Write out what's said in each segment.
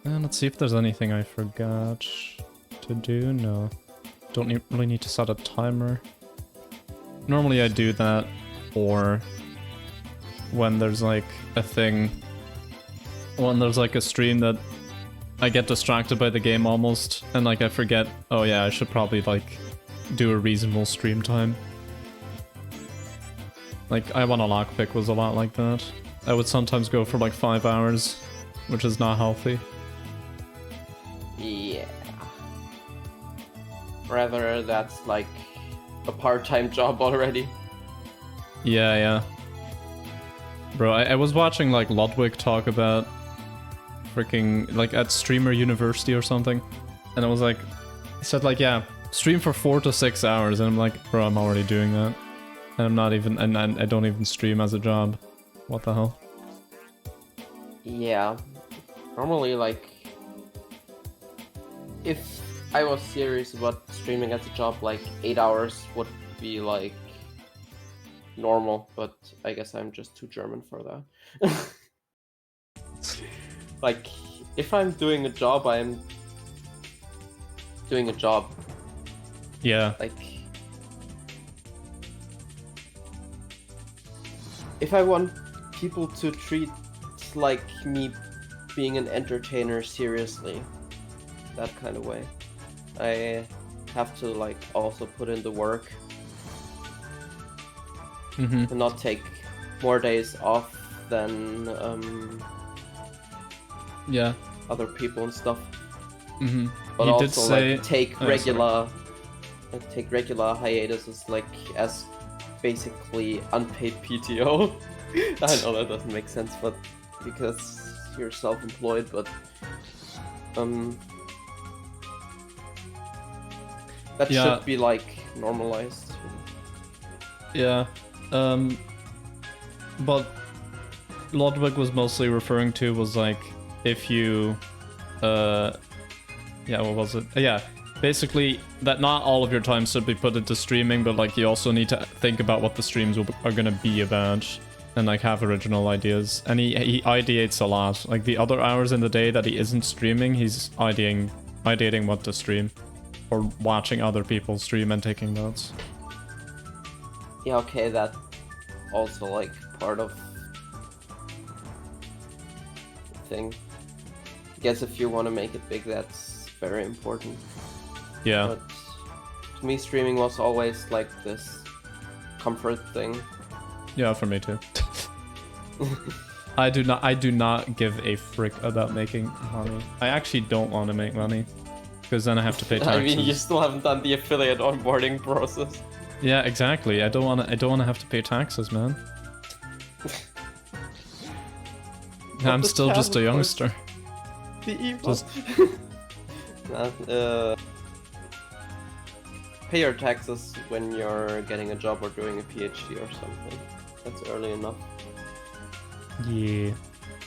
And let's see if there's anything I forgot to do. No. Don't really need to set a timer. Normally I do that, or when there's like a thing, when there's like a stream that I get distracted by the game almost, and like I forget, oh yeah, I should probably like do a reasonable stream time. Like I Want a Lockpick was a lot like that. I would sometimes go for like 5 hours, which is not healthy. Yeah. Rather, that's like a part-time job already. Yeah, yeah. Bro, I was watching like Ludwig talk about freaking like at Streamer University or something, and I was like, he said like, yeah, stream for 4 to 6 hours, and I'm like, bro, I'm already doing that, and I'm not even, and I don't even stream as a job. What the hell? Yeah. Normally, like, if I was serious about streaming as a job, like 8 hours would be like normal, but I guess I'm just too German for that. Like, if I'm doing a job, I'm doing a job. Yeah. Like, if I want people to treat like me being an entertainer seriously, that kind of way, I have to like also put in the work and not take more days off than yeah, other people and stuff. But you also did say... like take regular hiatuses, like as basically unpaid PTO. I know that doesn't make sense, but because you're self-employed, but that should be like normalized. Yeah, but Ludwig was mostly referring to was like, if you, yeah, what was it? Yeah, basically that not all of your time should be put into streaming, but like you also need to think about what the streams are gonna be about, and like have original ideas. And he ideates a lot. Like the other hours in the day that he isn't streaming, he's ideating what to stream, or watching other people stream and taking notes. Yeah, okay, that also like part of the thing. I guess if you want to make it big, that's very important. Yeah. But to me, streaming was always like this comfort thing. Yeah, for me too. I do not give a frick about making money. I actually don't want to make money, because then I have to pay taxes. I mean, you still haven't done the affiliate onboarding process. Yeah, exactly. I don't want to have to pay taxes, man. I'm still just a youngster. The evil. Pay your taxes when you're getting a job or doing a PhD or something. That's early enough. Yeah.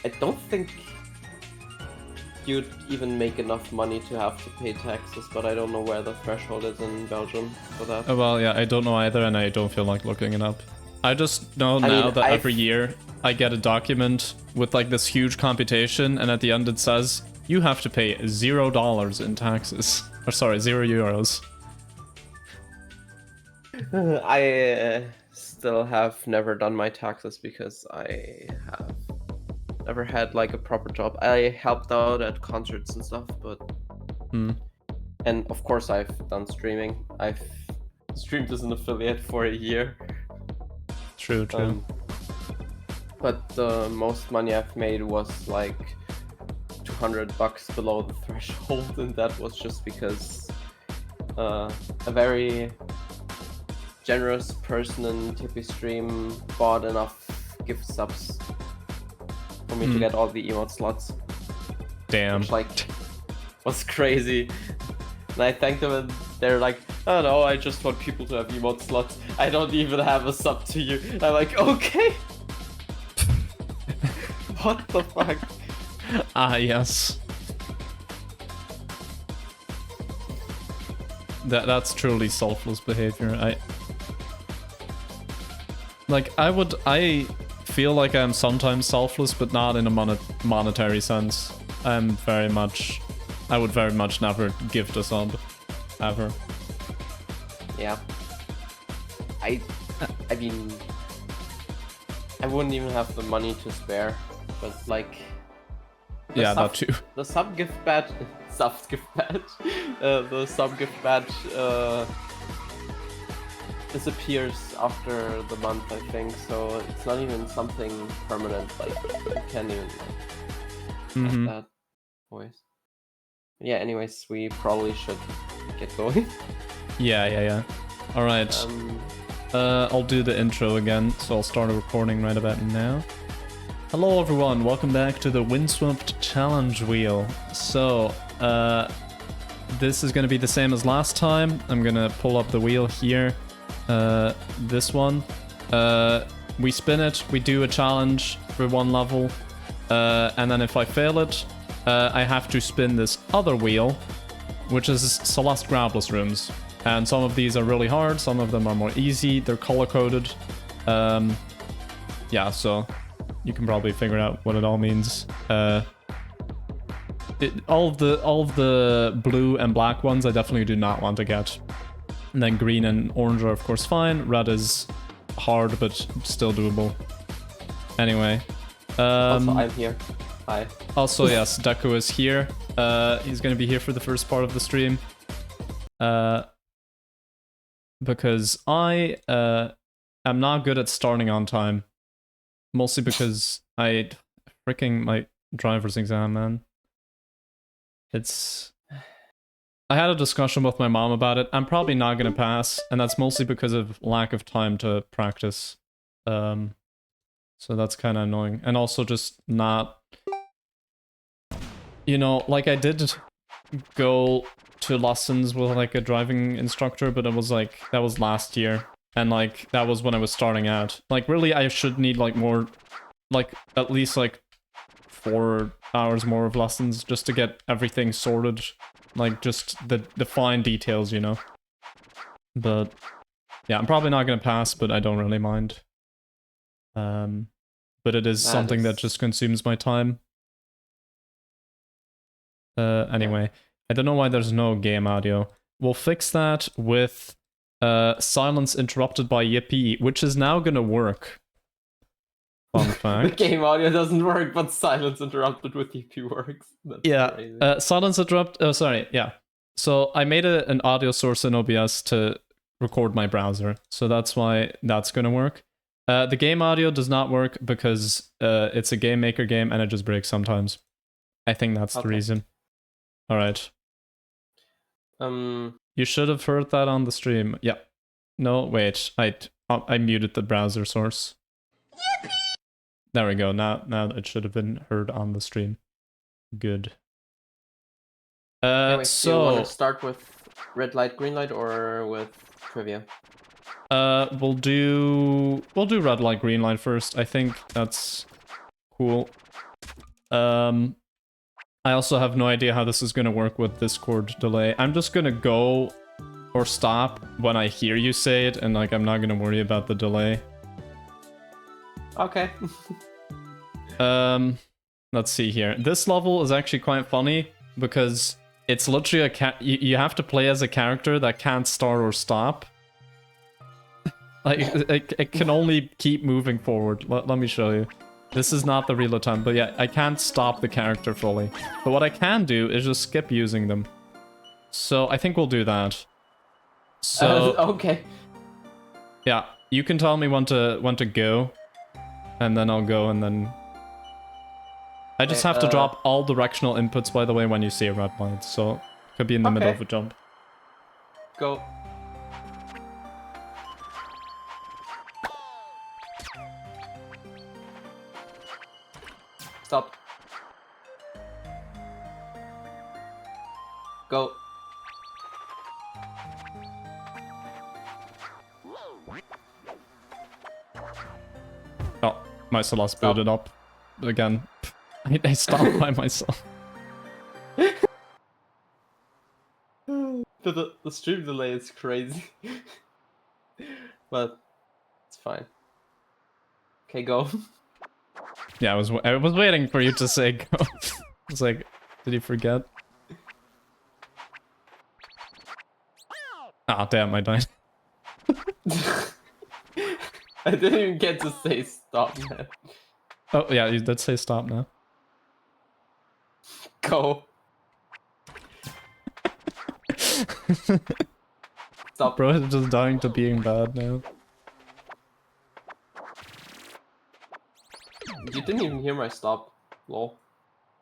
I don't think you'd even make enough money to have to pay taxes, but I don't know where the threshold is in Belgium for that. Oh, well, yeah, I don't know either, and I don't feel like looking it up. I just know now that every year I get a document with like this huge computation, and at the end it says, you have to pay $0 in taxes. Or sorry, €0. I still have never done my taxes because I have never had like a proper job. I helped out at concerts and stuff, but and of course I've done streaming. I've streamed as an affiliate for a year. True. But the most money I've made was like $200 below the threshold, and that was just because a very generous person in Tippy Stream bought enough gift subs for me to get all the emote slots. Damn. Which like was crazy. And I thanked them, and they're like, oh no, I just want people to have emote slots. I don't even have a sub to you. And I'm like, okay. What the fuck? Ah, yes. That's truly selfless behavior. I feel like I'm sometimes selfless, but not in a monetary sense. I would very much never gift a sub, ever. Yeah. I mean, I wouldn't even have the money to spare, but like. Yeah, that too. The sub gift badge, the sub gift badge disappears after the month, I think. So it's not even something permanent. Like you can't even have that voice. Yeah. Anyways, we probably should get going. Yeah. All right. I'll do the intro again, so I'll start a recording right about now. Hello everyone, welcome back to the Windswept challenge wheel. So, this is gonna be the same as last time. I'm gonna pull up the wheel here. This one. We spin it, we do a challenge for one level, and then if I fail it, I have to spin this other wheel, which is Celeste Grabless rooms. And some of these are really hard, some of them are more easy, they're color-coded. Yeah, so you can probably figure out what it all means. All of the blue and black ones I definitely do not want to get. And then green and orange are of course fine. Red is hard but still doable. Anyway. Also, I'm here. Hi. Also, yes, Deku is here. He's gonna be here for the first part of the stream. Because I am not good at starting on time. Mostly because my driver's exam, man. I had a discussion with my mom about it. I'm probably not gonna pass, and that's mostly because of lack of time to practice. So that's kind of annoying. And also just not... You know, like I did go to lessons with like a driving instructor, but it was like, that was last year. And like, that was when I was starting out. Like really, I should need like more, like at least like 4 hours more of lessons just to get everything sorted. Like just the fine details, you know. But yeah, I'm probably not gonna pass, but I don't really mind. But it is something that just consumes my time. Anyway, I don't know why there's no game audio. We'll fix that with silence interrupted by Yippee, which is now gonna work. Fun fact. The game audio doesn't work, but silence interrupted with Yippee works. That's crazy. Silence interrupt. Oh, sorry. Yeah. So I made an audio source in OBS to record my browser, so that's why that's gonna work. The game audio does not work because it's a game maker game and it just breaks sometimes. I think that's the reason. All right. You should have heard that on the stream. Yeah. No, wait. I muted the browser source. Yippee! There we go. Now it should have been heard on the stream. Good. Anyway, so do you want to start with red light, green light, or with trivia? We'll do red light, green light first. I think that's cool. I also have no idea how this is going to work with Discord delay. I'm just going to go or stop when I hear you say it, and like I'm not going to worry about the delay. Okay. Let's see here. This level is actually quite funny because it's literally you have to play as a character that can't start or stop. Like it can only keep moving forward. Let me show you. This is not the real time, but yeah, I can't stop the character fully. But what I can do is just skip using them. So I think we'll do that. So okay. Yeah, you can tell me when to go, and then I'll go, and then I just have to drop all directional inputs, by the way, when you see a red light. So it could be in the middle of a jump. Go. Stop. Go. Oh, my Celeste booted up again. I stopped by myself. The stream delay is crazy. But it's fine. Okay, go. Yeah, I was waiting for you to say go. It's like, Did he forget? Ah, damn, I died. I didn't even get to say stop, man. Oh, yeah, you did say stop now. Go. Stop. Bro is just dying to being bad now. You didn't even hear my stop. Lol.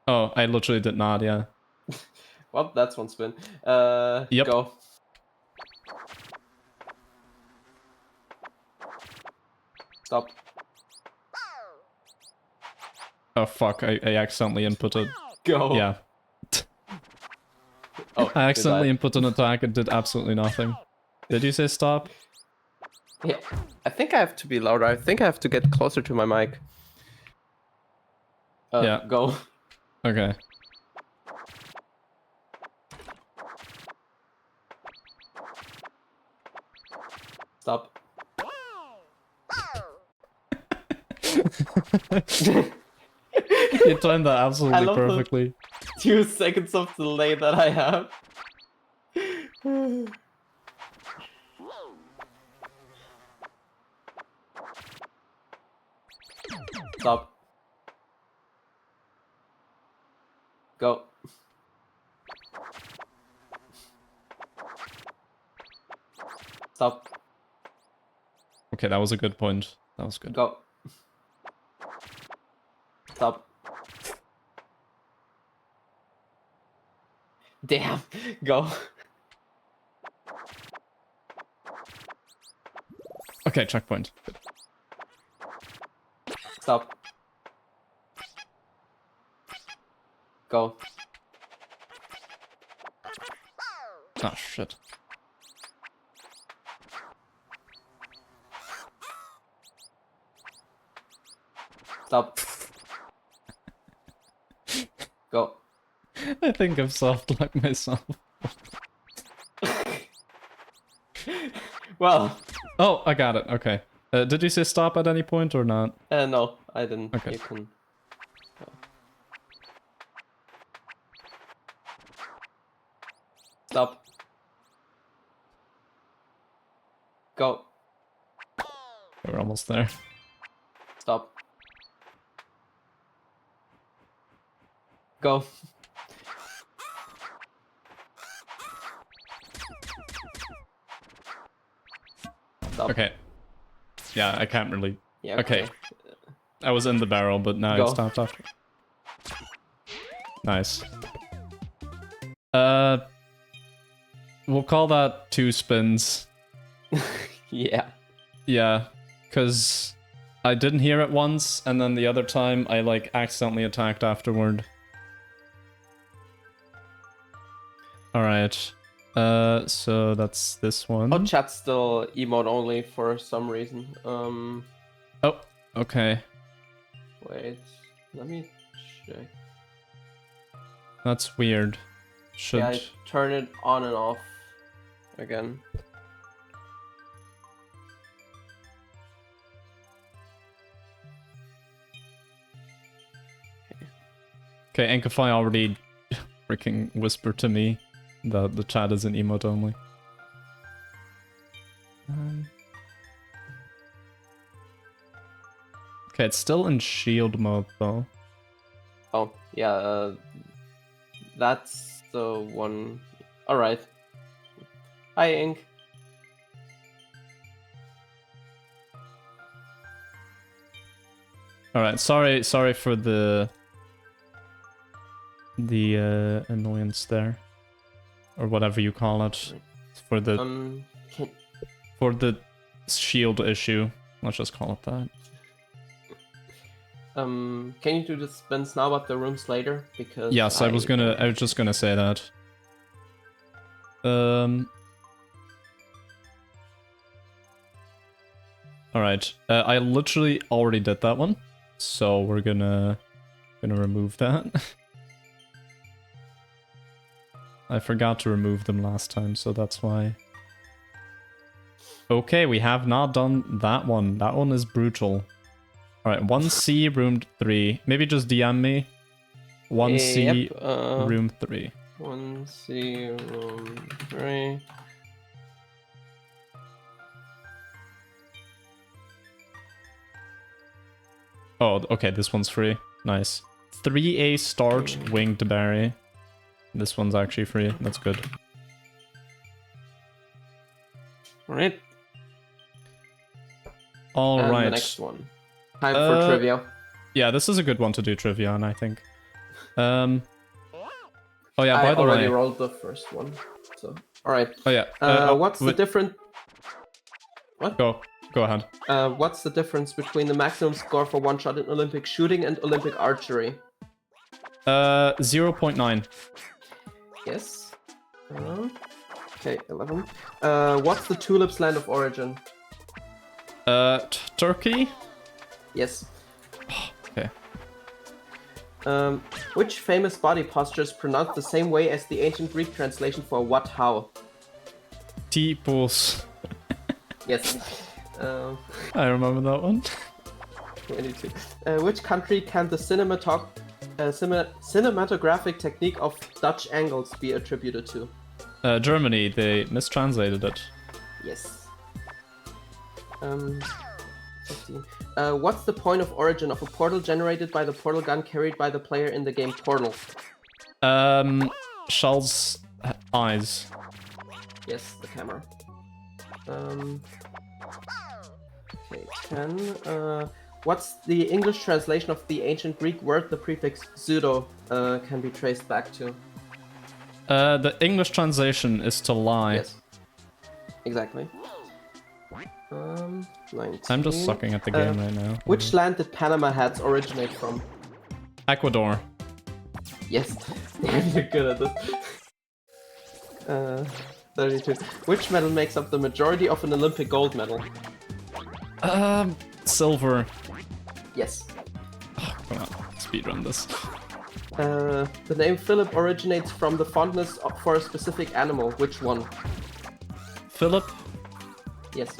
Oh, I literally did not, yeah. Well, that's one spin. Yep. Go. Stop. Oh, fuck, I accidentally inputted. Go. Yeah. Oh, I accidentally did input an attack and did absolutely nothing. Did you say stop? Yeah. I think I have to be louder. I think I have to get closer to my mic. Yeah. Go. Okay. Stop. You timed that absolutely love the- perfectly. 2 seconds of delay that I have. Stop. Go. Stop. Okay, that was a good point. That was good. Go. Stop. Damn. Go. Okay, checkpoint. Stop. Go. Ah, shit. Stop. Go. I think I've soft locked myself. Well, Oh, I got it. Okay. Did you say stop at any point or not? no, I didn't. Okay. You can. Stop. Go. We're almost there. Stop. Go. Stop. Okay. Yeah, I can't really. Yeah. Okay. I was in the barrel, but now Go. it stopped after. Nice. We'll call that 2 spins. Yeah. Yeah, because I didn't hear it once, and then the other time I like accidentally attacked afterward. Alright. So that's this one. Oh, chat's still emote only for some reason. Oh, okay. Wait. Let me check. That's weird. Should... Yeah, I turn it on and off again. Okay, Enkify already freaking whispered to me that the chat is in emote only. Okay, it's still in shield mode though. Oh, yeah, that's the one. Alright. Hi, Ink. Alright, sorry for the annoyance there. Or whatever you call it. For the for the shield issue. Let's just call it that. Can you do the spins now but the rooms later? Because Yes, I was just gonna say that. Alright. I literally already did that one. So we're gonna remove that. I forgot to remove them last time, so that's why. Okay, we have not done that one. That one is brutal. Alright, 1C, room 3. Maybe just DM me. 1C, Yep, room 3. 1C, room 3. Oh, okay, this one's free. Nice. 3A start, winged berry. This one's actually free. That's good. Alright. All And right. the next one. Time for trivia. Yeah, this is a good one to do trivia on, I think. Oh yeah, by the I way. already rolled the first one. So, alright. Oh yeah. What's the difference? What? Go ahead. What's the difference between the maximum score for one shot in Olympic shooting and Olympic archery? 0.9. Yes. Okay, 11. What's the tulip's land of origin? Turkey? Yes. Okay. Which famous body posture is pronounced the same way as the ancient Greek translation for what, how? T-pose. Yes. I remember that one. 22. Which country can the cinematographic technique of Dutch angles be attributed to? Germany. They mistranslated it. Yes. 15. What's the point of origin of a portal generated by the portal gun carried by the player in the game Portal? Shell's eyes. Yes, the camera. Okay, 10. What's the English translation of the ancient Greek word the prefix pseudo can be traced back to? The English translation is to lie. Yes. Exactly. 19. I'm just sucking at the game right now. Which land did Panama hats originate from? Ecuador. Yes. You're good at this. 32. Which medal makes up the majority of an Olympic gold medal? Silver. Yes. Oh, come on, speedrun this. The name Philip originates from the fondness for a specific animal. Which one? Philip? Yes.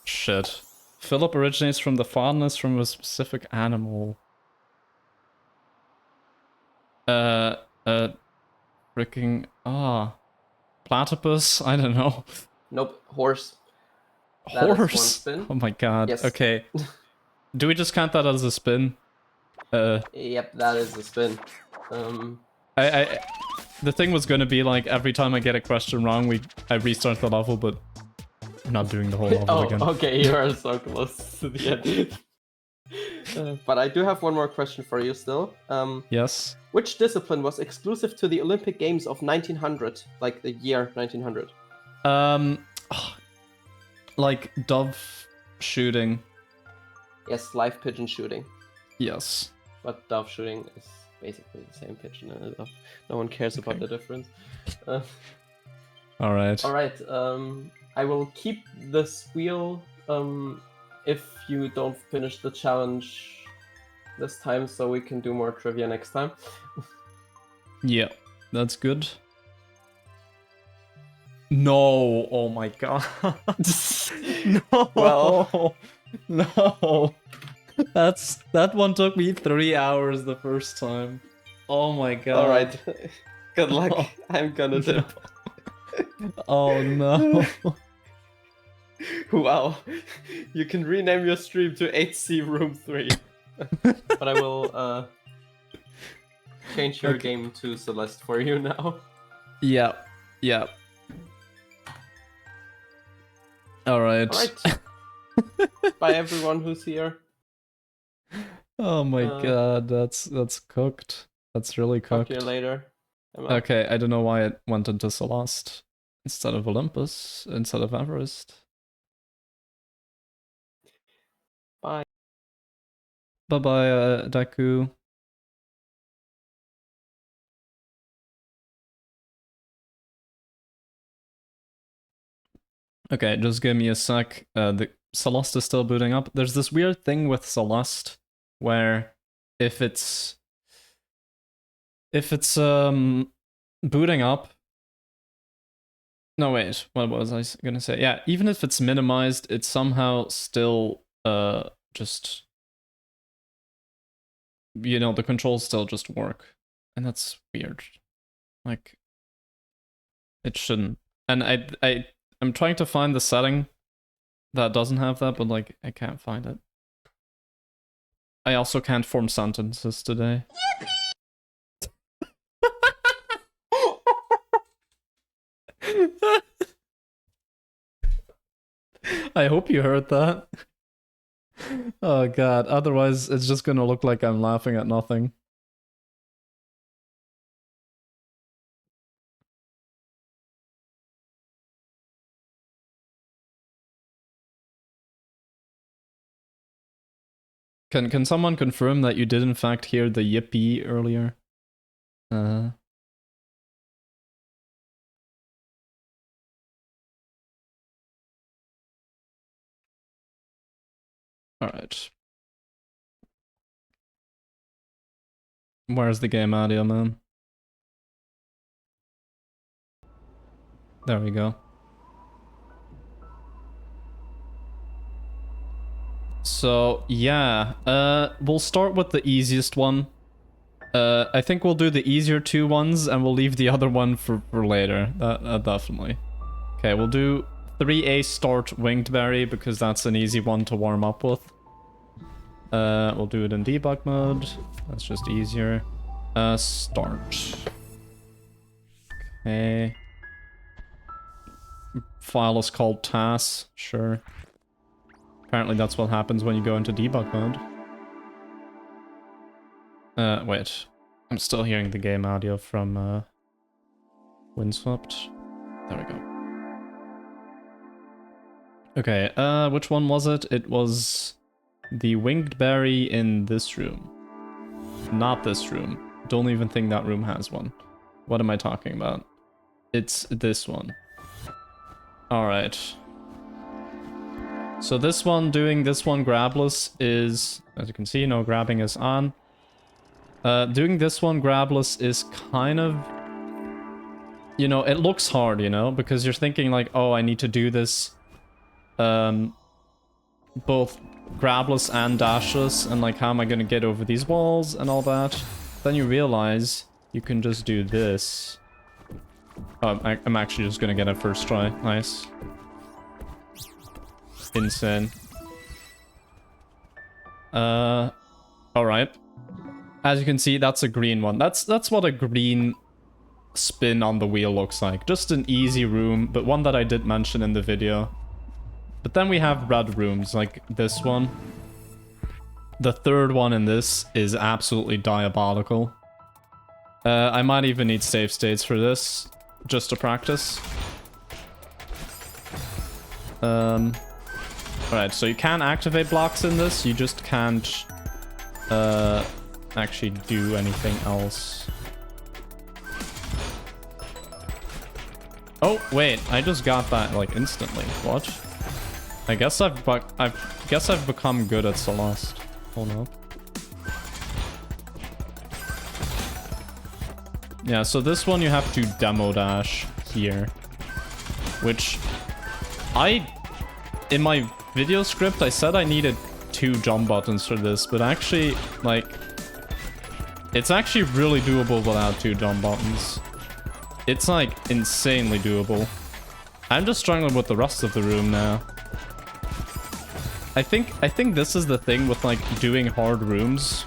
Shit. Philip originates from the fondness from a specific animal. Freaking... platypus? I don't know. Nope. Horse. That is one Horse? spin. Oh my god. Yes. Okay. Do we just count that as a spin? Yep, that is a spin. The thing was gonna be like every time I get a question wrong, I restart the level, but I'm not doing the whole level again. Okay, you are so close to the end. But I do have one more question for you still. Yes. Which discipline was exclusive to the Olympic Games of 1900, like the year 1900? Like dove shooting. Yes, live pigeon shooting. Yes. But dove shooting is basically the same pigeon. No one cares about the difference. Alright. Alright, I will keep this wheel if you don't finish the challenge this time, so we can do more trivia next time. Yeah, that's good. No, oh my god. No, Well, no. That one took me 3 hours the first time. Oh my god. alright. Good luck. Oh, I'm gonna dip. Oh no. Wow. You can rename your stream to 8C Room 3. But I will change your game to Celeste for you now. Yeah, yeah. Alright. Alright. Bye everyone who's here. Oh my god, that's cooked. That's really Talk cooked. to you later. Okay, I don't know why it went into Celeste instead of Olympus, instead of Everest. Bye. Bye-bye, Daku. Okay, just give me a sec. The Celeste is still booting up. There's this weird thing with Celeste where if it's booting up. No, wait, what was I gonna say? Yeah, even if it's minimized, it's somehow still just you know, the controls still just work. And that's weird. Like, it shouldn't. And I'm trying to find the setting that doesn't have that, but like, I can't find it. I also can't form sentences today. I hope you heard that. Oh god, otherwise it's just gonna look like I'm laughing at nothing. Can someone confirm that you did in fact hear the yippee earlier? Alright. Where's the game audio, man? There we go. So, yeah, we'll start with the easiest one. I think we'll do the easier 2 ones, and we'll leave the other one for later. Definitely. Okay, we'll do 3A start Winged Berry, because that's an easy one to warm up with. We'll do it in debug mode. That's just easier. Start. Okay. File is called TAS, sure. Apparently that's what happens when you go into debug mode. Wait. I'm still hearing the game audio from, Windswept. There we go. Okay, which one was it? It was the Winged Berry in this room. Not this room. Don't even think that room has one. What am I talking about? It's this one. Alright. So this one, doing this one grabless is, as you can see, no grabbing is on. Doing this one grabless is kind of, you know, it looks hard, you know, because you're thinking like, oh, I need to do this, both grabless and dashless, and like, how am I gonna get over these walls and all that? Then you realize you can just do this. Oh, I'm actually just gonna get it first try. Nice. Insane. Alright. As you can see, that's a green one. That's what a green spin on the wheel looks like. Just an easy room, but one that I did mention in the video. But then we have red rooms, like this one. The third one in this is absolutely diabolical. I might even need save states for this, just to practice. Alright, so you can activate blocks in this, you just can't actually do anything else. Oh, wait, I just got that like instantly. What? I guess I've become good at Celeste. Hold up. Yeah, so this one you have to demo dash here, which in my video script I said I needed 2 jump buttons for this, but actually, like, it's actually really doable without 2 jump buttons. It's like insanely doable. I'm just struggling with the rest of the room now. I think this is the thing with like doing hard rooms.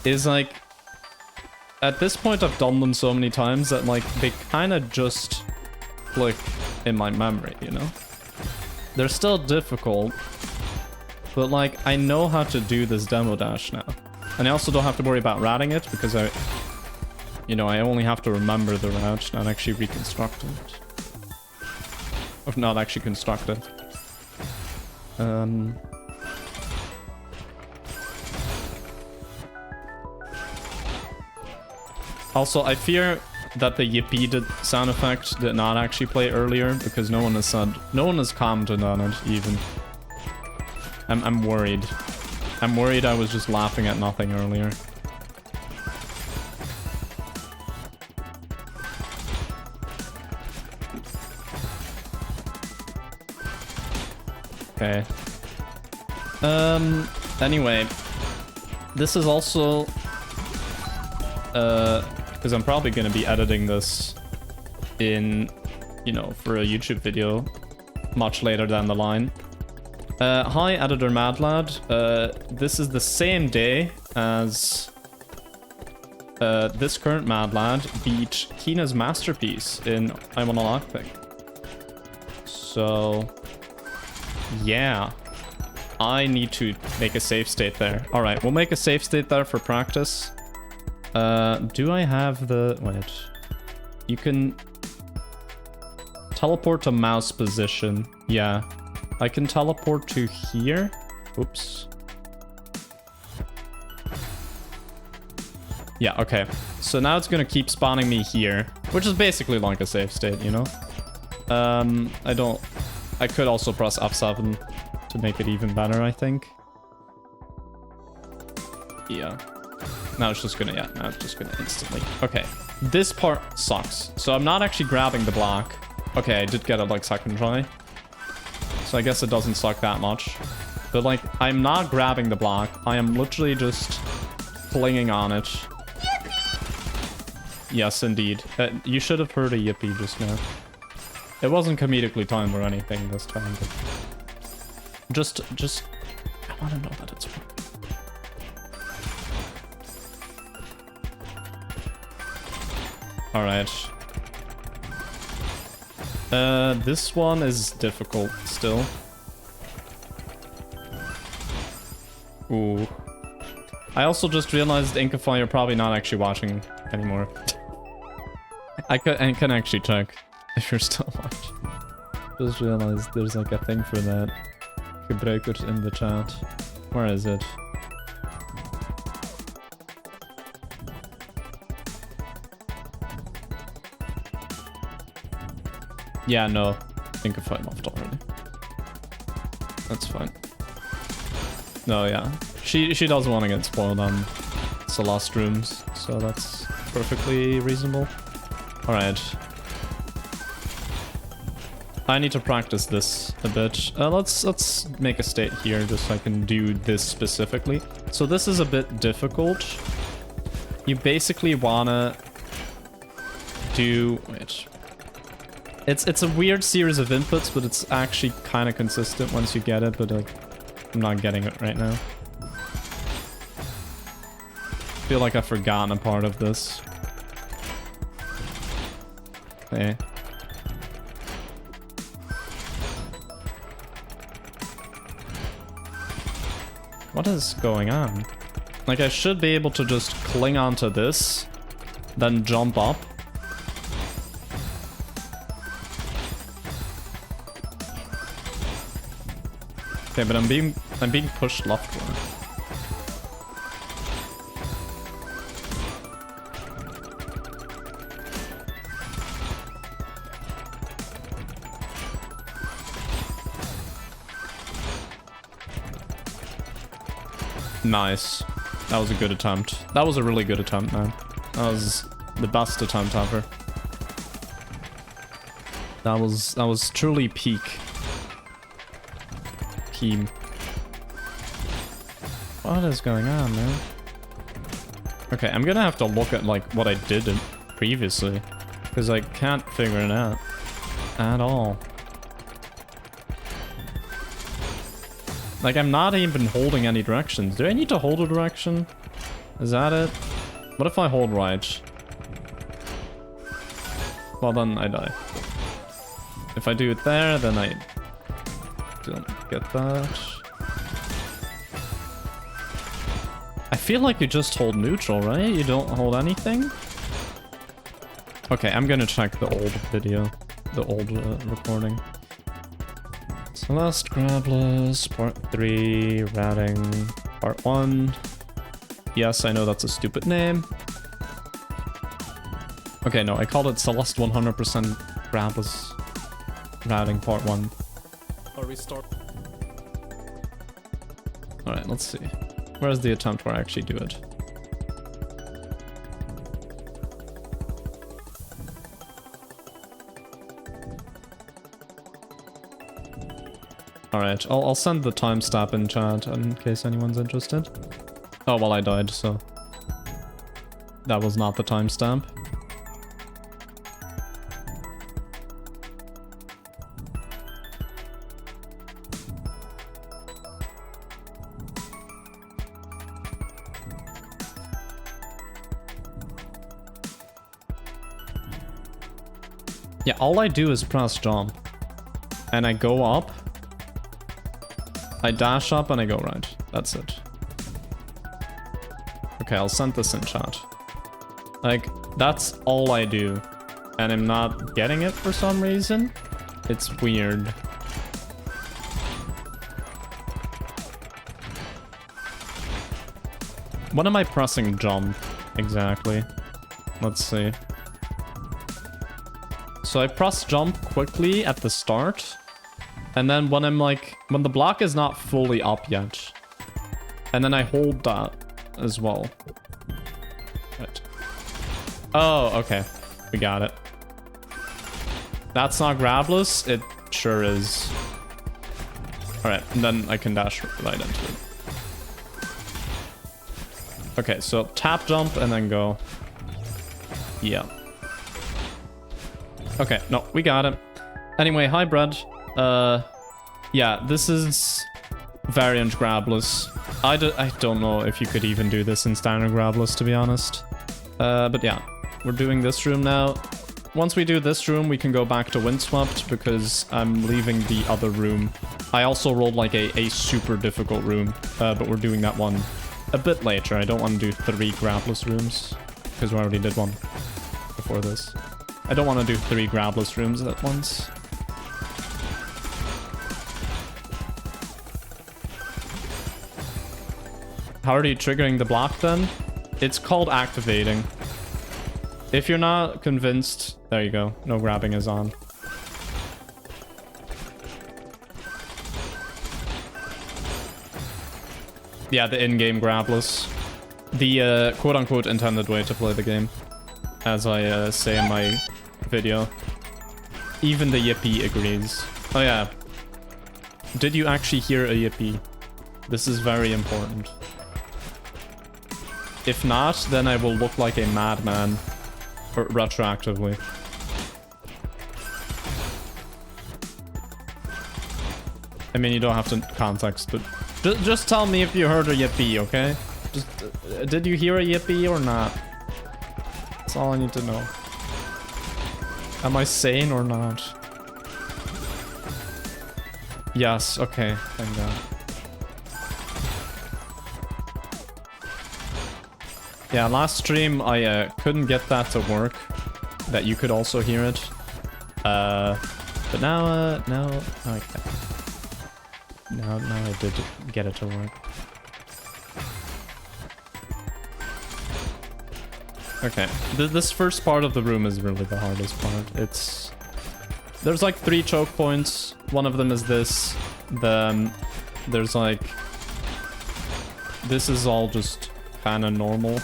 Is like, at this point I've done them so many times that like they kind of just click in my memory, you know? They're still difficult, but like I know how to do this demo dash now. And I also don't have to worry about routing it because I only have to remember the route, not actually reconstruct it. Or not actually construct it. Also, I fear that the yippee sound effect did not actually play earlier because no one has commented on it even. I'm worried. I'm worried I was just laughing at nothing earlier. Okay. Anyway. This is also... because I'm probably going to be editing this in, you know, for a YouTube video much later down the line. Hi, Editor Madlad. This is the same day as this current Madlad beat Kina's masterpiece in I'm on a Lockpick. So, yeah. I need to make a save state there. Alright, we'll make a save state there for practice. Do I have the... Wait. You can... Teleport to mouse position. Yeah. I can teleport to here. Oops. Yeah, okay. So now it's gonna keep spawning me here, which is basically like a save state, you know? I could also press F7 to make it even better, I think. Yeah. Now it's just gonna, now it's just gonna instantly. Okay. This part sucks. So I'm not actually grabbing the block. Okay, I did get it like second try. So I guess it doesn't suck that much. But like, I'm not grabbing the block. I am literally just clinging on it. Yes, indeed. You should have heard a yippee just now. It wasn't comedically timed or anything this time, but... Just... I want to know that it's working. Alright. This one is difficult still. Ooh. I also just realized, Inkify, you're probably not actually watching anymore. I can actually check if you're still watching. Just realized there's like a thing for that. Gebruiker in the chat. Where is it? Yeah, no. Inkify left already. That's fine. No, yeah. She doesn't want to get spoiled on Celeste rooms, so that's perfectly reasonable. Alright. I need to practice this a bit. Let's make a state here just so I can do this specifically. So this is a bit difficult. You basically wanna do... Wait. It's a weird series of inputs, but it's actually kind of consistent once you get it, but I'm not getting it right now. I feel like I've forgotten a part of this. Okay. What is going on? Like, I should be able to just cling onto this, then jump up. Okay, but I'm being pushed leftward. Nice. That was a good attempt. That was a really good attempt, man. That was the best attempt ever. That was truly peak. Team. What is going on, man? Okay, I'm gonna have to look at like what I did previously, because I can't figure it out at all. Like, I'm not even holding any directions. Do I need to hold a direction? Is that it? What if I hold right? Well, then I die. If I do it there, then I don't get that. I feel like you just hold neutral, right? You don't hold anything? Okay, I'm gonna check the old video. The old recording. Celeste Grabless, part 3, routing, part 1. Yes, I know that's a stupid name. Okay, no, I called it Celeste 100% Grabless routing, part 1. Or restart. Alright, let's see. Where's the attempt where I actually do it? Alright, I'll send the timestamp in chat in case anyone's interested. Oh, well, I died, so... That was not the timestamp. Yeah, all I do is press jump. And I go up. I dash up and I go right. That's it. Okay, I'll send this in chat. Like, that's all I do. And I'm not getting it for some reason. It's weird. When am I pressing jump exactly? Let's see. So I press jump quickly at the start. And then when I'm like, when the block is not fully up yet. And then I hold that as well. Right. Oh, okay. We got it. That's not grabless. It sure is. Alright, and then I can dash right into it. Okay, so tap jump and then go. Yeah. Okay, no, we got it. Anyway, hi, Brad. Yeah, this is variant grabless. I don't know if you could even do this in standard grabless, to be honest. But yeah, we're doing this room now. Once we do this room, we can go back to Windswept because I'm leaving the other room. I also rolled like a super difficult room, but we're doing that one a bit later. I don't want to do 3 grabless rooms because we already did one before this. I don't want to do 3 grabless rooms at once. How are you triggering the block then? It's called activating. If you're not convinced, there you go. No grabbing is on. Yeah, the in-game grabless. The quote-unquote intended way to play the game. As I say in my video. Even the yippee agrees. Oh yeah. Did you actually hear a yippee? This is very important. If not, then I will look like a madman. Retroactively. I mean, you don't have to context, but just tell me if you heard a yippee, okay? Just, did you hear a yippee or not? That's all I need to know. Am I sane or not? Yes, okay, thank God. Yeah, last stream I couldn't get that to work. That you could also hear it. But now I can. Now I did get it to work. Okay, this first part of the room is really the hardest part. There's like 3 choke points. One of them is this. Then there's like... This is all just kind of normal.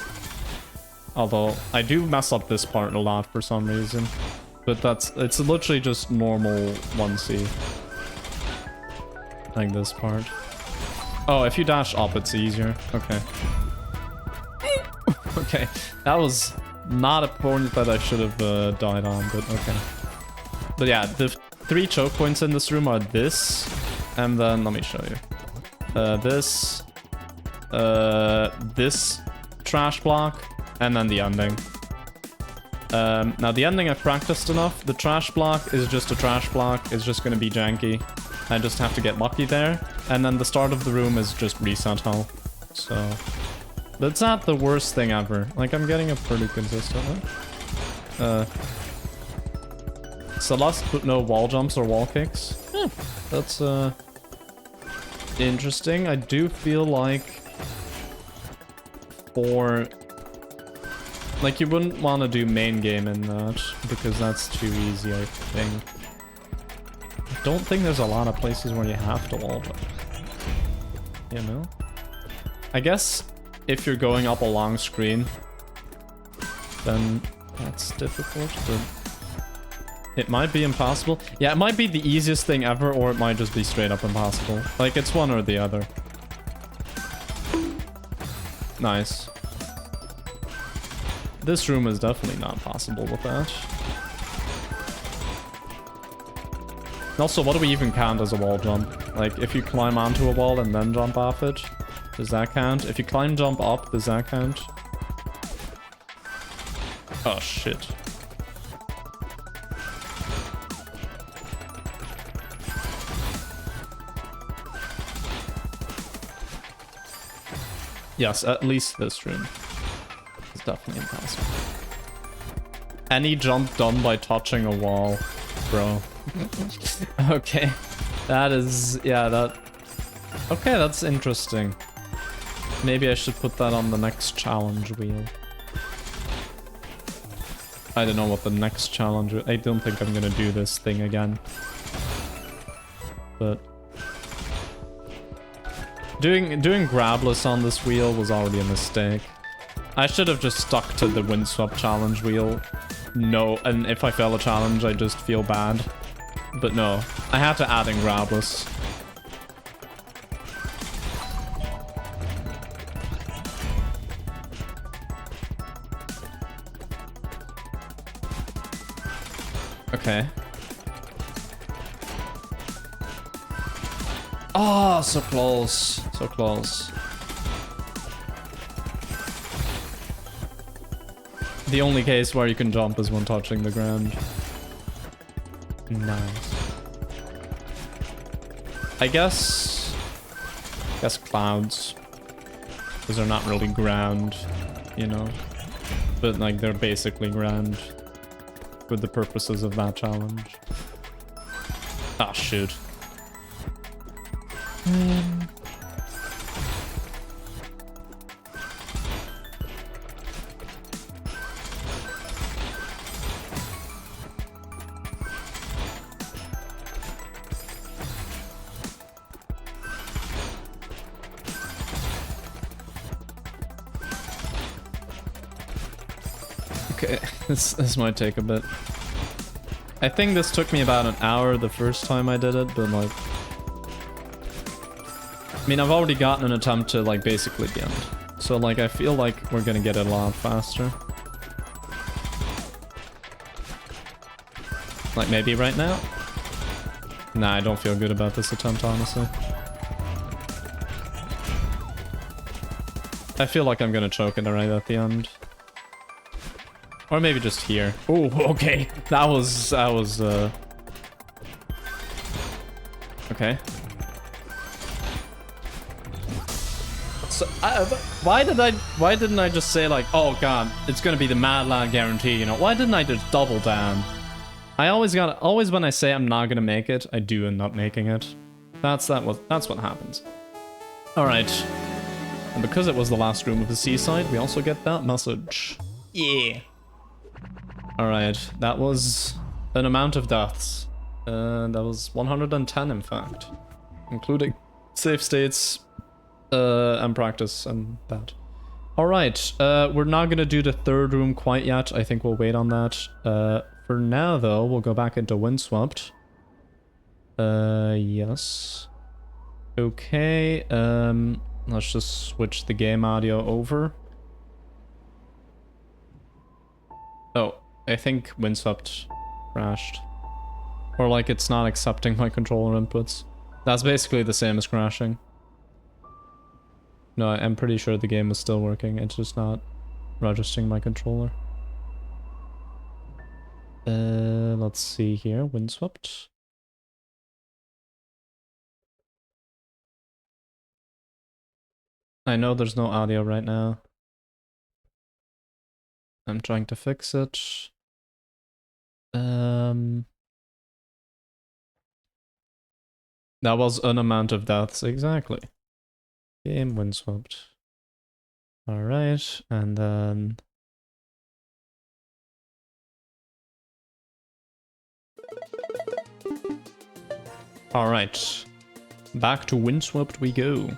Although, I do mess up this part a lot for some reason. But it's literally just normal 1C. Like this part. Oh, if you dash up, it's easier. Okay. Okay, that was not a point that I should have died on, but okay. But yeah, the 3 choke points in this room are this, and then, let me show you. This trash block, and then the ending. Now the ending I've practiced enough. The trash block is just a trash block. It's just gonna be janky. I just have to get lucky there. And then the start of the room is just reset hell. So that's not the worst thing ever. Like, I'm getting it pretty consistently. Celeste put no wall jumps or wall kicks. That's interesting. I do feel like like, you wouldn't want to do main game in that, because that's too easy, I think. I don't think there's a lot of places where you have to wall jump. You know? I guess if you're going up a long screen, then that's difficult, but it might be impossible. Yeah, it might be the easiest thing ever, or it might just be straight up impossible. Like, it's one or the other. Nice. This room is definitely not possible with that. Also, what do we even count as a wall jump? Like, if you climb onto a wall and then jump off it, does that count? If you climb jump up, does that count? Oh, shit. Yes, at least this room. It's definitely impossible. Any jump done by touching a wall, bro. Okay. That is... yeah, that... okay, that's interesting. Maybe I should put that on the next challenge wheel. I don't know what the next challenge... I don't think I'm gonna do this thing again. But... Doing grabless on this wheel was already a mistake. I should have just stuck to the Windswept challenge wheel. No, and if I fail a challenge, I just feel bad. But no, I had to add in grabless. Okay. Oh, so close. So close. The only case where you can jump is when touching the ground. Nice. I guess clouds. Because they're not really ground, you know? But like they're basically ground. With the purposes of that challenge. Ah, shoot. Okay, this might take a bit. I think this took me about an hour the first time I did it, but like... I mean, I've already gotten an attempt to like basically the end. So like, I feel like we're gonna get it a lot faster. Like maybe right now? Nah, I don't feel good about this attempt, honestly. I feel like I'm gonna choke it right at the end. Or maybe just here. Oh, okay. That was, okay. So, why didn't I just say like, oh god, it's gonna be the Mad Lad guarantee, you know? Why didn't I just double down? Always when I say I'm not gonna make it, I do end up making it. That's what happens. Alright. And because it was the last room of the seaside, we also get that message. Yeah. Alright, that was an amount of deaths. That was 110 in fact. Including save states, and practice and that. Alright, we're not gonna do the third room quite yet. I think we'll wait on that. For now though, we'll go back into Windswept. Yes. Okay, let's just switch the game audio over. Oh. I think Windswept crashed. Or like it's not accepting my controller inputs. That's basically the same as crashing. No, I'm pretty sure the game is still working. It's just not registering my controller. Let's see here. Windswept. I know there's no audio right now. I'm trying to fix it. That was an amount of deaths, exactly. Game Windswept. Alright, and then... Alright. Back to Windswept we go.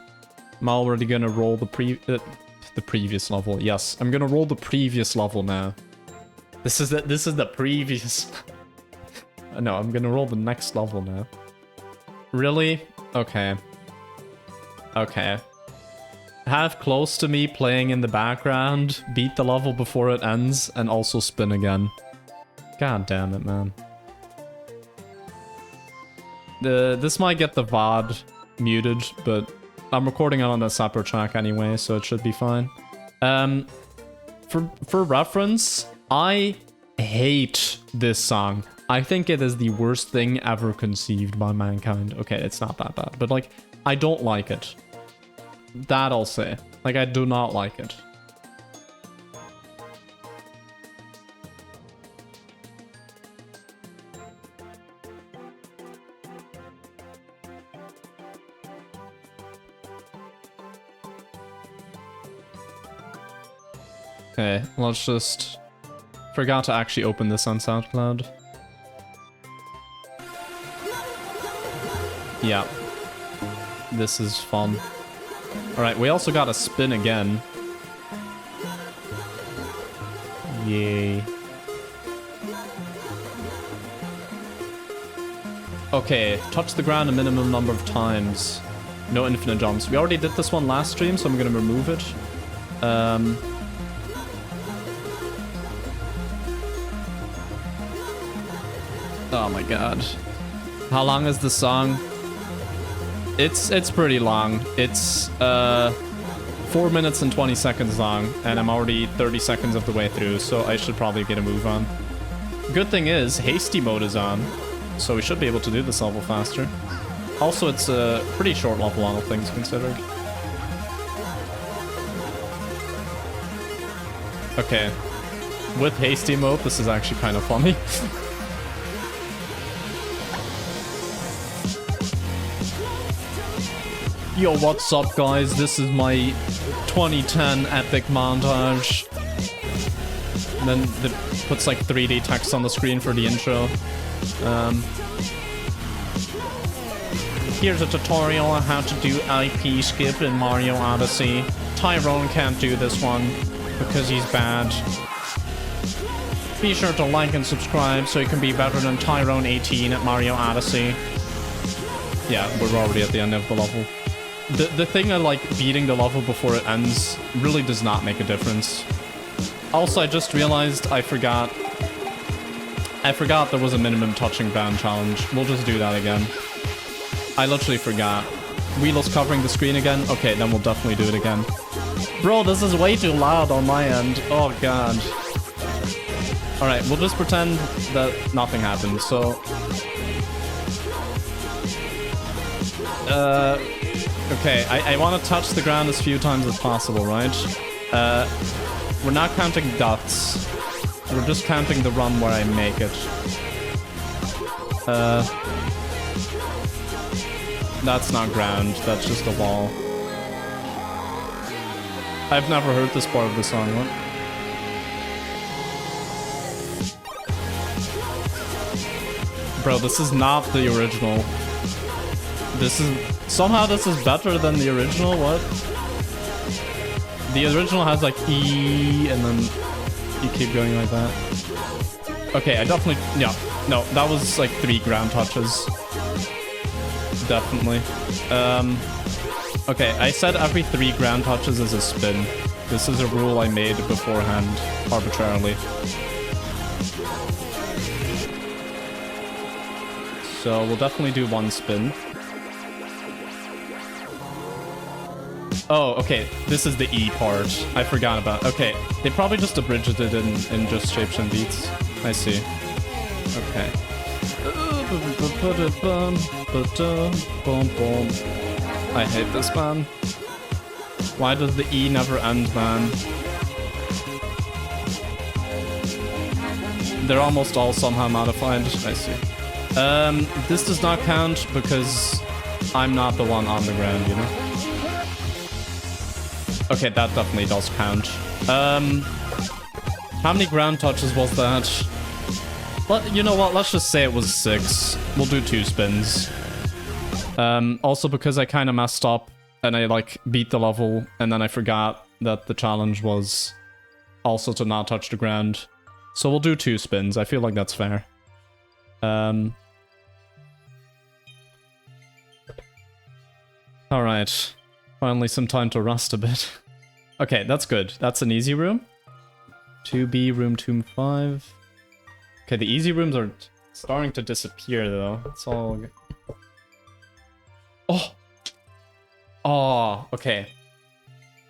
I'm already gonna roll the previous level. Yes, I'm gonna roll the previous level now. This is the previous... No, I'm gonna roll the next level now. Really? Okay. Okay. have close to me playing in the background, beat the level before it ends, and also spin again. God damn it, man. This might get the VOD muted, but I'm recording it on a separate track anyway, so it should be fine. For reference, I hate this song. I think it is the worst thing ever conceived by mankind. Okay, it's not that bad, but like, I don't like it. That I'll say. Like, I do not like it. Okay, let's just... Forgot to actually open this on SoundCloud. Yeah. This is fun. Alright, we also got a spin again. Yay. Okay, touch the ground a minimum number of times. No infinite jumps. We already did this one last stream, so I'm gonna remove it. Oh my god. How long is the song? It's pretty long. It's 4 minutes and 20 seconds long, and I'm already 30 seconds of the way through, so I should probably get a move on. Good thing is, hasty mode is on, so we should be able to do this level faster. Also, it's a pretty short level, all things considered. Okay. With hasty mode, this is actually kind of funny. Yo, what's up, guys? This is my 2010 epic montage. And then it puts like 3D text on the screen for the intro. Here's a tutorial on how to do IP skip in Mario Odyssey. Tyrone can't do this one because he's bad. Be sure to like and subscribe so you can be better than Tyrone 18 at Mario Odyssey. Yeah, we're already at the end of the level. The thing of like beating the level before it ends really does not make a difference. Also, I just realized I forgot there was a minimum touching ground challenge. We'll just do that again. I literally forgot. Wheel's covering the screen again? Okay, then we'll definitely do it again. Bro, this is way too loud on my end. Oh god. Alright, we'll just pretend that nothing happened, so... Okay, I want to touch the ground as few times as possible, right? We're not counting dots. We're just counting the run where I make it. That's not ground, that's just a wall. I've never heard this part of the song, what? Bro, this is not the original. This is... Somehow this is better than the original, what? The original has like E, and then you keep going like that. Okay, I definitely... Yeah, no, that was like 3 ground touches. Definitely. Okay, I said every 3 ground touches is a spin. This is a rule I made beforehand, arbitrarily. So we'll definitely do 1 spin. Oh, okay, this is the E part. I forgot about... Okay, they probably just abridged it in just shapes and beats. I see. Okay. I hate this, man. Why does the E never end, man? They're almost all somehow modified. I see. This does not count because I'm not the one on the ground, you know? Okay, that definitely does count. How many ground touches was that? But you know what? Let's just say it was 6. We'll do 2 spins. Also because I kind of messed up and I like beat the level and then I forgot that the challenge was also to not touch the ground. So we'll do 2 spins. I feel like that's fair. Alright. Finally some time to rest a bit. Okay, that's good. That's an easy room. 2B, room 2-5. Okay, the easy rooms are starting to disappear though. It's all... Oh! Oh, okay.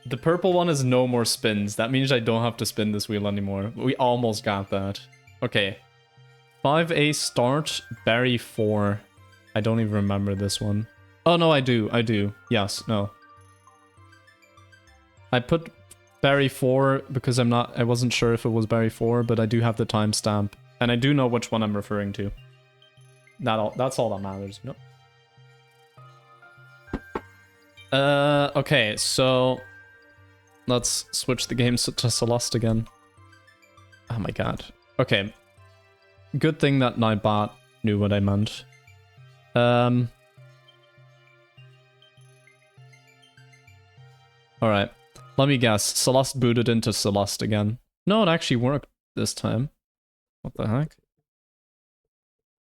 The purple one is no more spins. That means I don't have to spin this wheel anymore. We almost got that. Okay. 5A start, Barry 4. I don't even remember this one. Oh no, I do. Yes, no. I put Barry 4 because I wasn't sure if it was Barry 4, but I do have the timestamp. And I do know which one I'm referring to. That's all that matters. Nope. Okay, so let's switch the games to Celeste again. Oh my god. Okay. Good thing that Nightbot knew what I meant. Alright. Let me guess. Celeste booted into Celeste again. No, it actually worked this time. What the heck?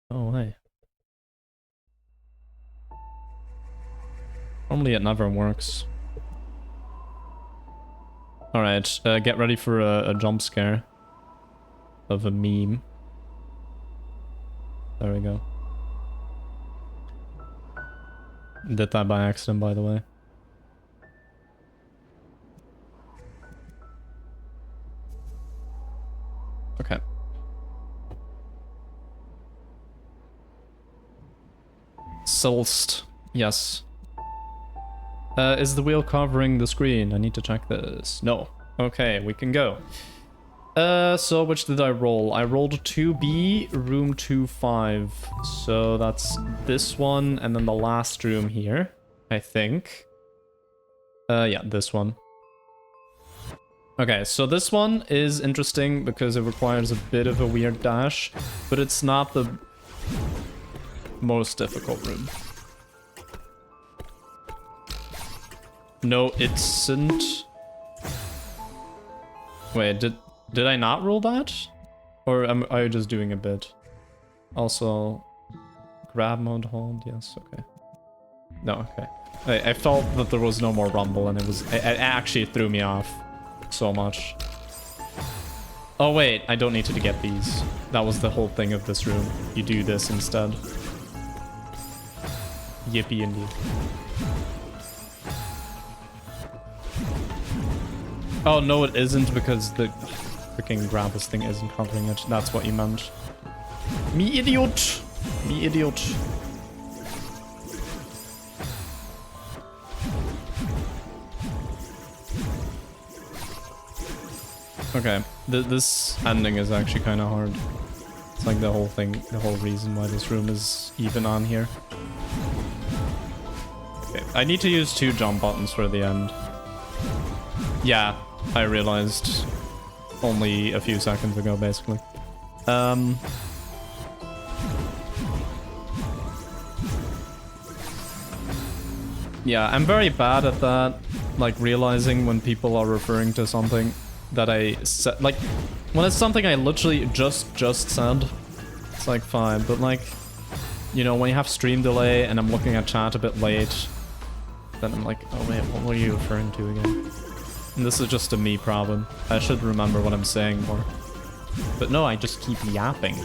Oh, hey. Normally it never works. Alright, get ready for a jump scare. Of a meme. There we go. Did that by accident, by the way. Okay. Celeste. Yes. Is the wheel covering the screen? I need to check this. No. Okay, we can go. So which did I roll? I rolled 2B, room 2-5. So that's this one, and then the last room here, I think. Yeah, this one. Okay, so this one is interesting because it requires a bit of a weird dash, but it's not the most difficult room. No, it isn't. Wait, did I not roll that? Or am I just doing a bit? Also, grab mode hold, yes, okay. No, okay. I felt that there was no more rumble and it actually threw me off so much. Oh wait, I don't need to get these. That was the whole thing of this room. You do this instead. Yippee indeed. Oh no, it isn't because the freaking Gravis thing isn't covering it. That's what you meant. Me idiot! Me idiot. Okay, this ending is actually kind of hard. It's like the whole thing, the whole reason why this room is even on here. Okay, I need to use 2 jump buttons for the end. Yeah, I realized only a few seconds ago, basically. Yeah, I'm very bad at that, like realizing when people are referring to something that I said, like when it's something I literally just said, it's like fine, but like, you know, when you have stream delay and I'm looking at chat a bit late, then I'm like, oh wait, what were you referring to again? And this is just a me problem. I should remember what I'm saying more. But no, I just keep yapping.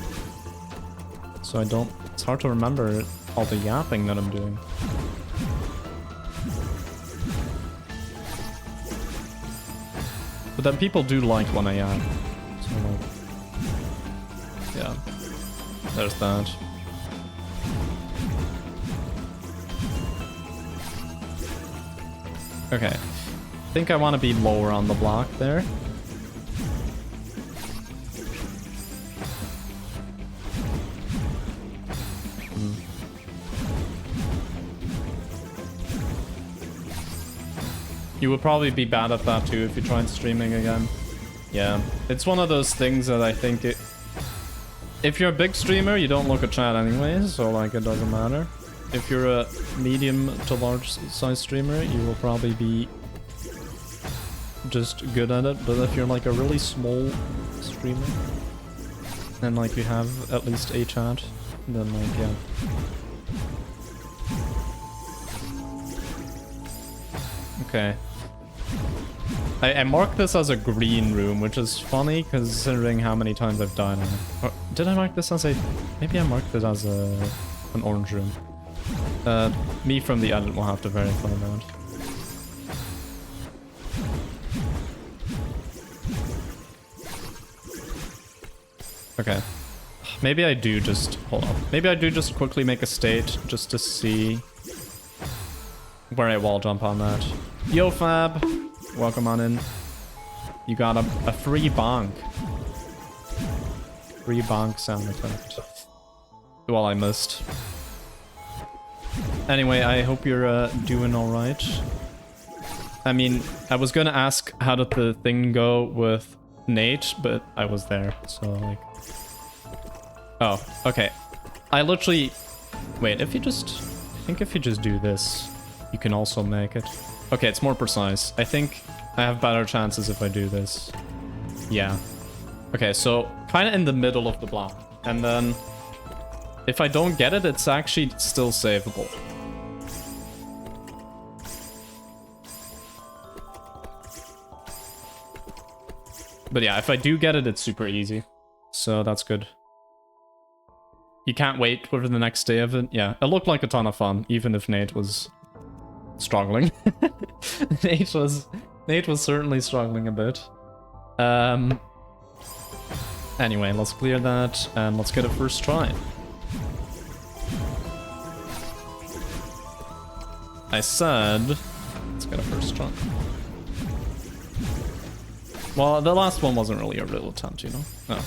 So I don't, it's hard to remember all the yapping that I'm doing. But then people do like when I yap. So like, yeah, there's that. Okay, I think I want to be lower on the block there. You would probably be bad at that too if you tried streaming again. Yeah, it's one of those things that I think if you're a big streamer, you don't look at chat anyways, so like it doesn't matter. If you're a medium to large size streamer, you will probably be just good at it. But if you're like a really small streamer, and like you have at least a chat, then like yeah. Okay. I marked this as a green room, which is funny considering how many times I've died on it. Or, did I mark this as a... Maybe I marked it as an orange room. Me from the edit will have to verify that. Okay. Maybe I do just... Hold on. Maybe I do just quickly make a state just to see where I wall jump on that. Yo, Fab! Welcome on in. You got a free bonk. Free bonk sound effect. Well, I missed. Anyway, I hope you're doing alright. I mean, I was gonna ask how did the thing go with Nate, but I was there, so like... Oh, okay. I literally... Wait, if you just... I think if you just do this, you can also make it. Okay, it's more precise. I think I have better chances if I do this. Yeah. Okay, so kind of in the middle of the block. And then if I don't get it, it's actually still savable. But yeah, if I do get it, it's super easy. So that's good. You can't wait for the next day of it. Yeah, it looked like a ton of fun, even if Nate was struggling. Nate was certainly struggling a bit. Anyway, let's clear that and let's get a first try. I said, let's get a first try. Well, the last one wasn't really a real attempt, you know? No.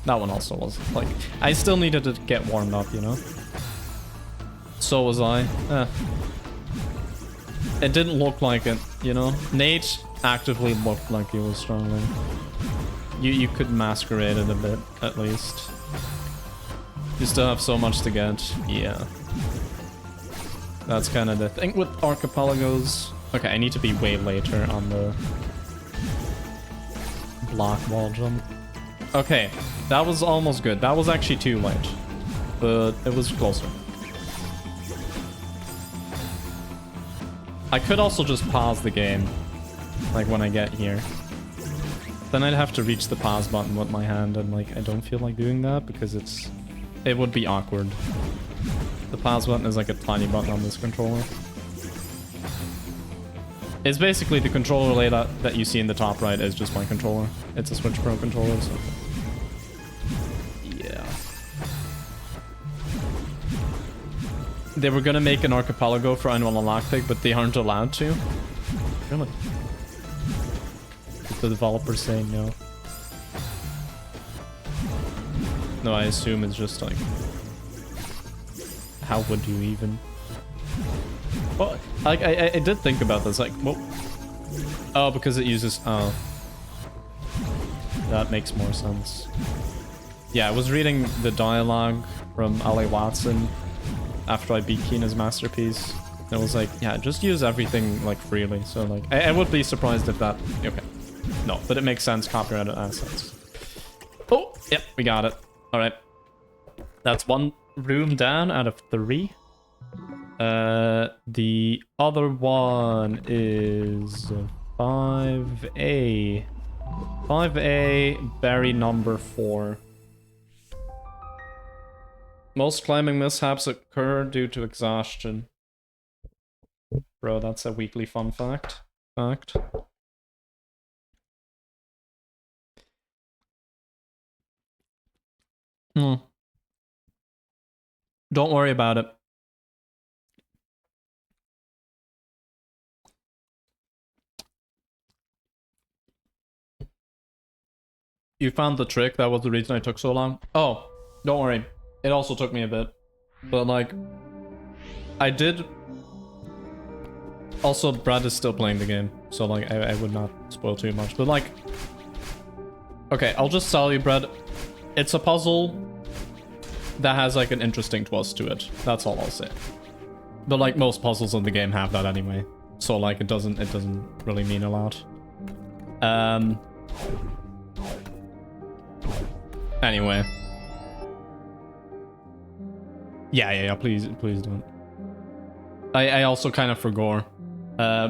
That one also wasn't. Like, I still needed to get warmed up, you know? So was I. It didn't look like it, you know? Nate actively looked like he was struggling. You could masquerade it a bit, at least. You still have so much to get. Yeah. That's kind of the thing with archipelagos. Okay, I need to be way later on the block wall jump. Okay, that was almost good. That was actually too late, but it was closer. I could also just pause the game, like when I get here. Then I'd have to reach the pause button with my hand, and like I don't feel like doing that because it would be awkward. The pause button is like a tiny button on this controller. It's basically the controller layout that you see in the top right is just my controller. It's a Switch Pro controller, so... Yeah. They were gonna make an archipelago for Animal Lockpick, but they aren't allowed to. Really? Did the developers say no? No, I assume it's just like... How would you even... Well, like, I did think about this, like, well... Oh, because it uses... Oh. That makes more sense. Yeah, I was reading the dialogue from L.A. Watson after I beat Kina's masterpiece. And it was like, yeah, just use everything, like, freely. So, like, I would be surprised if that... Okay. No, but it makes sense, copyrighted assets. Oh, yep, we got it. Alright. That's one room down out of 3. The other one is 5A. 5A, berry number 4. Most climbing mishaps occur due to exhaustion. Bro, that's a weekly fun fact. Don't worry about it. You found the trick, that was the reason I took so long? Oh, don't worry. It also took me a bit. But like, I did... Also, Brad is still playing the game, so like, I would not spoil too much. But like... Okay, I'll just tell you, Brad. It's a puzzle that has like an interesting twist to it. That's all I'll say. But like, most puzzles in the game have that anyway. So like, it doesn't really mean a lot. Anyway. Yeah, please don't. I also kind of forgot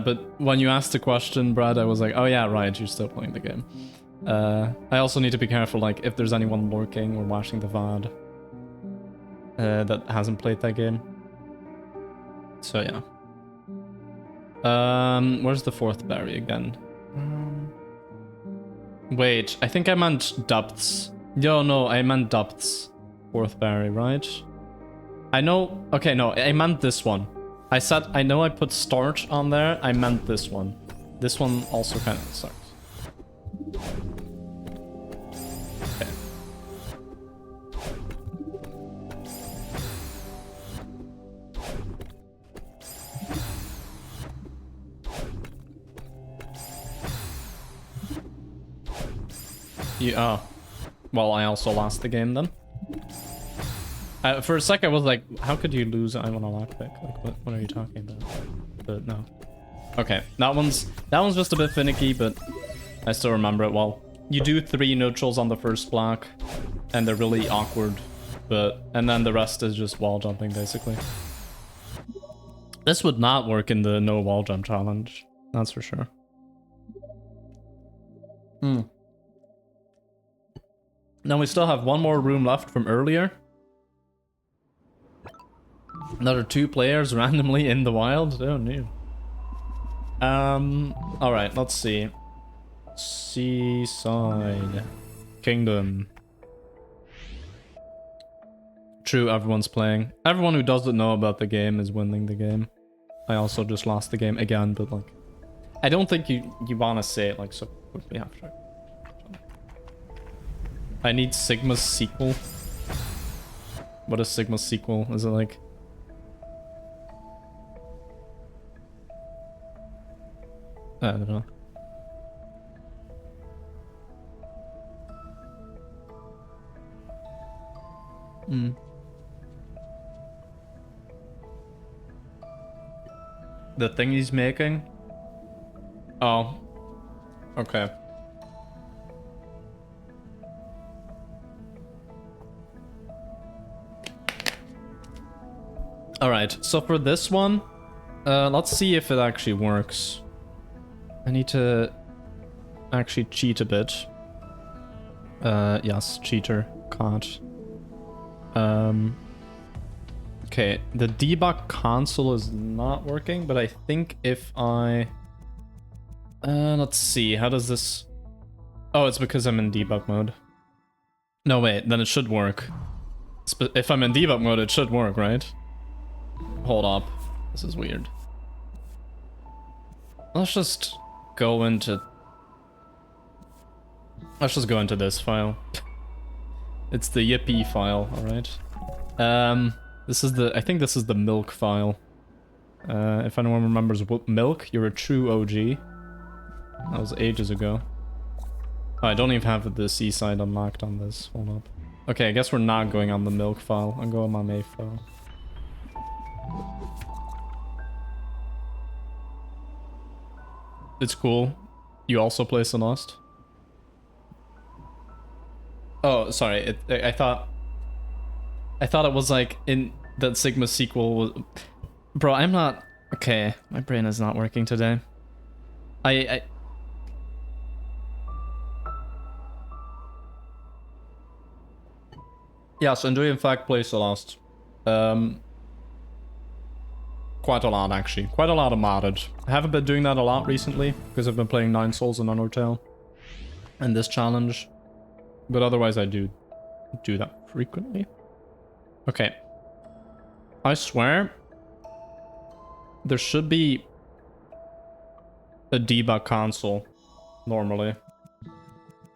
But when you asked the question, Brad, I was like, oh yeah, right, you're still playing the game. I also need to be careful, like, if there's anyone lurking or watching the VOD that hasn't played that game. So yeah. Where's the fourth berry again? Wait, I think I meant depths. No, I meant depths. Fourth berry, right? I know. Okay, no, I meant this one. I said, I know I put start on there. I meant this one. This one also kind of sucks. Okay. Oh. Well, I also lost the game then. For a sec, I was like, how could you lose I want a lockpick? Like, what are you talking about? But no. Okay, that one's just a bit finicky, but I still remember it well. You do 3 neutrals on the first block, and they're really awkward, and then the rest is just wall jumping, basically. This would not work in the no wall jump challenge, that's for sure. Now we still have one more room left from earlier. Another 2 players randomly in the wild. Oh no. Alright, let's see. Seaside Kingdom. True, everyone's playing. Everyone who doesn't know about the game is winning the game. I also just lost the game again, but like, I don't think you want to say it like so quickly after. I need Sigma's sequel. What is Sigma's sequel? Is it like... I don't know. The thing he's making? Oh. Okay. Alright, so for this one, let's see if it actually works. I need to actually cheat a bit. Yes, cheater, caught. Okay, the debug console is not working, but I think if I... let's see, how does this... Oh, it's because I'm in debug mode. No, wait, then it should work. If I'm in debug mode, it should work, right? Hold up. This is weird. Let's just go into... Let's just go into this file. It's the yippee file, alright? This is the... I think this is the milk file. If anyone remembers milk, you're a true OG. That was ages ago. Oh, I don't even have the seaside unlocked on this. Hold up. Okay, I guess we're not going on the milk file. I'm going on my file. It's cool. You also play Celeste? Oh, sorry. I thought it was like in that Sigma sequel was... Bro, I'm not... Okay, my brain is not working today. Yes, and do in fact play Celeste. Quite a lot, actually. Quite a lot of modded. I haven't been doing that a lot recently, because I've been playing 9 Souls and Undertale. And this challenge. But otherwise I do that frequently. Okay. I swear, there should be a debug console, normally.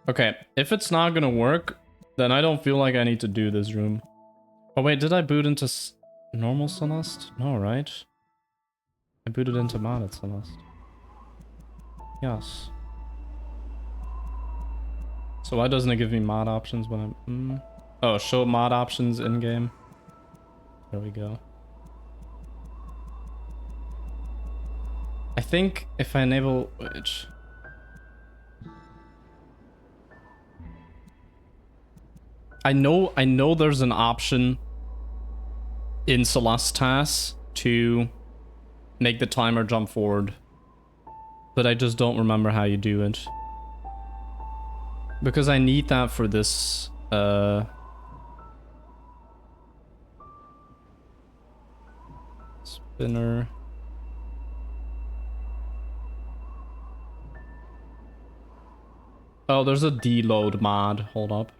Okay, if it's not gonna work, then I don't feel like I need to do this room. Oh wait, did I boot into normal Celeste? No, right? I booted into modded Celeste. Yes. So why doesn't it give me mod options when I'm... Oh, show mod options in-game. There we go. I think if I enable... Wait. I know there's an option in Celeste TAS to make the timer jump forward but I just don't remember how you do it. Because I need that for this, spinner. Oh, there's a deload mod. Hold up.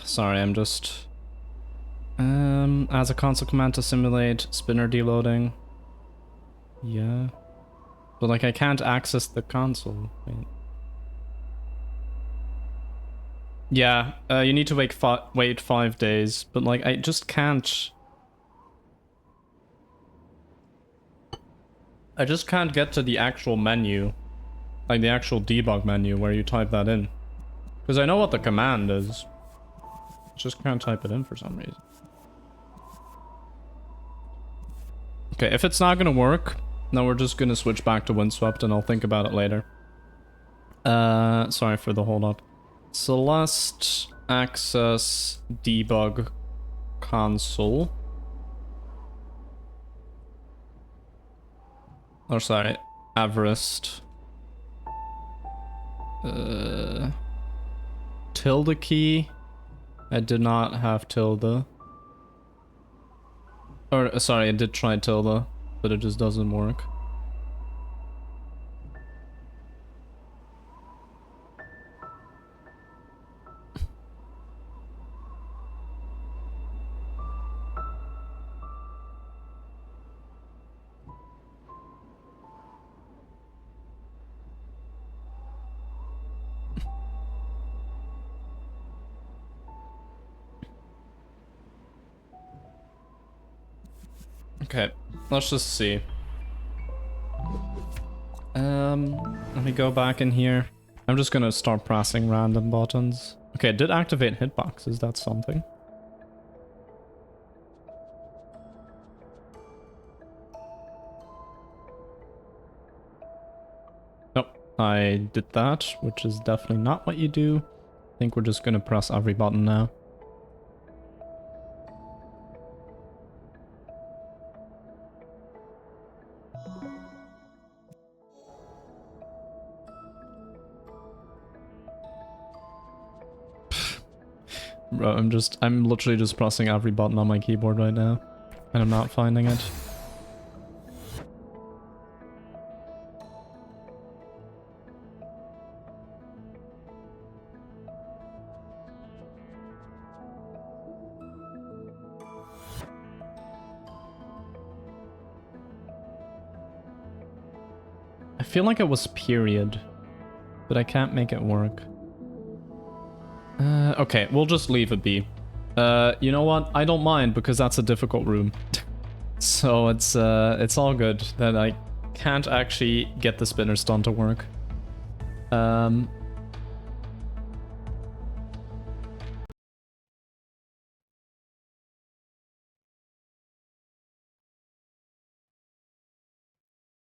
Sorry, I'm just... as a console command to simulate spinner deloading. Yeah. But like I can't access the console. Wait. Yeah, you need to wait 5 days, but like I just can't... I just can't get to the actual menu. Like the actual debug menu where you type that in. Because I know what the command is. Just can't type it in for some reason. Okay, if it's not gonna work, then we're just gonna switch back to Windswept and I'll think about it later. Sorry for the hold up. Celeste access debug console. Oh, sorry. Everest. Tilde key. I did not have tilde. Or, sorry, I did try tilde, but it just doesn't work. Okay, let's just see. Let me go back in here. I'm just gonna start pressing random buttons. Okay, it did activate hitboxes, that's something. Nope, I did that, which is definitely not what you do. I think we're just gonna press every button now. Bro, I'm literally just pressing every button on my keyboard right now, and I'm not finding it. I feel like it was period, but I can't make it work. Okay, we'll just leave it be. You know what? I don't mind because that's a difficult room. So it's all good that I can't actually get the spinner stun to work.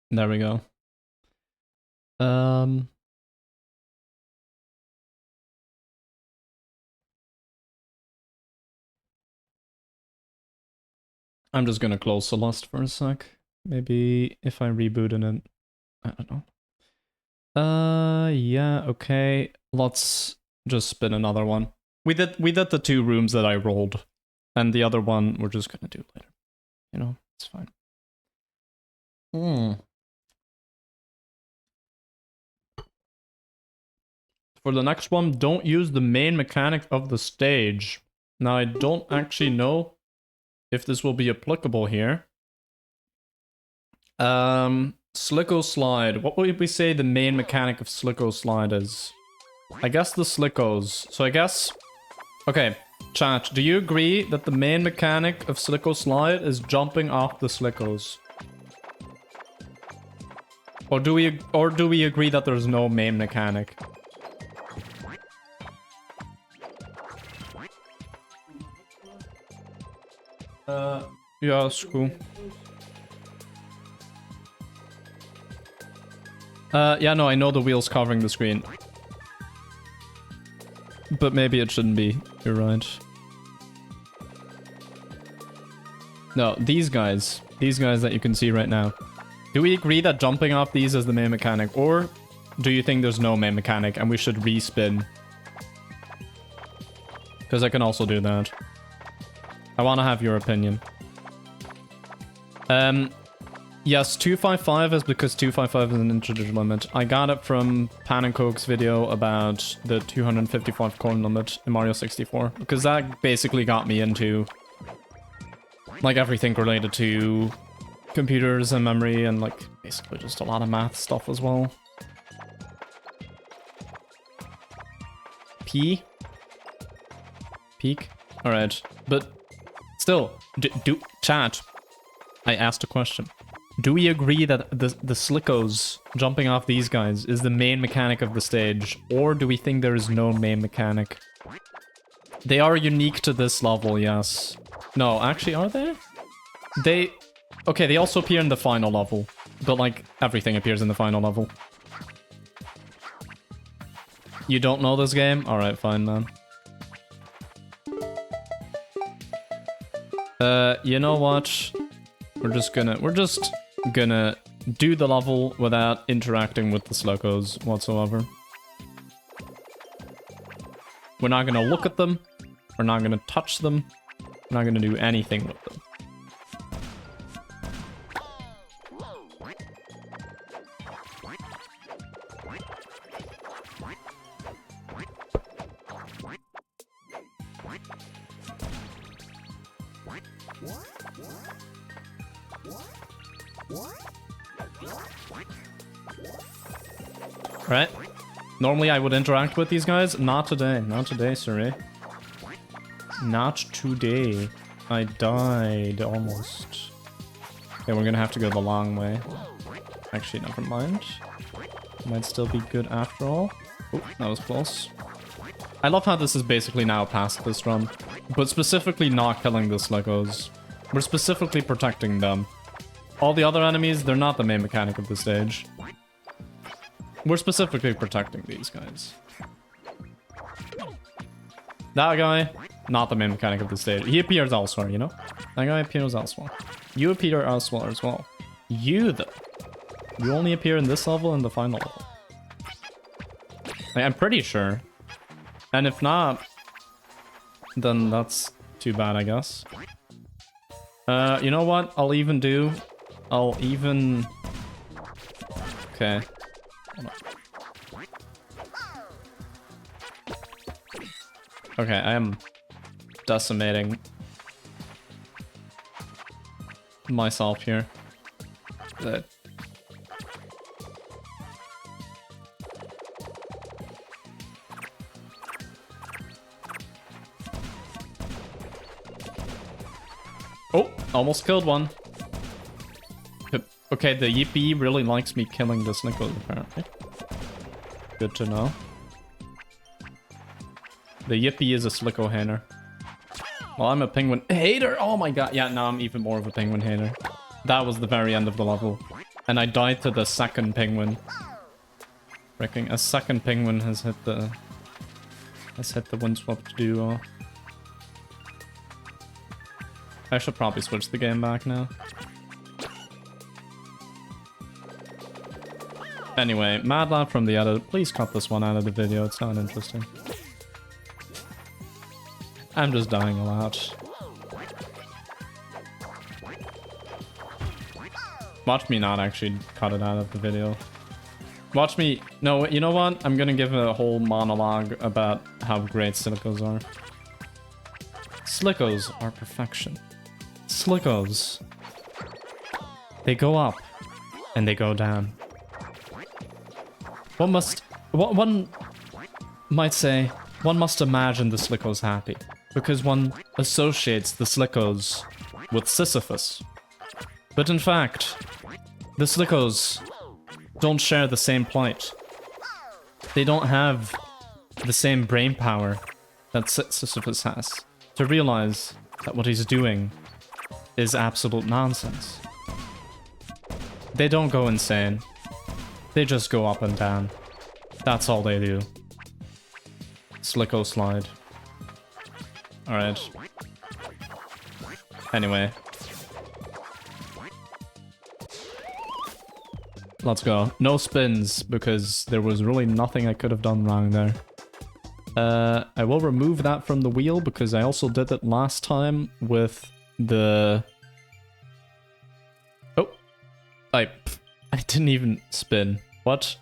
There we go. I'm just gonna close Celeste for a sec. Maybe if I reboot it, I don't know. Yeah, okay. Let's just spin another one. We did the 2 rooms that I rolled, and the other one we're just gonna do later. You know, it's fine. For the next one, don't use the main mechanic of the stage. Now, I don't actually know if this will be applicable here. Slicko slide. What would we say the main mechanic of Slicko slide is? I guess the Slickos. So I guess... Okay, chat, do you agree that the main mechanic of Slicko slide is jumping off the Slickos? Or do we agree that there's no main mechanic? Yeah, that's cool. Yeah, no, I know the wheel's covering the screen. But maybe it shouldn't be. You're right. No, these guys that you can see right now. Do we agree that jumping off these is the main mechanic? Or do you think there's no main mechanic and we should respin? Because I can also do that. I want to have your opinion. Yes, 255 is because 255 is an integer limit. I got it from Pan and Coke's video about the 255 coin limit in Mario 64. Because that basically got me into like everything related to computers and memory and like basically just a lot of math stuff as well. P? Peak? Alright, but still, chat, I asked a question. Do we agree that the Slickos jumping off these guys is the main mechanic of the stage, or do we think there is no main mechanic? They are unique to this level, yes. No, actually, are they? Okay, they also appear in the final level, but like everything appears in the final level. You don't know this game? Alright, fine, man. You know what? We're just gonna do the level without interacting with the Sluggos whatsoever. We're not gonna look at them. We're not gonna touch them. We're not gonna do anything with them. Right? Normally I would interact with these guys. Not today. Not today, sorry. Not today. I died almost. Okay, we're gonna have to go the long way. Actually, never mind. Might still be good after all. Oh, that was close. I love how this is basically now past this run. But specifically not killing the Sluggos. We're specifically protecting them. All the other enemies, they're not the main mechanic of the stage. We're specifically protecting these guys. That guy, not the main mechanic of the stage. He appears elsewhere, you know? That guy appears elsewhere. You appear elsewhere as well. You, though. You only appear in this level and the final level. Like, I'm pretty sure. And if not, then that's too bad, I guess. You know what? I'll even... Okay. Okay, I am decimating myself here. Oh, almost killed one. Okay, the Yippee really likes me killing the Snickles, apparently. Good to know. The Yippee is a Slicko hater. Well, I'm a penguin hater. Oh my god. Yeah, now I'm even more of a penguin hater. That was the very end of the level. And I died to the second penguin. Freaking a second penguin has hit the Windswept duo. I should probably switch the game back now. Anyway, Mad Lab from the edit. Please cut this one out of the video. It's not interesting. I'm just dying a lot. Watch me not actually cut it out of the video. Watch me... No, you know what? I'm gonna give a whole monologue about how great Slickos are. Slickos are perfection. Slickos. They go up and they go down. One might say, one must imagine the Slickos happy, because one associates the Slickos with Sisyphus. But in fact, the Slickos don't share the same plight. They don't have the same brain power that Sisyphus has to realize that what he's doing is absolute nonsense. They don't go insane. They just go up and down. That's all they do. Slicko slide. Alright. Anyway. Let's go. No spins, because there was really nothing I could have done wrong there. I will remove that from the wheel, because I also did it last time with the... Oh. I didn't even spin. What?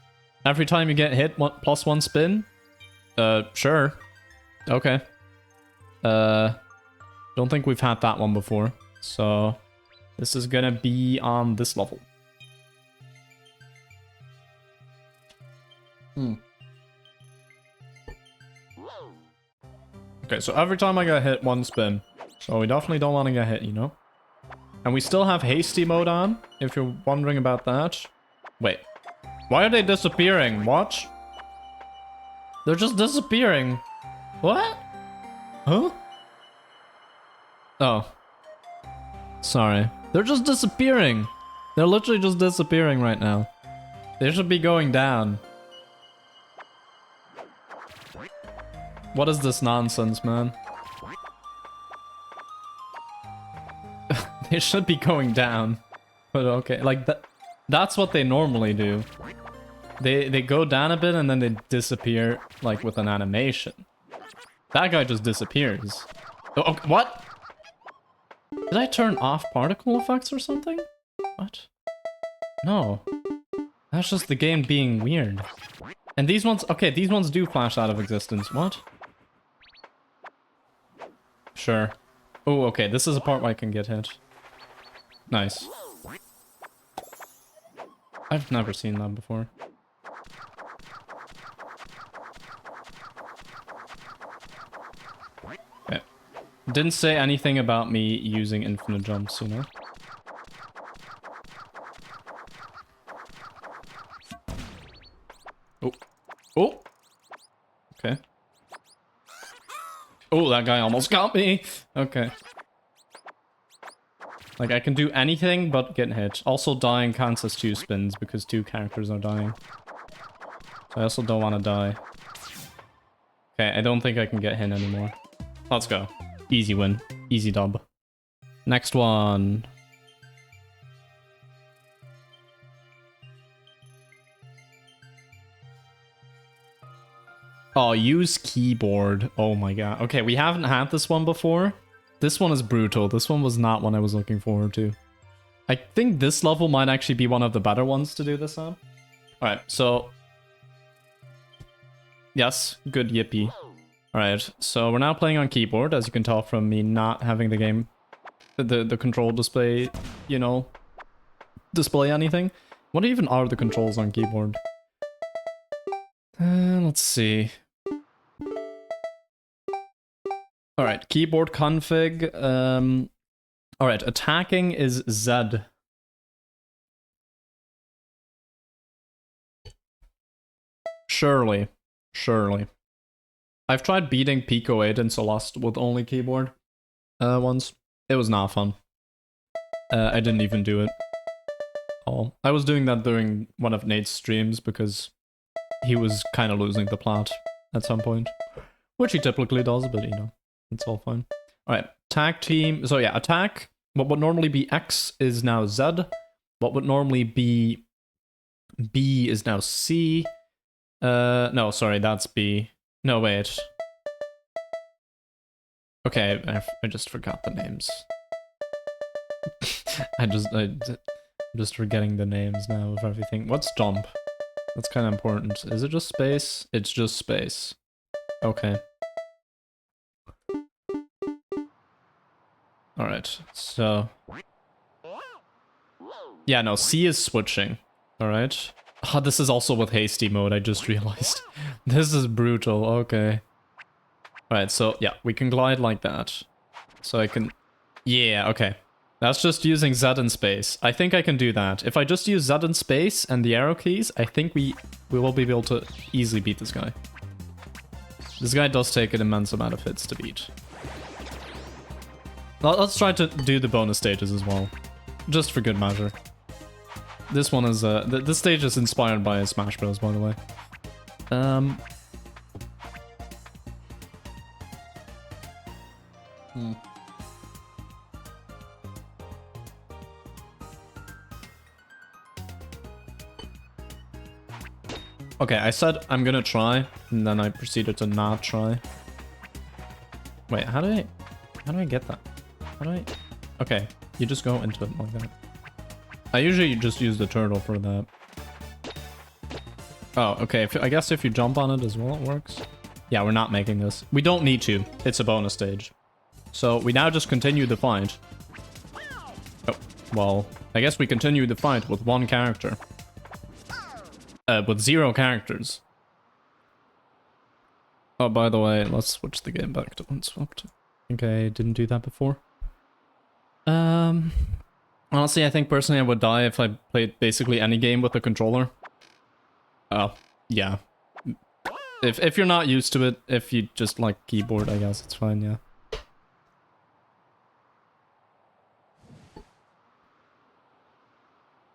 Every time you get hit, plus one spin? Sure. Okay. Don't think we've had that one before. So, this is gonna be on this level. Okay, so every time I get hit, one spin. So we definitely don't want to get hit, you know? And we still have hasty mode on, if you're wondering about that. Wait. Why are they disappearing? What? They're just disappearing. What? Huh? Oh. Sorry. They're just disappearing. They're literally just disappearing right now. They should be going down. What is this nonsense, man? They should be going down. But okay, like that's what they normally do. They go down a bit and then they disappear like with an animation. That guy just disappears. Oh, what? Did I turn off particle effects or something? What? No. That's just the game being weird. And these ones, okay, these ones do flash out of existence. What? Sure. Oh, okay, this is a part where I can get hit. Nice. I've never seen that before. Okay. Didn't say anything about me using infinite jumps, you know? Oh. Oh! Okay. Oh, that guy almost got me! Okay. Like, I can do anything but get hit. Also, dying counts as 2 spins because 2 characters are dying. So I also don't want to die. Okay, I don't think I can get hit anymore. Let's go. Easy win. Easy dub. Next one. Oh, use keyboard. Oh my god. Okay, we haven't had this one before. This one is brutal. This one was not one I was looking forward to. I think this level might actually be one of the better ones to do this on. Alright, so... Yes, good yippee. Alright, so we're now playing on keyboard, as you can tell from me not having the game... The control display, you know... display anything. What even are the controls on keyboard? Let's see. Alright, keyboard config. Alright, attacking is Z. Surely. I've tried beating Pico 8 and Celeste with only keyboard once. It was not fun. I didn't even do it. Oh, I was doing that during one of Nate's streams because he was kind of losing the plot at some point. Which he typically does, but you know. It's all fine. Alright, tag team. So yeah, attack. What would normally be X is now Z. What would normally be B is now C. No, sorry, that's B. No, wait. Okay, I just forgot the names. I'm just forgetting the names now of everything. What's jump? That's kind of important. Is it just space? It's just space. Okay. Alright, so... Yeah, no, C is switching. Alright. Oh, this is also with hasty mode, I just realized. This is brutal, okay. Alright, so yeah, we can glide like that. So I can... Yeah, okay. That's just using Z and space. I think I can do that. If I just use Z and space and the arrow keys, I think we will be able to easily beat this guy. This guy does take an immense amount of hits to beat. Let's try to do the bonus stages as well. Just for good measure. This one is, this stage is inspired by Smash Bros, by the way. Okay, I said I'm gonna try, and then I proceeded to not try. Wait, how do I get that? How do I... Okay, you just go into it like that. I usually just use the turtle for that. Oh, okay, I guess if you jump on it as well, it works. Yeah, we're not making this. We don't need to. It's a bonus stage. So we now just continue the fight. Oh, well, I guess we continue the fight with one character. With 0 characters. Oh, by the way, let's switch the game back to Windswept. Okay, I didn't do that before. Honestly, I think personally I would die if I played basically any game with a controller. Oh, yeah. If you're not used to it, if you just like keyboard, I guess it's fine, yeah.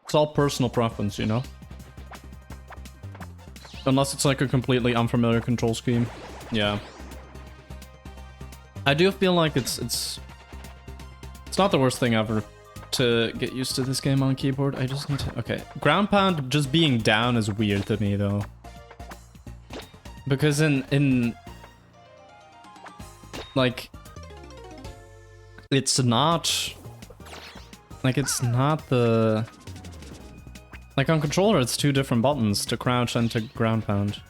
It's all personal preference, you know? Unless it's like a completely unfamiliar control scheme. Yeah. I do feel like it's not the worst thing ever to get used to this game on keyboard. I just need to... Okay. Ground pound just being down is weird to me, though. Because in like... It's not... Like, it's not the... Like, on controller, it's 2 different buttons, to crouch and to ground pound.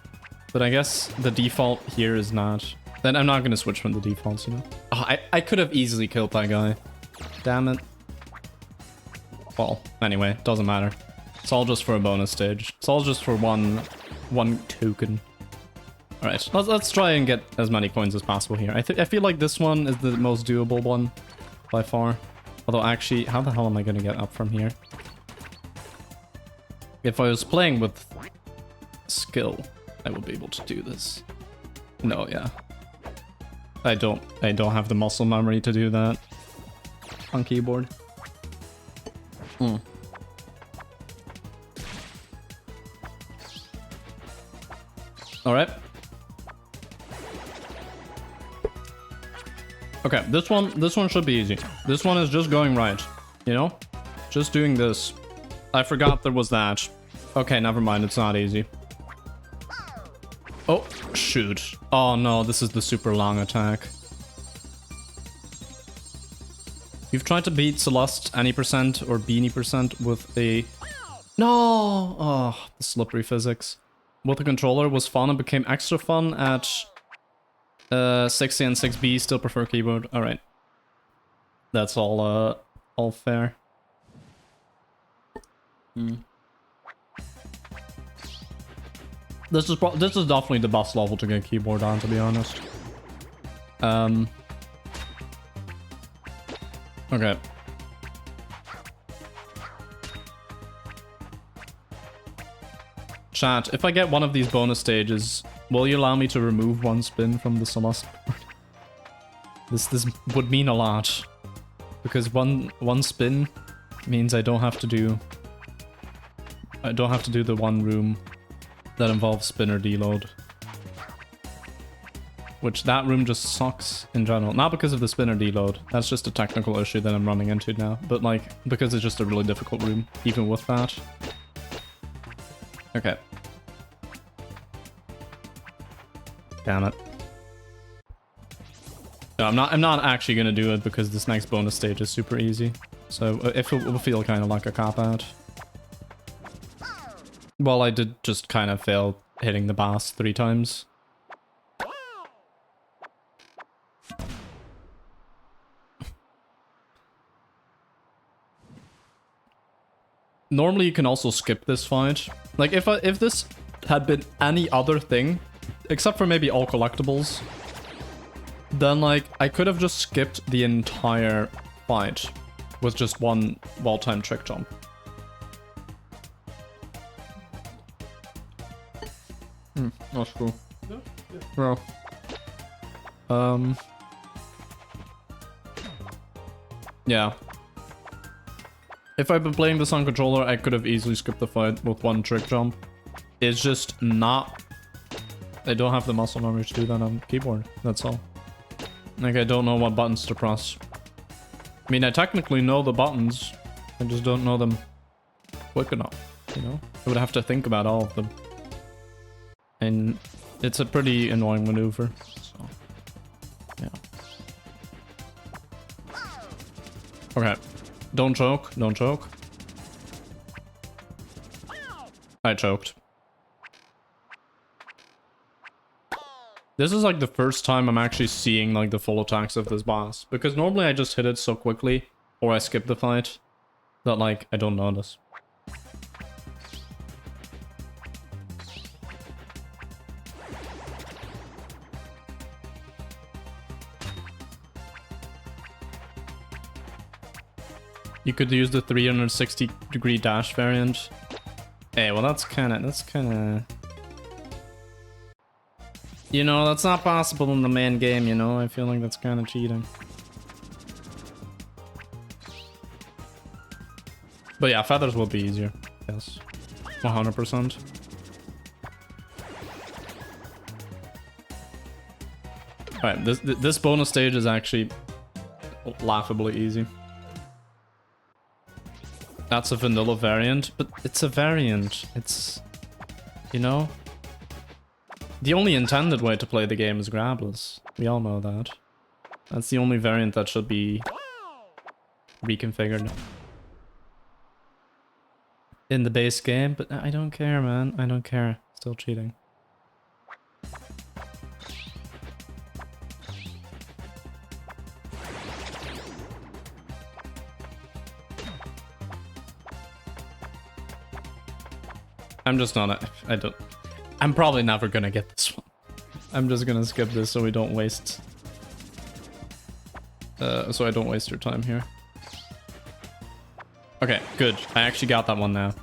But I guess the default here is not. Then I'm not gonna switch from the defaults, you know? Oh, I could have easily killed that guy. Damn it. Well, anyway, doesn't matter. It's all just for a bonus stage. It's all just for one token. Alright, let's try and get as many coins as possible here. I feel like this one is the most doable one, by far. Although, actually, how the hell am I gonna get up from here? If I was playing with skill, I would be able to do this. No, yeah. I don't have the muscle memory to do that on keyboard. Alright. Okay, this one should be easy. This one is just going right, you know? Just doing this. I forgot there was that. Okay, never mind, it's not easy. Oh, shoot. Oh no, this is the super long attack. You've tried to beat Celeste any percent or Beanie percent with a... No! Oh, the slippery physics. With the controller was fun and became extra fun at 6A and 6B, still prefer keyboard. Alright. That's all fair. This is definitely the best level to get keyboard on, to be honest. Okay. Chat, if I get one of these bonus stages, will you allow me to remove 1 spin from the Celeste board? This would mean a lot. Because one spin means I don't have to do the 1 room that involves spinner deload. Which that room just sucks in general. Not because of the spinner deload. That's just a technical issue that I'm running into now. But like, because it's just a really difficult room, even with that. Okay. Damn it. No, I'm not actually gonna do it because this next bonus stage is super easy. So it will feel kind of like a cop-out. Well, I did just kind of fail hitting the boss 3 times. Normally you can also skip this fight. Like if this had been any other thing, except for maybe all collectibles, then like I could have just skipped the entire fight with just 1 well-timed trick jump. That's cool. Well, Yeah. If I'd been playing this on controller, I could have easily skipped the fight with one trick jump. It's just not... I don't have the muscle memory to do that on keyboard, that's all. Like, I don't know what buttons to press. I mean, I technically know the buttons, I just don't know them quick enough, you know? I would have to think about all of them. And it's a pretty annoying maneuver, so... yeah. Okay. Don't choke, don't choke. I choked. This is like the first time I'm actually seeing like the full attacks of this boss. Because normally I just hit it so quickly, or I skip the fight, that like, I don't notice. You could use the 360-degree dash variant. Hey, well that's kinda... You know, that's not possible in the main game, you know? I feel like that's kinda cheating. But yeah, feathers will be easier. Yes. 100%. Alright, this bonus stage is actually laughably easy. That's a vanilla variant, but it's a variant. It's, you know? The only intended way to play the game is grabless. We all know that. That's the only variant that should be reconfigured in the base game, but I don't care, man. I don't care. Still cheating. I'm just not I'm probably never gonna get this one. I'm just gonna skip this so we don't waste so I don't waste your time here. Okay, good. I actually got that one now.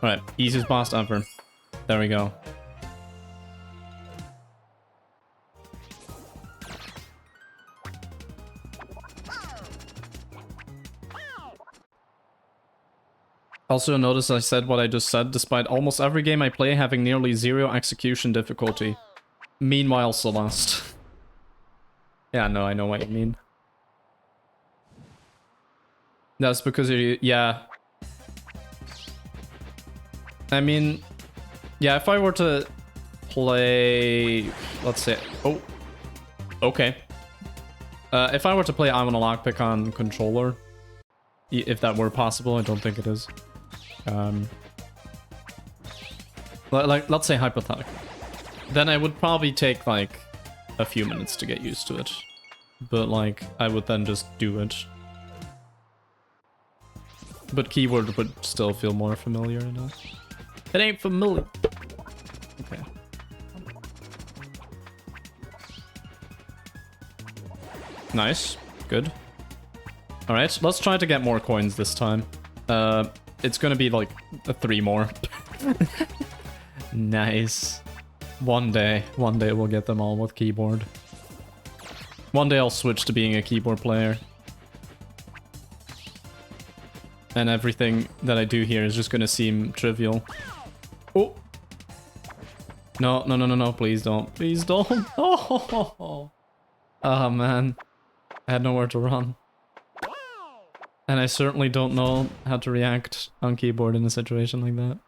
Alright, easiest boss ever. There we go. Also notice I said what I just said, despite almost every game I play having nearly 0 execution difficulty. Meanwhile, Celeste. Yeah, no, I know what you mean. That's because you... yeah. I mean... yeah, if I were to play... let's say... oh. Okay. If I were to play I'm on a Lockpick on controller, if that were possible, I don't think it is. Like, let's say hypothetically. Then I would probably take, like, a few minutes to get used to it. But, like, I would then just do it. But keyboard would still feel more familiar, you know? It ain't familiar. Okay. Nice. Good. Alright, let's try to get more coins this time. It's gonna be like 3 more. Nice. One day we'll get them all with keyboard. One day I'll switch to being a keyboard player. And everything that I do here is just gonna seem trivial. Oh! No, no, no, no, no, please don't. Please don't. Oh, oh man. I had nowhere to run. And I certainly don't know how to react on keyboard in a situation like that.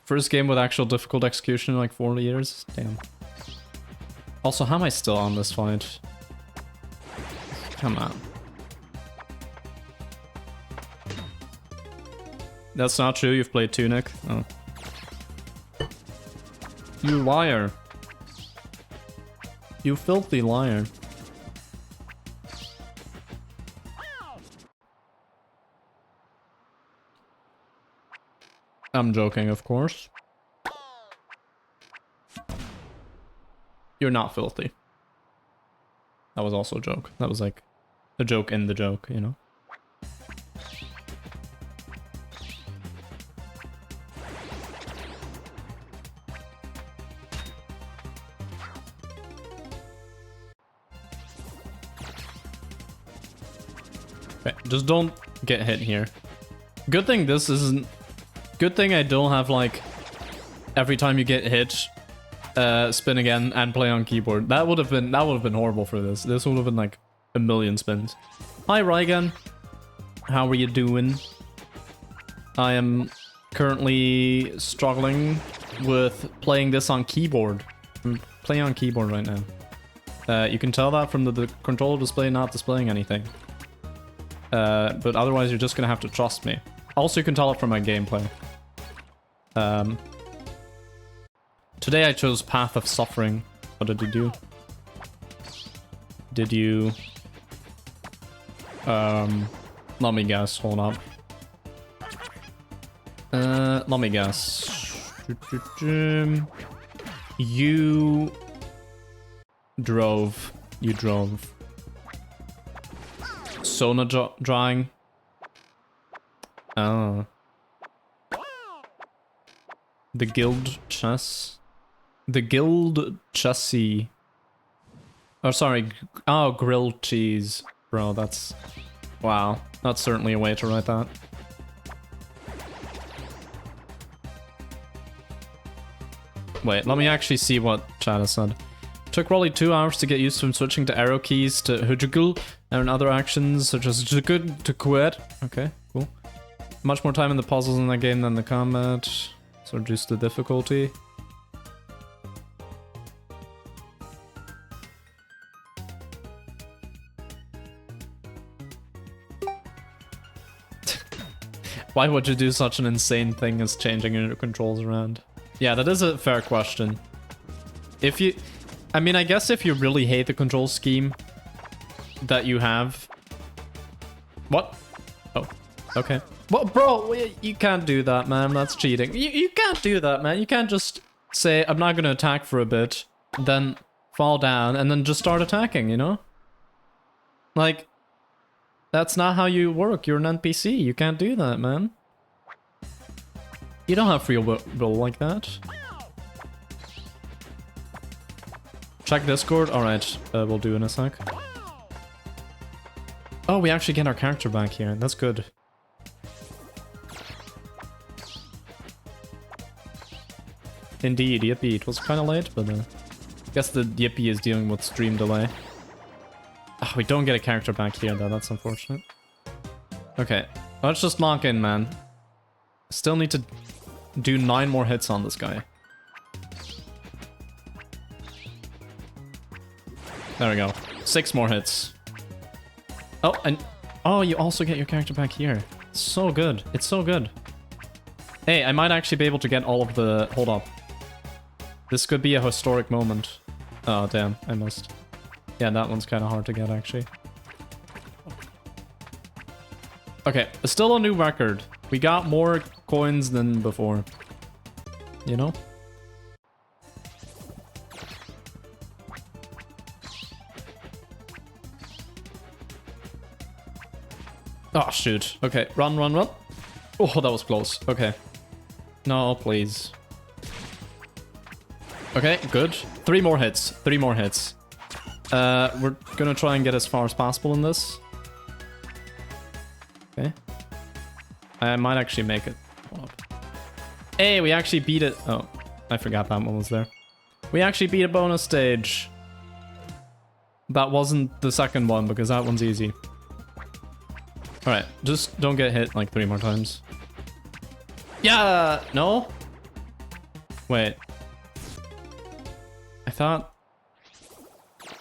First game with actual difficult execution in like 4 years? Damn. Also, how am I still on this fight? Come on. That's not true, you've played Tunic? Oh. You liar. You filthy liar. I'm joking, of course. You're not filthy. That was also a joke. That was like a joke in the joke, you know? Okay, just don't get hit here. Good thing this isn't... Good thing I don't have, like, every time you get hit, spin again and play on keyboard. That would have been horrible for this. This would have been, like, a million spins. Hi, Rygan. How are you doing? I am currently struggling with playing this on keyboard. I'm playing on keyboard right now. You can tell that from the controller display not displaying anything. But otherwise you're just gonna have to trust me. Also, you can tell it from my gameplay. Today I chose Path of Suffering. What did you do? Did you... let me guess, hold up. Let me guess. You drove. You drove. Sona drawing. Oh. The guild chess. The guild chessy. Oh, sorry. Oh, grilled cheese. Bro, that's... Wow. That's certainly a way to write that. Wait, let me actually see what chat has said. Took probably 2 hours to get used to switching to arrow keys to hujugul and other actions such as jugud to quit. Okay, cool. Much more time in the puzzles in that game than the combat. So reduce the difficulty. Why would you do such an insane thing as changing your controls around? Yeah, that is a fair question. If you... I mean, I guess if you really hate the control scheme that you have... What? Oh, okay. Well, bro, you can't do that, man. That's cheating. You can't do that, man. You can't just say, I'm not going to attack for a bit, then fall down, and then just start attacking, you know? Like, that's not how you work. You're an NPC. You can't do that, man. You don't have free will like that. Check Discord? Alright, we'll do in a sec. Oh, we actually get our character back here. That's good. Indeed, yippee. It was kind of late, but I guess the yippee is dealing with stream delay. Oh, we don't get a character back here, though. That's unfortunate. Okay, let's just lock in, man. Still need to do 9 more hits on this guy. There we go. 6 more hits. Oh, and... Oh, you also get your character back here. It's so good. It's so good. Hey, I might actually be able to get all of the... Hold up. This could be a historic moment. Oh, damn. I missed. Yeah, that one's kind of hard to get, actually. Okay, it's still a new record. We got more coins than before. You know? Oh, shoot. Okay, run, run, run. Oh, that was close. Okay. No, please. Okay, good. 3 more hits. 3 more hits. We're gonna try and get as far as possible in this. Okay. I might actually make it. Hey, we actually beat it. Oh, I forgot that one was there. We actually beat a bonus stage. That wasn't the second one because that one's easy. Alright, just don't get hit like 3 more times. Yeah! No? Wait. I thought...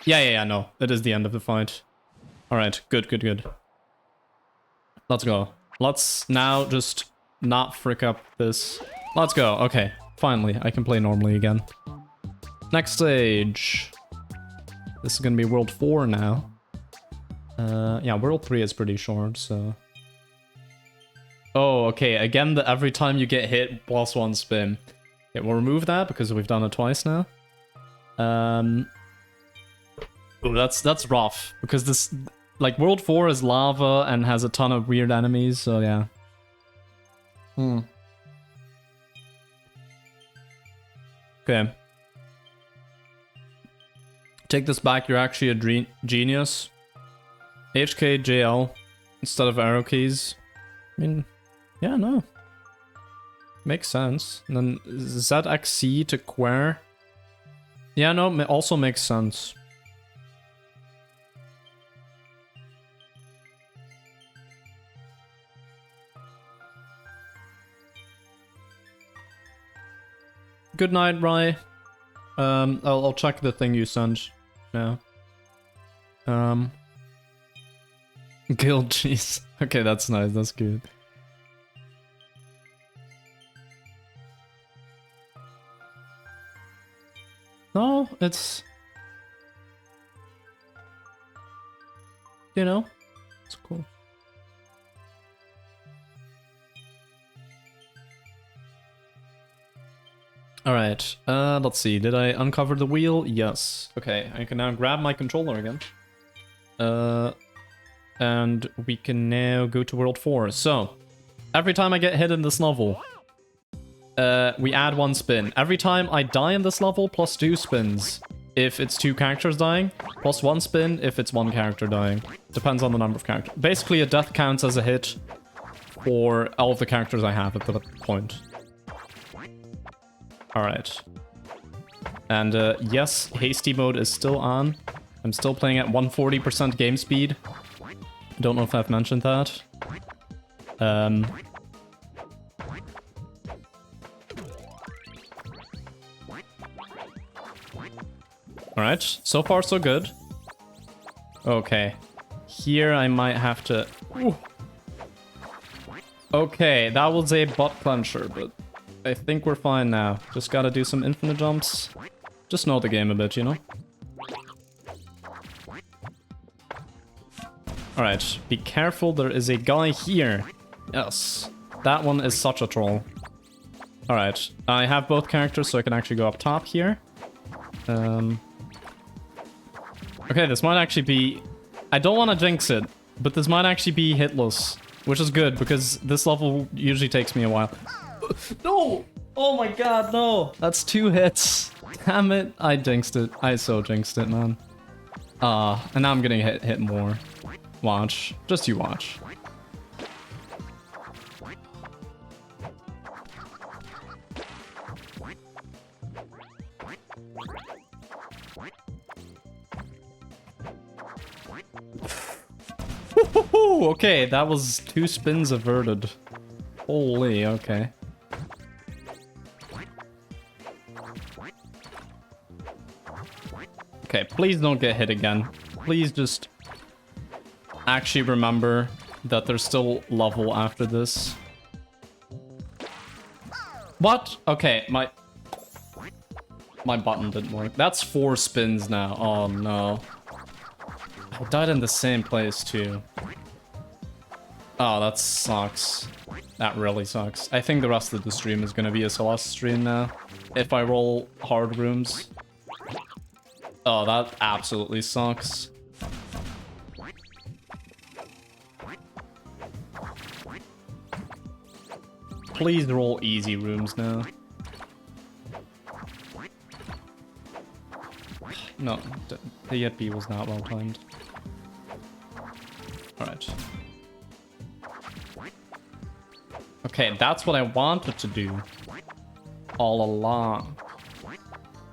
Yeah, no. It is the end of the fight. Alright, good, good, good. Let's go. Let's now just not frick up this. Let's go. Okay, finally, I can play normally again. Next stage. This is gonna be World 4 now. Yeah, World 3 is pretty short, so... Oh, okay, again, every time you get hit, +1 spin. Okay, we'll remove that because we've done it twice now. Ooh, that's rough, because this... Like, World 4 is lava and has a ton of weird enemies, so yeah. Okay. Take this back, you're actually a genius. HKJL. instead of arrow keys. I mean, yeah, no. Makes sense. And then ZXC to Quer. Yeah, no, it also makes sense. Good night, Rye. I'll check the thing you sent now. Guild cheese. Okay, that's nice. That's good. No, it's... You know, it's cool. Alright, let's see. Did I uncover the wheel? Yes. Okay, I can now grab my controller again. And we can now go to World 4. So, every time I get hit in this level, we add 1 spin. Every time I die in this level, plus 2 spins. If it's 2 characters dying, plus 1 spin if it's 1 character dying. Depends on the number of characters. Basically, a death counts as a hit for all of the characters I have at that point. Alright. And yes, hasty mode is still on. I'm still playing at 140% game speed. Don't know if I've mentioned that. Alright, so far so good. Okay. Here I might have to... Ooh. Okay, that was a butt clencher, but I think we're fine now. Just gotta do some infinite jumps. Just know the game a bit, you know? Alright, be careful, there is a guy here. Yes, that one is such a troll. Alright, I have both characters so I can actually go up top here. Okay, this might actually be... I don't want to jinx it, but this might actually be hitless. Which is good, because this level usually takes me a while. No! Oh my god, no! That's 2 hits. Damn it, I jinxed it. I so jinxed it, man. And now I'm getting hit more. Watch. Just you watch. Okay, that was 2 spins averted. Holy, okay. Okay, please don't get hit again. Please just actually remember that there's still level after this. What? Okay, my button didn't work. That's 4 spins now. Oh no. I died in the same place too. Oh, that sucks. That really sucks. I think the rest of the stream is gonna be a Celeste stream now. If I roll hard rooms. Oh, that absolutely sucks. Please roll easy rooms now. No, the hit B was not well timed. Alright. Okay, that's what I wanted to do all along.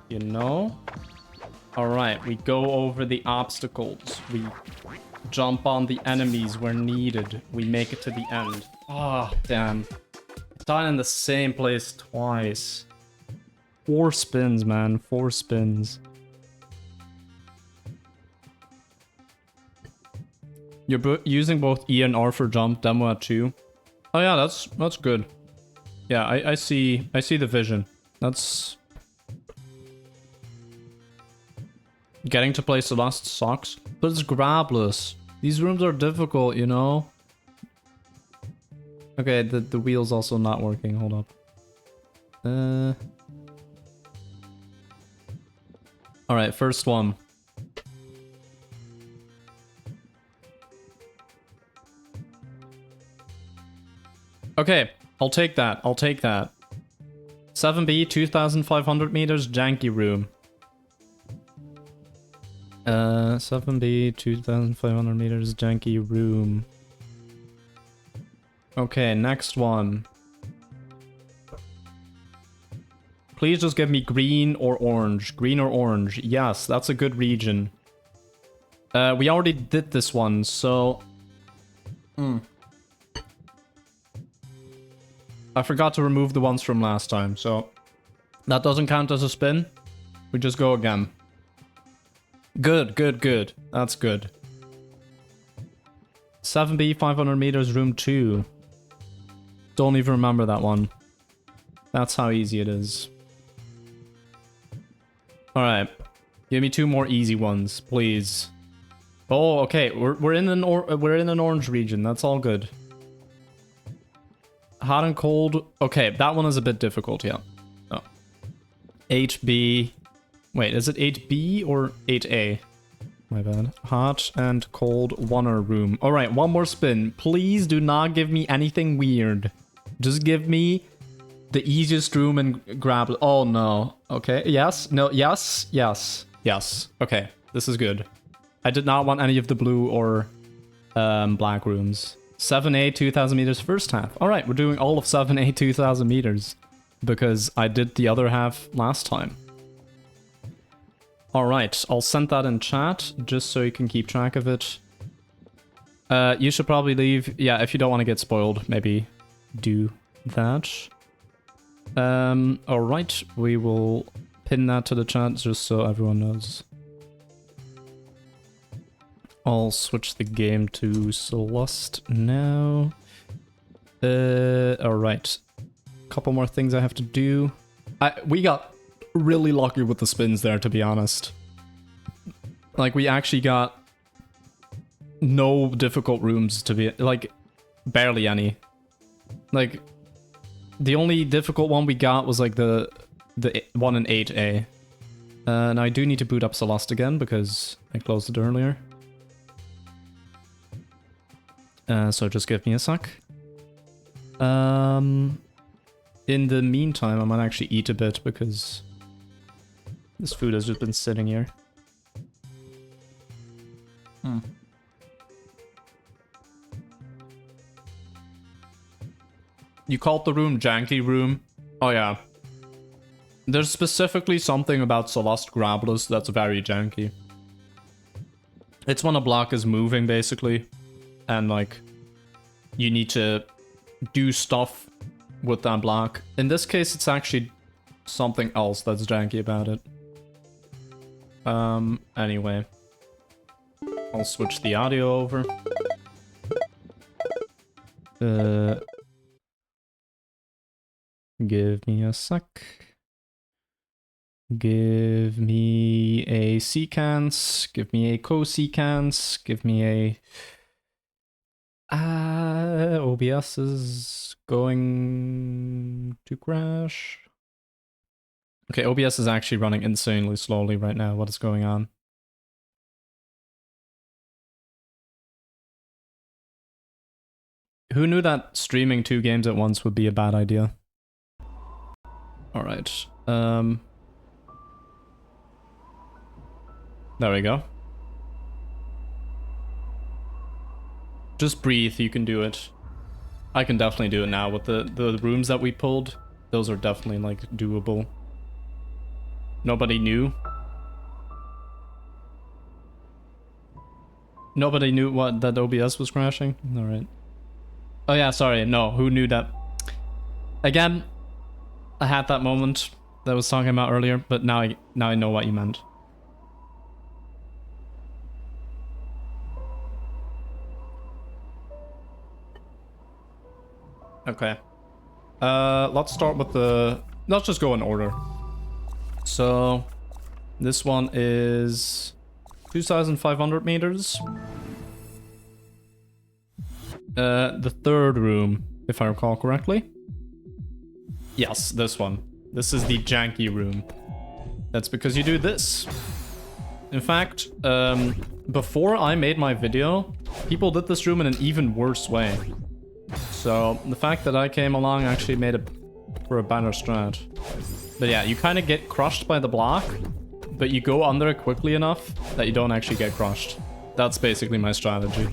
You know? Alright, we go over the obstacles. We jump on the enemies where needed. We make it to the end. Ah, damn. Died in the same place twice. 4 spins, man. 4 spins. You're using both E and R for jump, demo at 2. Oh yeah, that's good. Yeah, I see the vision. That's... Getting to play Celeste sucks, but it's grabless. These rooms are difficult, you know? Okay, the wheel's also not working, hold up. Alright, first one. Okay, I'll take that. I'll take that. 7B, 2,500 meters, janky room. 7B, 2,500 meters, janky room. Okay, next one. Please just give me green or orange. Green or orange. Yes, that's a good region. We already did this one, so... I forgot to remove the ones from last time, so... That doesn't count as a spin. We just go again. Good, good, good. That's good. 7B, 500 meters, room 2. Don't even remember that one. That's how easy it is. Alright. Give me 2 more easy ones, please. Oh, okay. We're in an orange region. That's all good. Hot and cold. Okay, that one is a bit difficult, yeah. Oh. 8B. Wait, is it 8B or 8A? My bad. Hot and cold oneer room. Alright, one more spin. Please do not give me anything weird. Just give me the easiest room and grab... Oh, no. Okay, yes. No, yes. Yes. Yes. Okay, this is good. I did not want any of the blue or black rooms. 7A, 2,000 meters first half. Alright, we're doing all of 7A, 2,000 meters. Because I did the other half last time. Alright, I'll send that in chat, just so you can keep track of it. You should probably leave... Yeah, if you don't want to get spoiled, maybe do that. Alright, we will pin that to the chat, just so everyone knows. I'll switch the game to Celeste now. Alright. Couple more things I have to do. We got really lucky with the spins there, to be honest. Like, we actually got no difficult rooms to be... Like, barely any. Like, the only difficult one we got was, like, the one in 8A. Now, I do need to boot up Celeste again, because I closed it earlier. So just give me a sec. In the meantime, I might actually eat a bit, because this food has just been sitting here. You called the room Janky Room? Oh yeah. There's specifically something about Celeste Grabless that's very janky. It's when a block is moving, basically. And, like, you need to do stuff with that block. In this case, it's actually something else that's janky about it. Anyway. I'll switch the audio over. Give me a sec. Give me a secants. Give me a cosecants. Give me a... OBS is going to crash. Okay, OBS is actually running insanely slowly right now. What is going on? Who knew that streaming 2 games at once would be a bad idea? Alright, there we go. Just breathe, you can do it. I can definitely do it now with the rooms that we pulled. Those are definitely, like, doable. Nobody knew. Nobody knew what, that OBS was crashing? Alright. Oh yeah, sorry, no, who knew that? Again, I had that moment that I was talking about earlier, but now I know what you meant. Okay. Let's start with the... Let's just go in order. So, this one is 2,500 meters. The third room, if I recall correctly. Yes, this one. This is the janky room. That's because you do this. In fact, before I made my video, people did this room in an even worse way. So, the fact that I came along actually made it for a better strat. But yeah, you kind of get crushed by the block, but you go under it quickly enough that you don't actually get crushed. That's basically my strategy.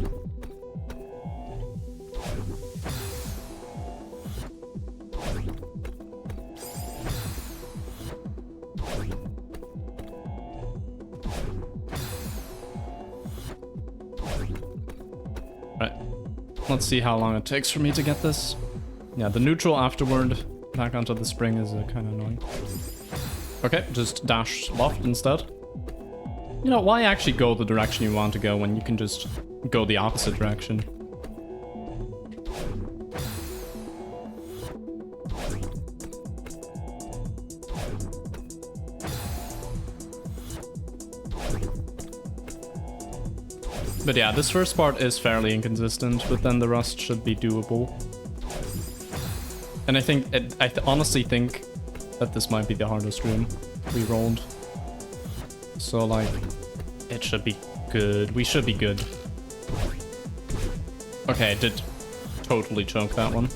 Let's see how long it takes for me to get this. Yeah, the neutral afterward back onto the spring is kind of annoying. Okay, just dash left instead. You know, why actually go the direction you want to go when you can just go the opposite direction? But yeah, this first part is fairly inconsistent, but then the rest should be doable. And I think, I honestly think that this might be the hardest room we rolled. So like, it should be good. We should be good. Okay, I did totally choke that one.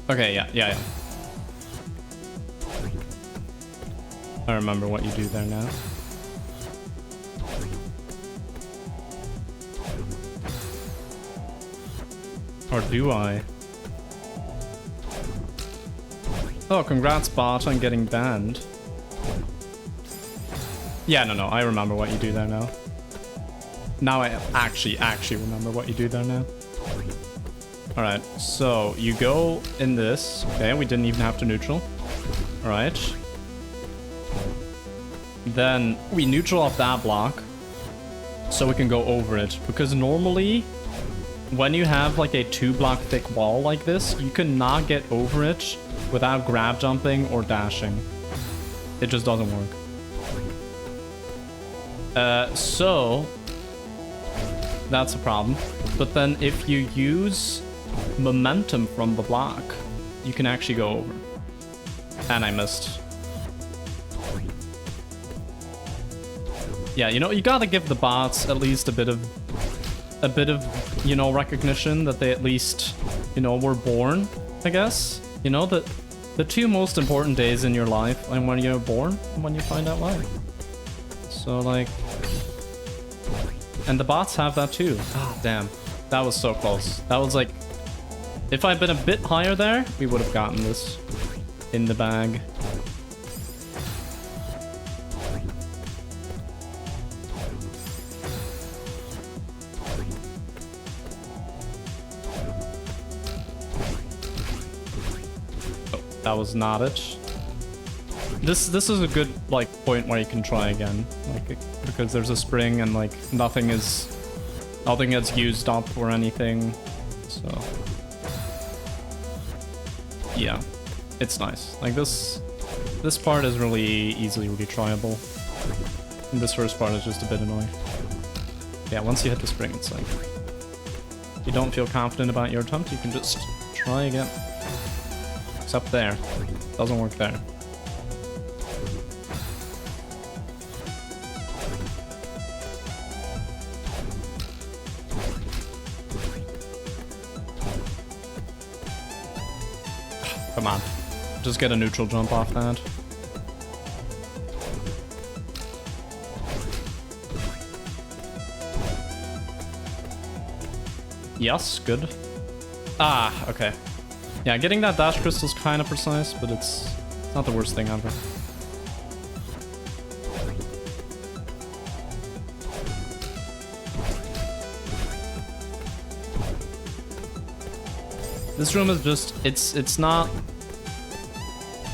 Okay, yeah. I remember what you do there now. Or do I? Oh, congrats bot on getting banned. Yeah, no, I remember what you do there now. Now I actually remember what you do there now. Alright, so you go in this. Okay, we didn't even have to neutral. Alright. Then we neutral off that block so we can go over it. Because normally, when you have like a 2-block thick wall like this, you cannot get over it without grab jumping or dashing. It just doesn't work. So that's a problem. But then if you use momentum from the block, you can actually go over. And I missed. Yeah, you know, you gotta give the bots at least a bit of, you know, recognition that they at least, you know, were born, I guess. You know, the two most important days in your life, and when you're born and when you find out why. So like, and the bots have that too. Ah, damn, that was so close. That was like, if I'd been a bit higher there, we would have gotten this in the bag. That was not it. This is a good like point where you can try again, like because there's a spring and like nothing gets used up or anything. So yeah, it's nice. Like this part is really easily retryable. And this first part is just a bit annoying. Yeah, once you hit the spring, it's like if you don't feel confident about your attempt, you can just try again. Except there. Doesn't work there. Come on. Just get a neutral jump off that. Yes, good. Ah, okay. Yeah, getting that dash crystal is kind of precise, but it's not the worst thing ever. This room is just, it's not,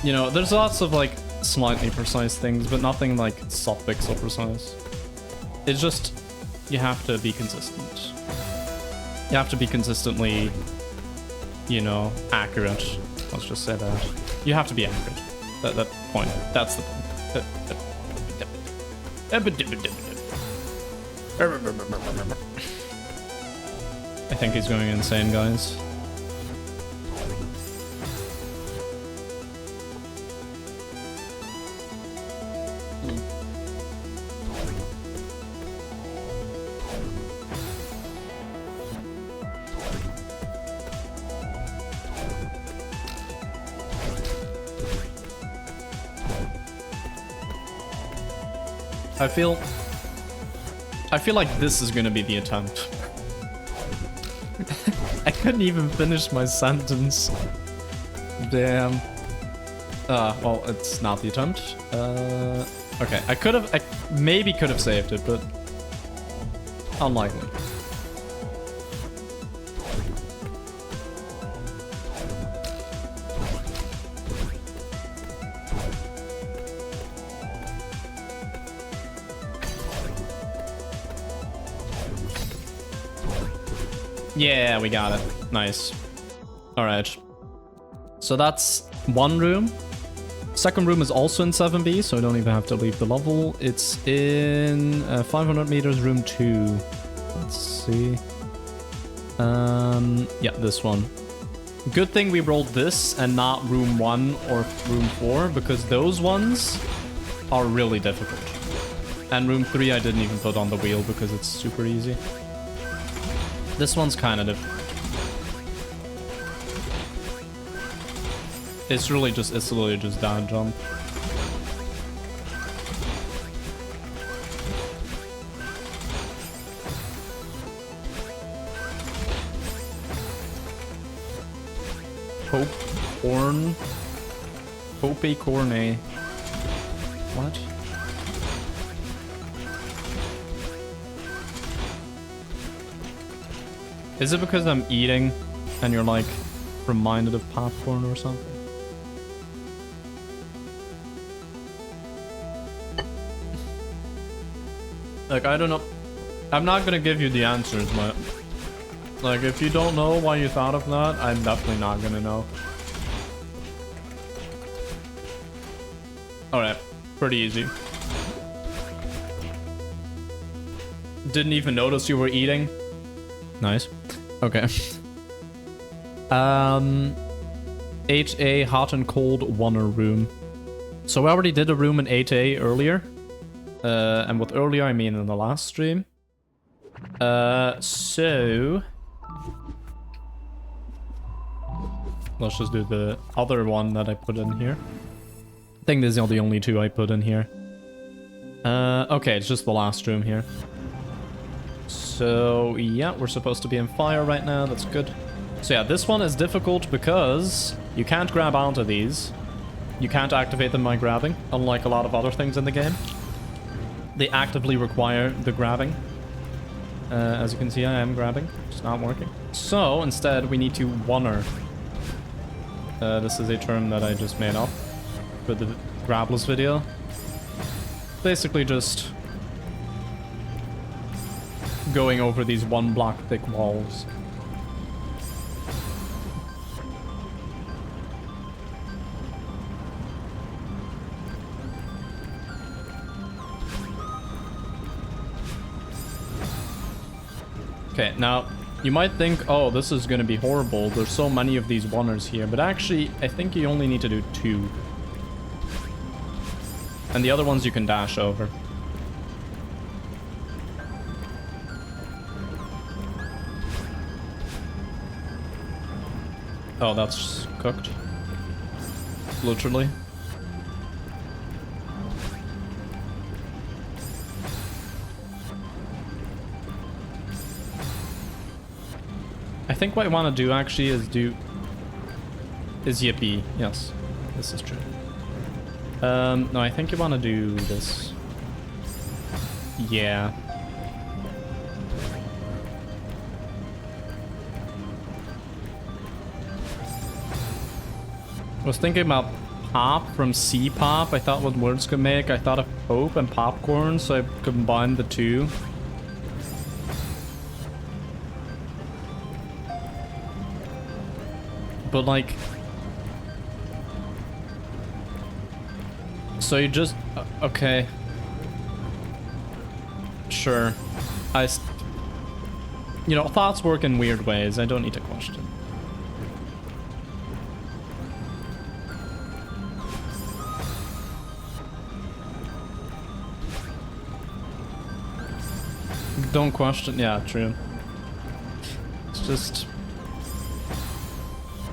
you know, there's lots of like slightly precise things, but nothing like sub-pixel precise. It's just, you have to be consistent. You have to be consistently, you know, accurate. Let's just say that. You have to be accurate. That point. That's the point. I think he's going insane, guys. I feel like this is gonna be the attempt. I couldn't even finish my sentence. Damn. Well, it's not the attempt. Okay, I maybe could have saved it, but unlikely. Yeah, we got it. Nice. All right. So that's one room. Second room is also in 7B, so I don't even have to leave the level. It's in 500 meters, room 2. Let's see. Yeah, this one. Good thing we rolled this and not room 1 or room 4, because those ones are really difficult. And room 3 I didn't even put on the wheel because it's super easy. This one's kind of difficult. It's literally just down jump. Hope corn. Hope corne. What? Is it because I'm eating and you're like reminded of popcorn or something? Like, I don't know. I'm not gonna give you the answers, but like, if you don't know why you thought of that, I'm definitely not gonna know. Alright, pretty easy. Didn't even notice you were eating. Nice. Okay. 8A, hot and cold oner room. So we already did a room in 8A earlier. And with earlier, I mean in the last stream. So let's just do the other one that I put in here. I think these are the only two I put in here. Okay, it's just the last room here. So yeah, we're supposed to be in fire right now. That's good. So yeah, this one is difficult because you can't grab onto these. You can't activate them by grabbing, unlike a lot of other things in the game. They actively require the grabbing. As you can see, I am grabbing. It's not working. So instead, we need to oner. This is a term that I just made up for the grabless video. Basically just going over these 1 block thick walls. Okay, now, you might think, oh, this is gonna be horrible. There's so many of these oners here, but actually, I think you only need to do 2. And the other ones you can dash over. Oh, that's cooked. Literally. I think what I want to do actually is yippee. Yes, this is true. No, I think you want to do this. Yeah. I was thinking about pop from C-pop. I thought what words could make. I thought of hope and popcorn, so I combined the two. But like, so you just okay, sure. You know, thoughts work in weird ways. I don't need to question. Don't question. Yeah, true. It's just.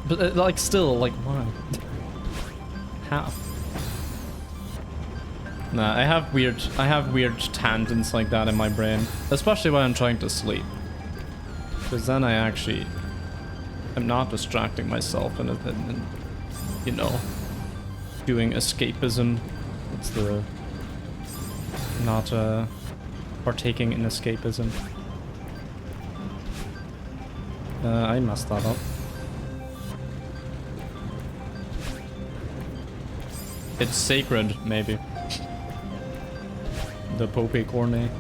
But like, still, like, why? How? Nah, I have weird tangents like that in my brain, especially when I'm trying to sleep. Because then I actually am not distracting myself and you know, doing escapism. What's the not partaking in escapism. I messed that up. It's sacred, maybe. The Pope Cornet.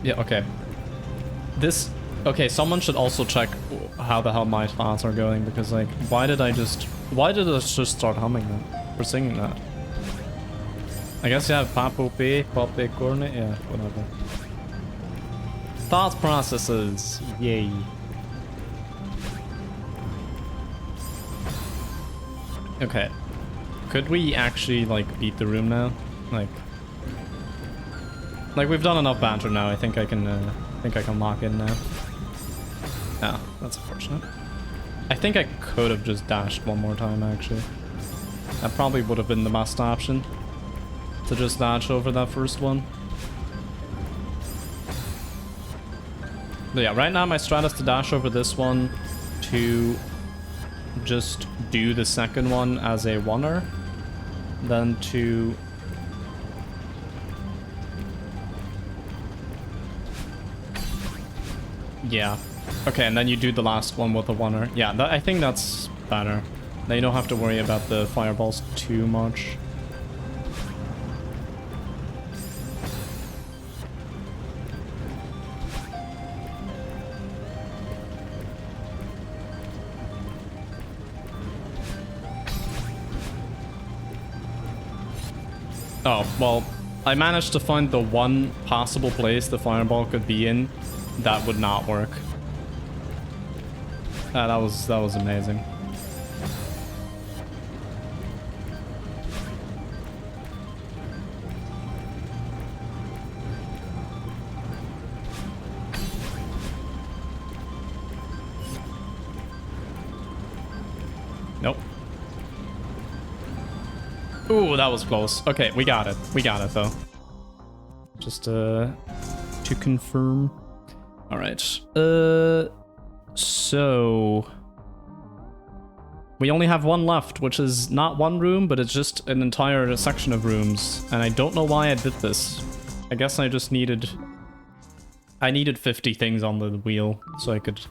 Yeah, okay. This... Okay, someone should also check how the hell my thoughts are going, because, like, why did I just start humming that? Or singing that? I guess, yeah, Pope Cornet, yeah, whatever. Thought processes, yay. Okay. Could we actually, like, beat the room now? Like, we've done enough banter now. I think I can lock in now. Ah, that's unfortunate. I think I could have just dashed one more time, actually. That probably would have been the best option. To just dash over that first one. But yeah, right now my strat is to dash over this one to just do the second one as a oneer. Then to... Yeah. Okay, and then you do the last one with a oneer. Yeah, I think that's better. Now you don't have to worry about the fireballs too much. Oh, well, I managed to find the one possible place the fireball could be in that would not work. That was amazing. Nope. Ooh, that was close. Okay, we got it. We got it, though. Just, to confirm. Alright. So... We only have one left, which is not one room, but it's just an entire section of rooms. And I don't know why I did this. I guess I just needed... I needed 50 things on the wheel, so I could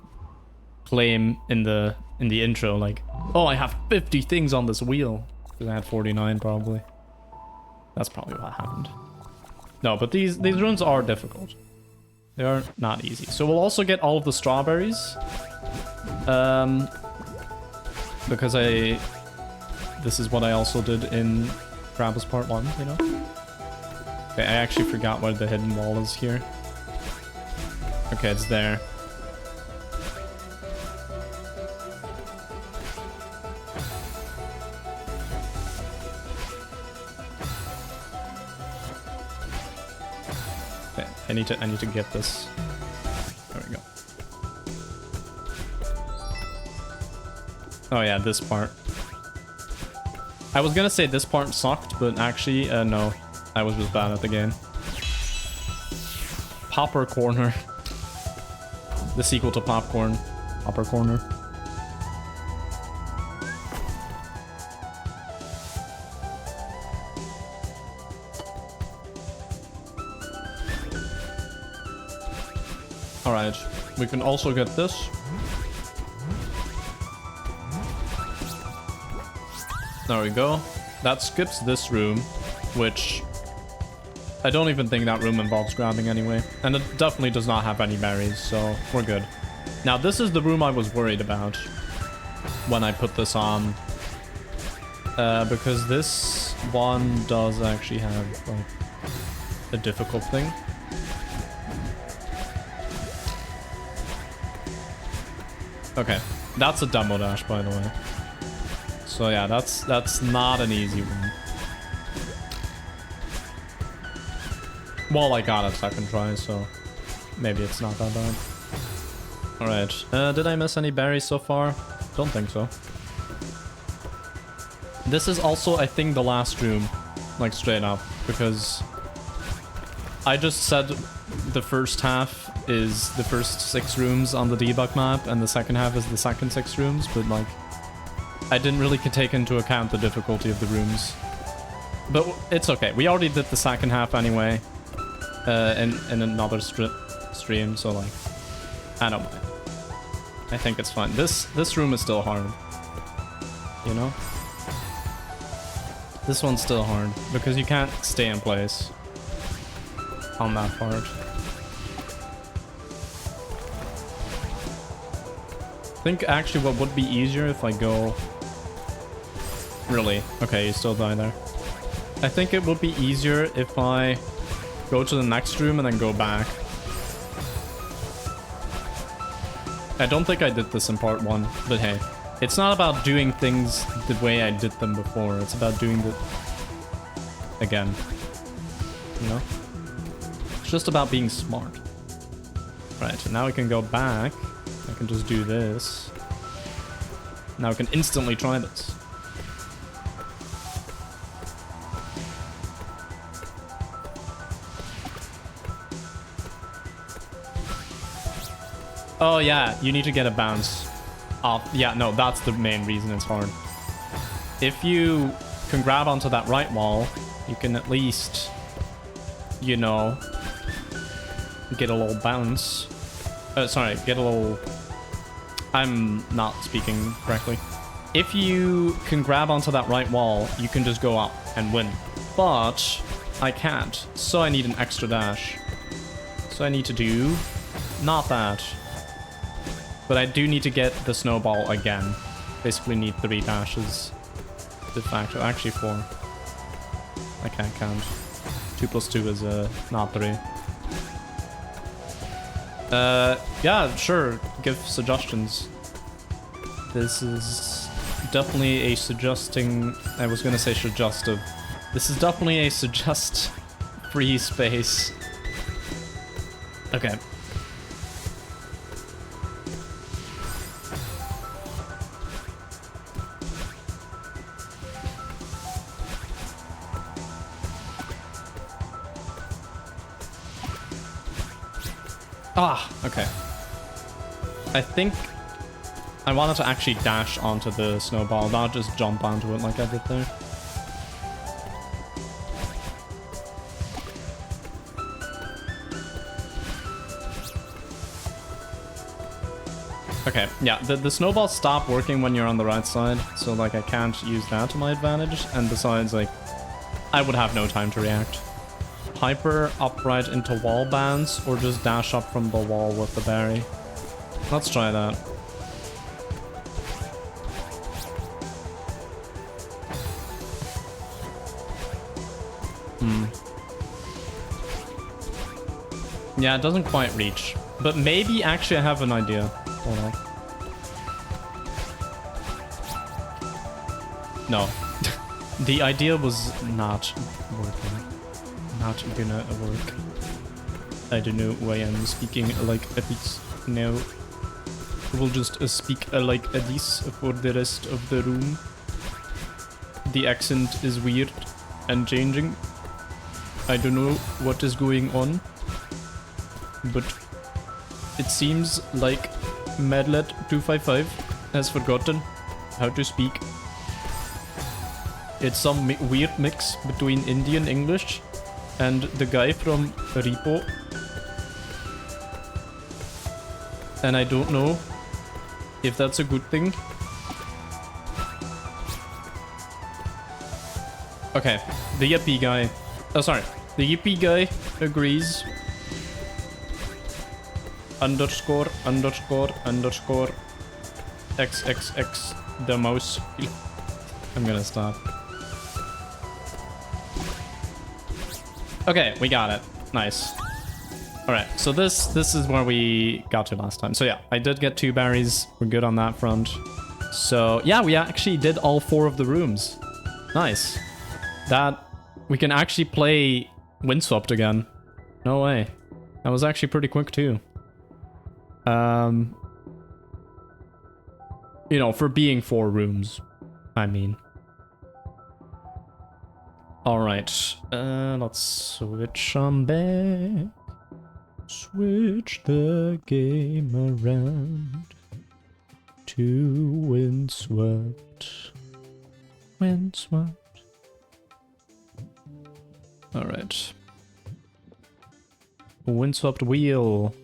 claim in the intro, like, oh, I have 50 things on this wheel. Because I had 49, probably. That's probably what happened. No, but these runes are difficult. They are not easy. So we'll also get all of the strawberries. Because this is what I also did in Krampus Part 1, you know? Okay, I actually forgot where the hidden wall is here. Okay, it's there. Okay, I need to get this. There we go. Oh yeah, this part. I was gonna say this part sucked, but actually, no. I was just bad at the game. Popper Corner. The sequel to Popcorn. Popper Corner. Alright, we can also get this. There we go. That skips this room, which I don't even think that room involves grabbing anyway. And it definitely does not have any berries, so we're good. Now, this is the room I was worried about when I put this on. Because this one does actually have, like, a difficult thing. Okay, that's a demo dash, by the way. So yeah, that's not an easy one. Well, I got it second try, so maybe it's not that bad. Alright, did I miss any berries so far? Don't think so. This is also, I think, the last room, like straight up, because I just said the first half is the first 6 rooms on the debug map, and the second half is the second 6 rooms, but like, I didn't really take into account the difficulty of the rooms. But it's okay. We already did the second half anyway. In another stream, so like, I don't mind. I think it's fine. This room is still hard. You know? This one's still hard, because you can't stay in place on that part. I think actually what would be easier if I go... Really? Okay, you still die there. I think it would be easier if I go to the next room and then go back. I don't think I did this in part 1, but hey. It's not about doing things the way I did them before. It's about doing the... again. You know? It's just about being smart. Right, and now we can go back. I can just do this. Now we can instantly try this. Oh yeah, you need to get a bounce off. Yeah, no, that's the main reason it's hard. If you can grab onto that right wall, you can at least, you know, get a little bounce. Sorry, get a little... I'm not speaking correctly. If you can grab onto that right wall, you can just go up and win. But I can't, so I need an extra dash. So I need to do not that. But I do need to get the snowball again. Basically need 3 dashes. De facto, actually 4. I can't count. 2 plus 2 is not 3. Yeah, sure. Give suggestions. This is definitely a suggesting... I was gonna say suggestive. This is definitely a suggest free space. Okay. Ah, okay. I think I wanted to actually dash onto the snowball, not just jump onto it like I did there. Okay, yeah, the snowballs stop working when you're on the right side, so like I can't use that to my advantage, and besides, like, I would have no time to react. Hyper upright into wall bounce, or just dash up from the wall with the berry. Let's try that. Yeah, it doesn't quite reach. But maybe actually I have an idea. Hold on. No. The idea was not working. Not gonna work. I don't know why I'm speaking like a bit now. We'll just speak like this for the rest of the room. The accent is weird and changing. I don't know what is going on, but it seems like Madlet255 has forgotten how to speak. It's some weird mix between Indian English and the guy from Repo. And I don't know if that's a good thing. Okay, the Yippee guy. Oh, sorry. The Yippee guy agrees. Underscore, underscore, underscore. XXX. The mouse. I'm gonna stop. Okay, we got it. Nice. Alright, so this is where we got to last time. So yeah, I did get 2 berries. We're good on that front. So yeah, we actually did all 4 of the rooms. Nice. That... we can actually play Windswept again. No way. That was actually pretty quick too. You know, for being 4 rooms, I mean. Alright, let's switch on back. Switch the game around to Windswept. Windswept. Alright. Windswept wheel.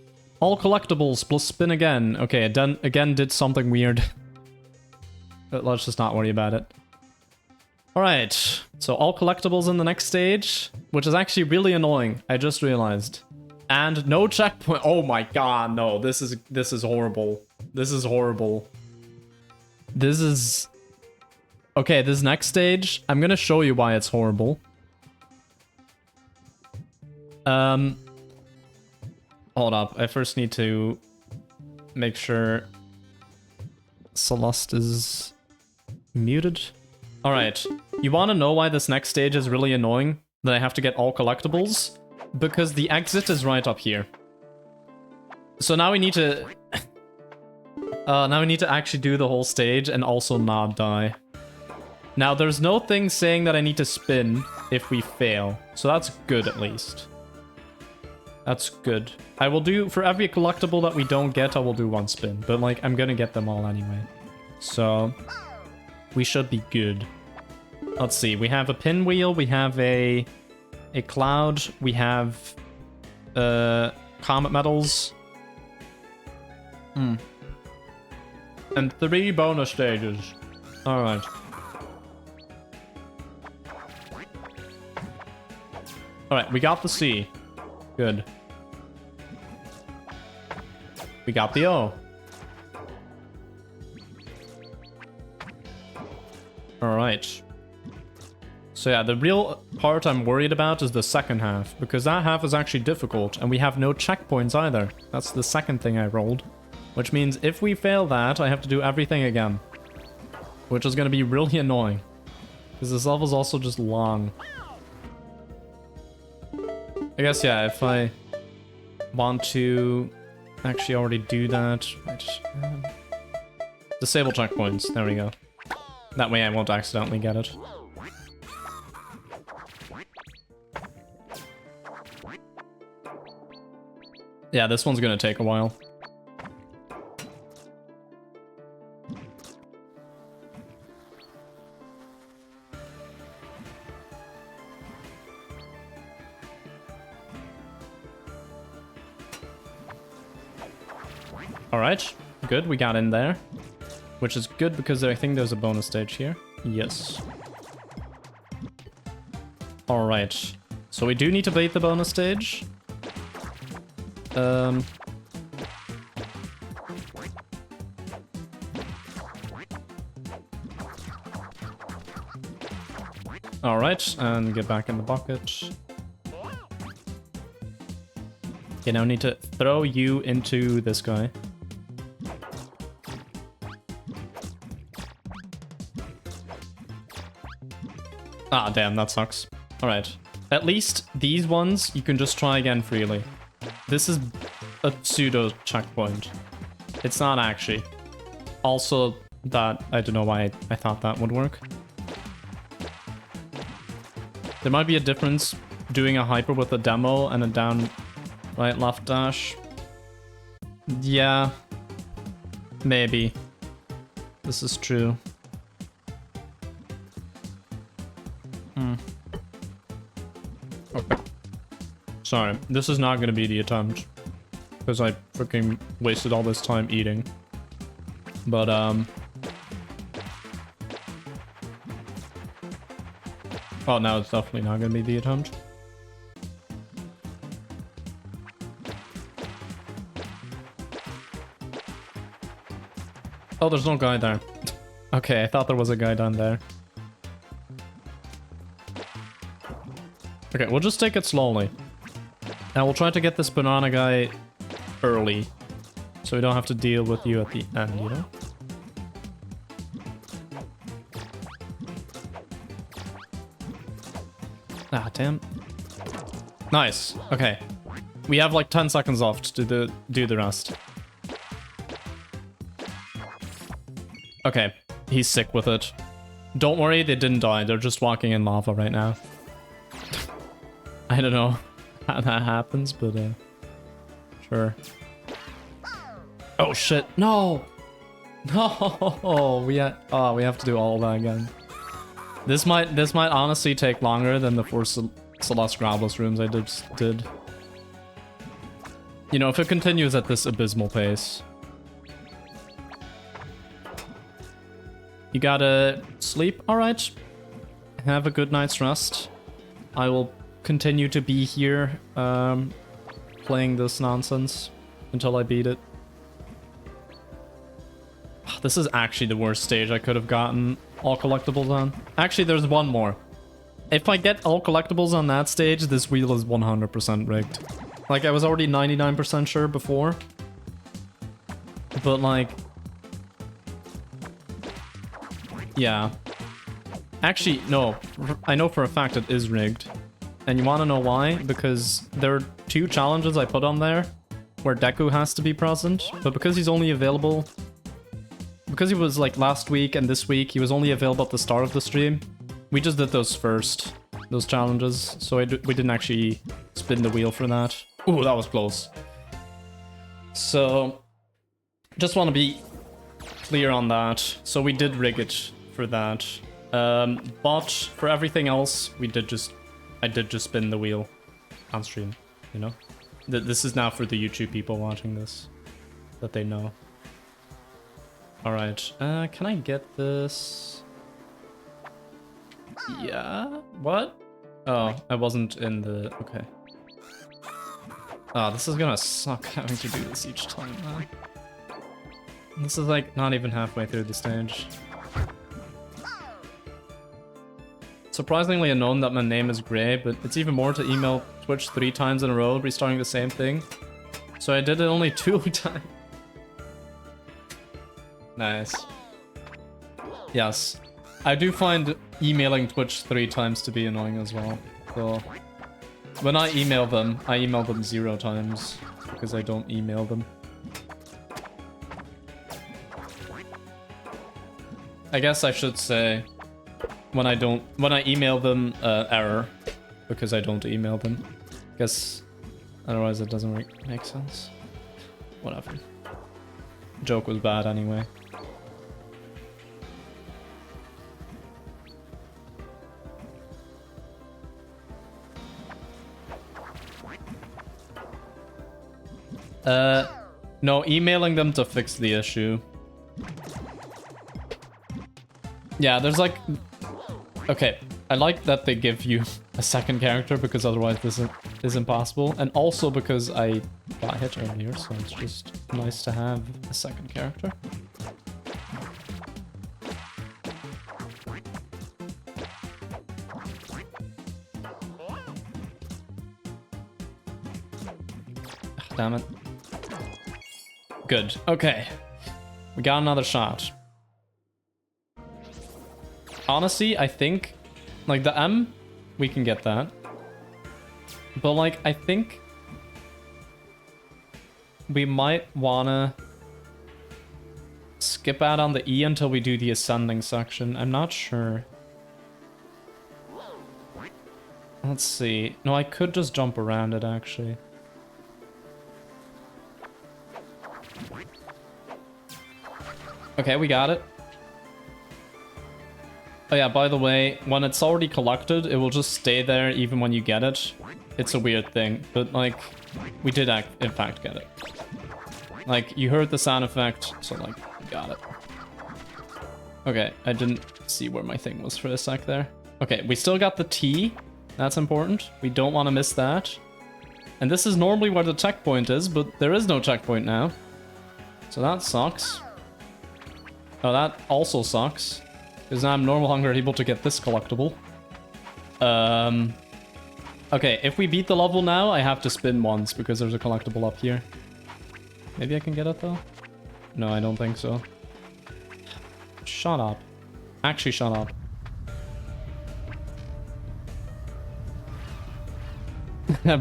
All collectibles plus spin again. Okay, it done again did something weird. But let's just not worry about it. Alright, so all collectibles in the next stage, which is actually really annoying, I just realized. And no checkpoint. Oh my god, no, this is horrible. This is horrible. This is... Okay, this next stage, I'm gonna show you why it's horrible. Hold up, I first need to make sure Celeste is muted. Alright, you want to know why this next stage is really annoying? That I have to get all collectibles? Because the exit is right up here. So now we need to... now we need to actually do the whole stage and also not die. Now, there's no thing saying that I need to spin if we fail. So that's good, at least. That's good. I will do... For every collectible that we don't get, I will do one spin. But, like, I'm gonna get them all anyway. So... we should be good. Let's see. We have a pinwheel. We have a cloud. We have comet medals. And 3 bonus stages. All right. All right. We got the C. Good. We got the O. Alright. So yeah, the real part I'm worried about is the second half, because that half is actually difficult, and we have no checkpoints either. That's the second thing I rolled. Which means if we fail that, I have to do everything again. Which is going to be really annoying. Because this level's also just long. I guess, yeah, if I want to actually already do that... disable checkpoints, there we go. That way I won't accidentally get it. Yeah, this one's gonna take a while. Alright, good, we got in there. Which is good because I think there's a bonus stage here. Yes. Alright. So we do need to beat the bonus stage. Alright, and get back in the bucket. Okay, now I need to throw you into this guy. Ah, damn, that sucks. Alright. At least these ones, you can just try again freely. This is a pseudo checkpoint. It's not actually. Also, that, I don't know why I thought that would work. There might be a difference doing a hyper with a demo and a down, right, left dash. Yeah. Maybe. This is true. Okay. Sorry, this is not gonna be the attempt. Because I freaking wasted all this time eating. But, oh, now it's definitely not gonna be the attempt. Oh, there's no guy there. Okay, I thought there was a guy down there. Okay, we'll just take it slowly. And we'll try to get this banana guy early. So we don't have to deal with you at the end, you know? Ah, damn. Nice. Okay. We have like 10 seconds left to do the rest. Okay. He's sick with it. Don't worry, they didn't die. They're just walking in lava right now. I don't know how that happens, but sure. Oh shit, no! No, we have to do all that again. This might honestly take longer than the 4 Celeste Grabless rooms I did. You know, if it continues at this abysmal pace. You gotta sleep, alright? Have a good night's rest. I will continue to be here, playing this nonsense until I beat it. This is actually the worst stage I could have gotten all collectibles on. Actually, there's one more. If I get all collectibles on that stage, this wheel is 100% rigged. Like, I was already 99% sure before. But, like... yeah. Actually, no. I know for a fact it is rigged. And you want to know why? Because there are 2 challenges I put on there where Deku has to be present. But because he's only available... because he was, like, last week and this week, he was only available at the start of the stream. We just did those first. Those challenges. So we didn't actually spin the wheel for that. Ooh, that was close. So... just want to be clear on that. So we did rig it for that. But for everything else, I did just spin the wheel on stream, you know? This is now for the YouTube people watching this, that they know. Alright, can I get this? Yeah? What? Oh, I wasn't in the... okay. Oh, this is gonna suck having to do this each time, man. This is like not even halfway through the stage. Surprisingly unknown that my name is Gray, but it's even more to email Twitch 3 times in a row, restarting the same thing. So I did it only 2 times. Nice. Yes. I do find emailing Twitch 3 times to be annoying as well. So when I email them 0 times because I don't email them. I guess I should say when I email them error because I don't email them. Guess otherwise it doesn't make sense. Whatever. Joke was bad anyway. No, emailing them to fix the issue. Yeah, there's like... okay, I like that they give you a second character because otherwise this is impossible. And also because I got hit earlier, so it's just nice to have a second character. Ugh, damn it. Good. Okay. We got another shot. Honestly, I think, like, the M, we can get that. But, like, I think we might wanna skip out on the E until we do the ascending section. I'm not sure. Let's see. No, I could just jump around it, actually. Okay, we got it. Oh yeah, by the way, when it's already collected, it will just stay there even when you get it. It's a weird thing, but like, we did in fact get it. Like, you heard the sound effect, so like, we got it. Okay, I didn't see where my thing was for a sec there. Okay, we still got the T. That's important. We don't want to miss that. And this is normally where the checkpoint is, but there is no checkpoint now. So that sucks. Oh, that also sucks. Because now I'm no longer able to get this collectible. Okay, if we beat the level now, I have to spin once because there's a collectible up here. Maybe I can get it though? No, I don't think so. Shut up. Actually, shut up.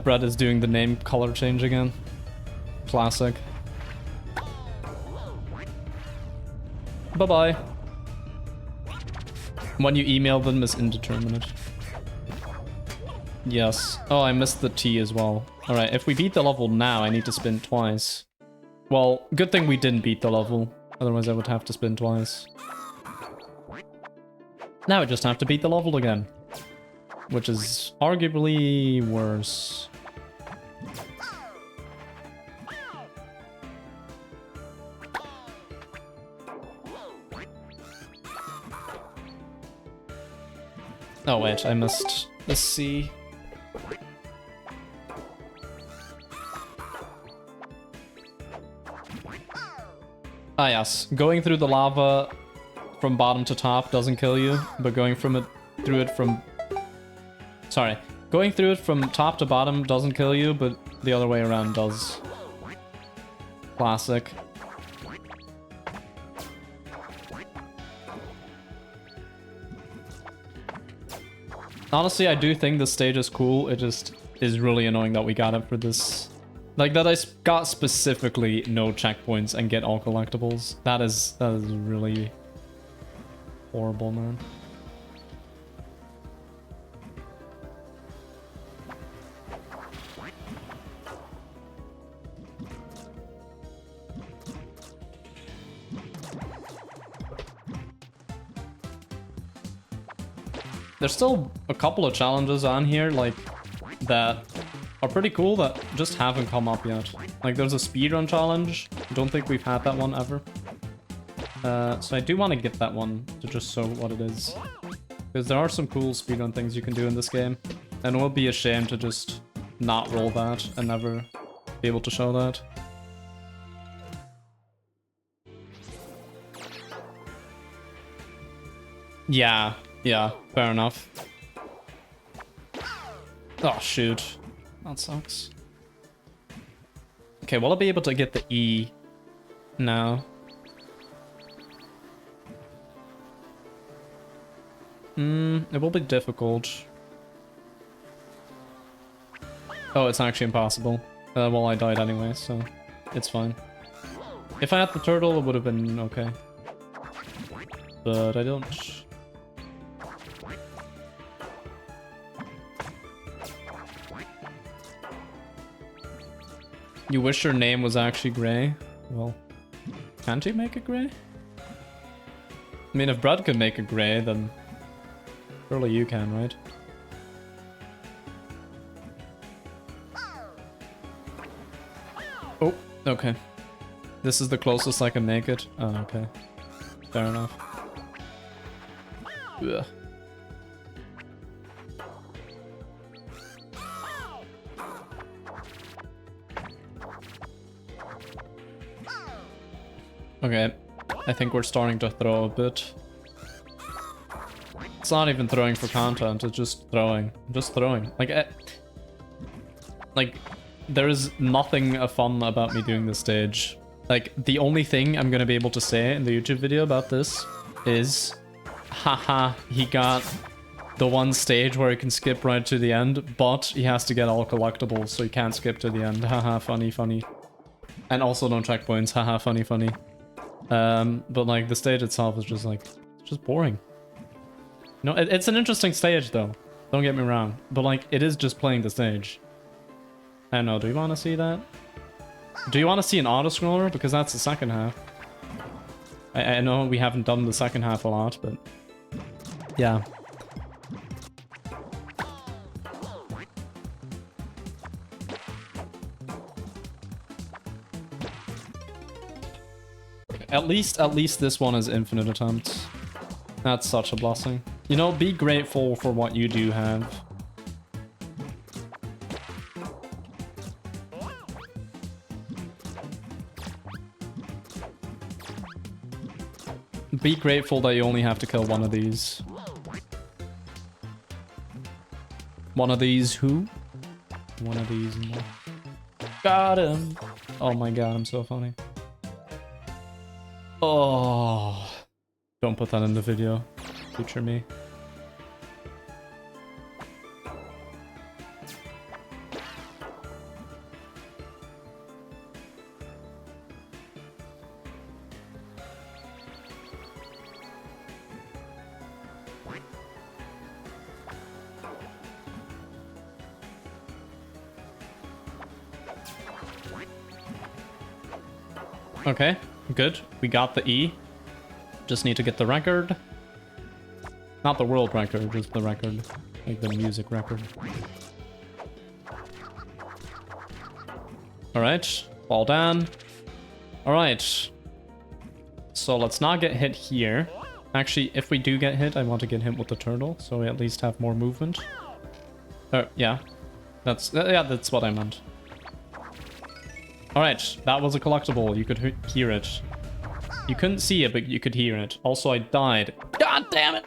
Brett is doing the name color change again. Classic. Bye-bye. When you email them is indeterminate. Yes. Oh, I missed the T as well. Alright, if we beat the level now, I need to spin twice. Well, good thing we didn't beat the level. Otherwise I would have to spin twice. Now I just have to beat the level again. Which is arguably worse. Oh wait, I missed the C. Ah yes, going through the lava from bottom to top doesn't kill you, but going through it from top to bottom doesn't kill you, but the other way around does. Classic. Honestly, I do think this stage is cool. It just is really annoying that we got it for this. Like, that I got specifically no checkpoints and get all collectibles. That is really horrible, man. There's still a couple of challenges on here, like, that are pretty cool that just haven't come up yet. Like, there's a speedrun challenge. I don't think we've had that one ever. So I do want to get that one to just show what it is. Because there are some cool speedrun things you can do in this game. And it would be a shame to just not roll that and never be able to show that. Yeah, fair enough. Oh, shoot. That sucks. Okay, will I be able to get the E now? It will be difficult. Oh, it's actually impossible. Well, I died anyway, so it's fine. If I had the turtle, it would have been okay. But I don't. You wish your name was actually Gray? Well, can't you make it Gray? I mean, if Brad could make it Gray, then surely you can, right? Oh, okay. This is the closest I can make it. Oh, okay. Fair enough. Ugh. Okay, I think we're starting to throw a bit. It's not even throwing for content, it's just throwing. Just throwing. Like, there is nothing fun about me doing this stage. Like, the only thing I'm gonna be able to say in the YouTube video about this is, haha, he got the one stage where he can skip right to the end, but he has to get all collectibles, so he can't skip to the end. Haha, funny, funny. And also no checkpoints, haha, funny, funny. But like, the stage itself is just like, it's just boring. No, it's an interesting stage though, don't get me wrong, but like, it is just playing the stage. I don't know, do you want to see that? Do you want to see an auto-scroller? Because that's the second half. I know we haven't done the second half a lot, but yeah. At least this one is infinite attempts. That's such a blessing. You know, be grateful for what you do have. Be grateful that you only have to kill one of these. One of these who? One of these more. Got him! Oh my god, I'm so funny. Oh, don't put that in the video. Future me. Okay, Good. We got the E. Just need to get the record. Not the world record, just the record. Like the music record. Alright. Fall down. Alright. So let's not get hit here. Actually, if we do get hit, I want to get hit with the turtle, so we at least have more movement. Yeah. That's what I meant. Alright, that was a collectible. You could hear it. You couldn't see it, but you could hear it. Also, I died. God damn it!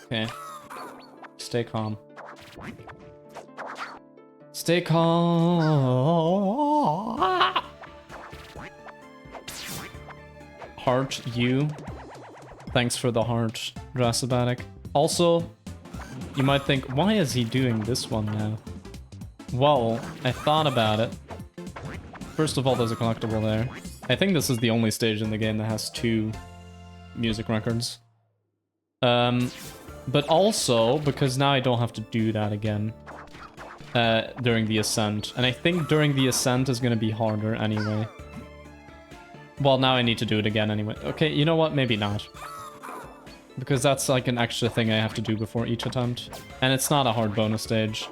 Okay. Stay calm. Stay calm. Heart, you. Thanks for the heart, Drasabatic. Also, you might think, why is he doing this one now? Well, I thought about it. First of all, there's a collectible there. I think this is the only stage in the game that has 2 music records. But also, because now I don't have to do that again during the ascent. And I think during the ascent is going to be harder anyway. Well, now I need to do it again anyway. Okay, you know what? Maybe not. Because that's like an extra thing I have to do before each attempt. And it's not a hard bonus stage.